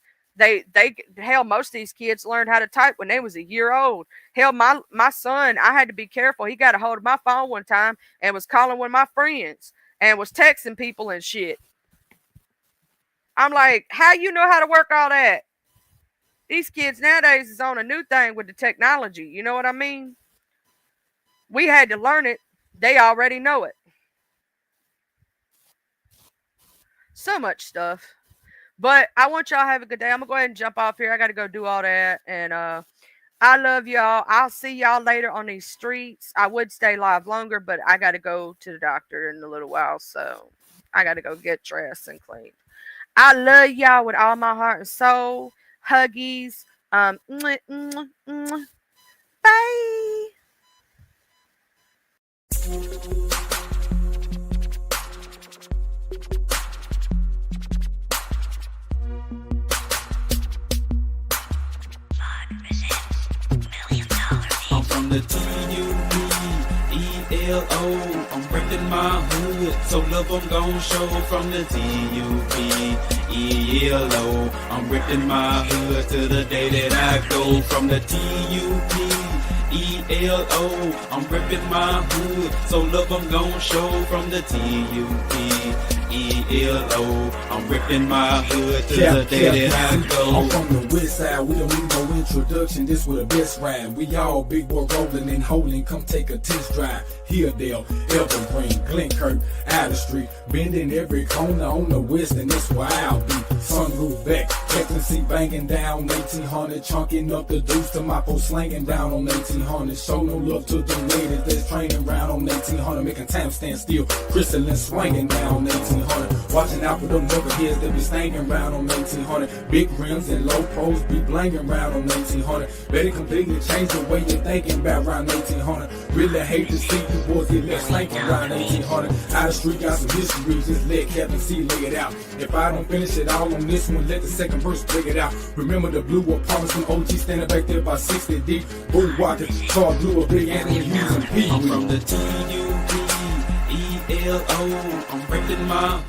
Hell, most of these kids learned how to type when they was a year old. Hell, my son, I had to be careful. He got a hold of my phone one time and was calling one of my friends and was texting people and shit. I'm like, how you know how to work all that? These kids nowadays is on a new thing with the technology. You know what I mean? We had to learn it. They already know it. So much stuff. But I want y'all to have a good day. I'm going to go ahead and jump off here. I got to go do all that. And I love y'all. I'll see y'all later on these streets. I would stay live longer, but I got to go to the doctor in a little while. So I got to go get dressed and clean. I love y'all with all my heart and soul. Huggies. Bye. I'm from the T-U-B-E-L-O. I'm reppin' my hood, so love I'm gon' show. From the T-U-B-E-L-O. I'm reppin' my hood to the day that I go. From the T-U-B-E-L-O. I'm reppin' my hood, so love I'm gon' show. From the T-U-B-E-L-O. I'm ripping my hood to the day that I go. I'm from the west side, we don't need no introduction. This was the best ride. We all big boy rolling and holding. Come take a test drive. Hilldale, Evergreen, Glenkirk, Outer Street, bending every corner on the west, and that's where I'll be. Sunroof back, checking seat banging down 1800, chunking up the deuce to my post slanging down on 1800. Show no love to the ladies that's training round on 1800, making time stand still, crystalline swinging down on 1800. Watching out for them knuckleheads that be staying round on 1800. Big rims and low pros be blanging round on 1800. Better completely change the way you're thinking about around 1800. Really hate to see you boys get left slanking around 1800. Out of street got some history, just let Captain C lay it out. If I don't finish it all on this one, let the second verse break it out. Remember the blue apartments from OG standing back there by 60 deep. Blue Walker, Charles Blue, a big Anthony Hughes and Pee. I'm from the T-U-B-E-L-O. I'm reppin' my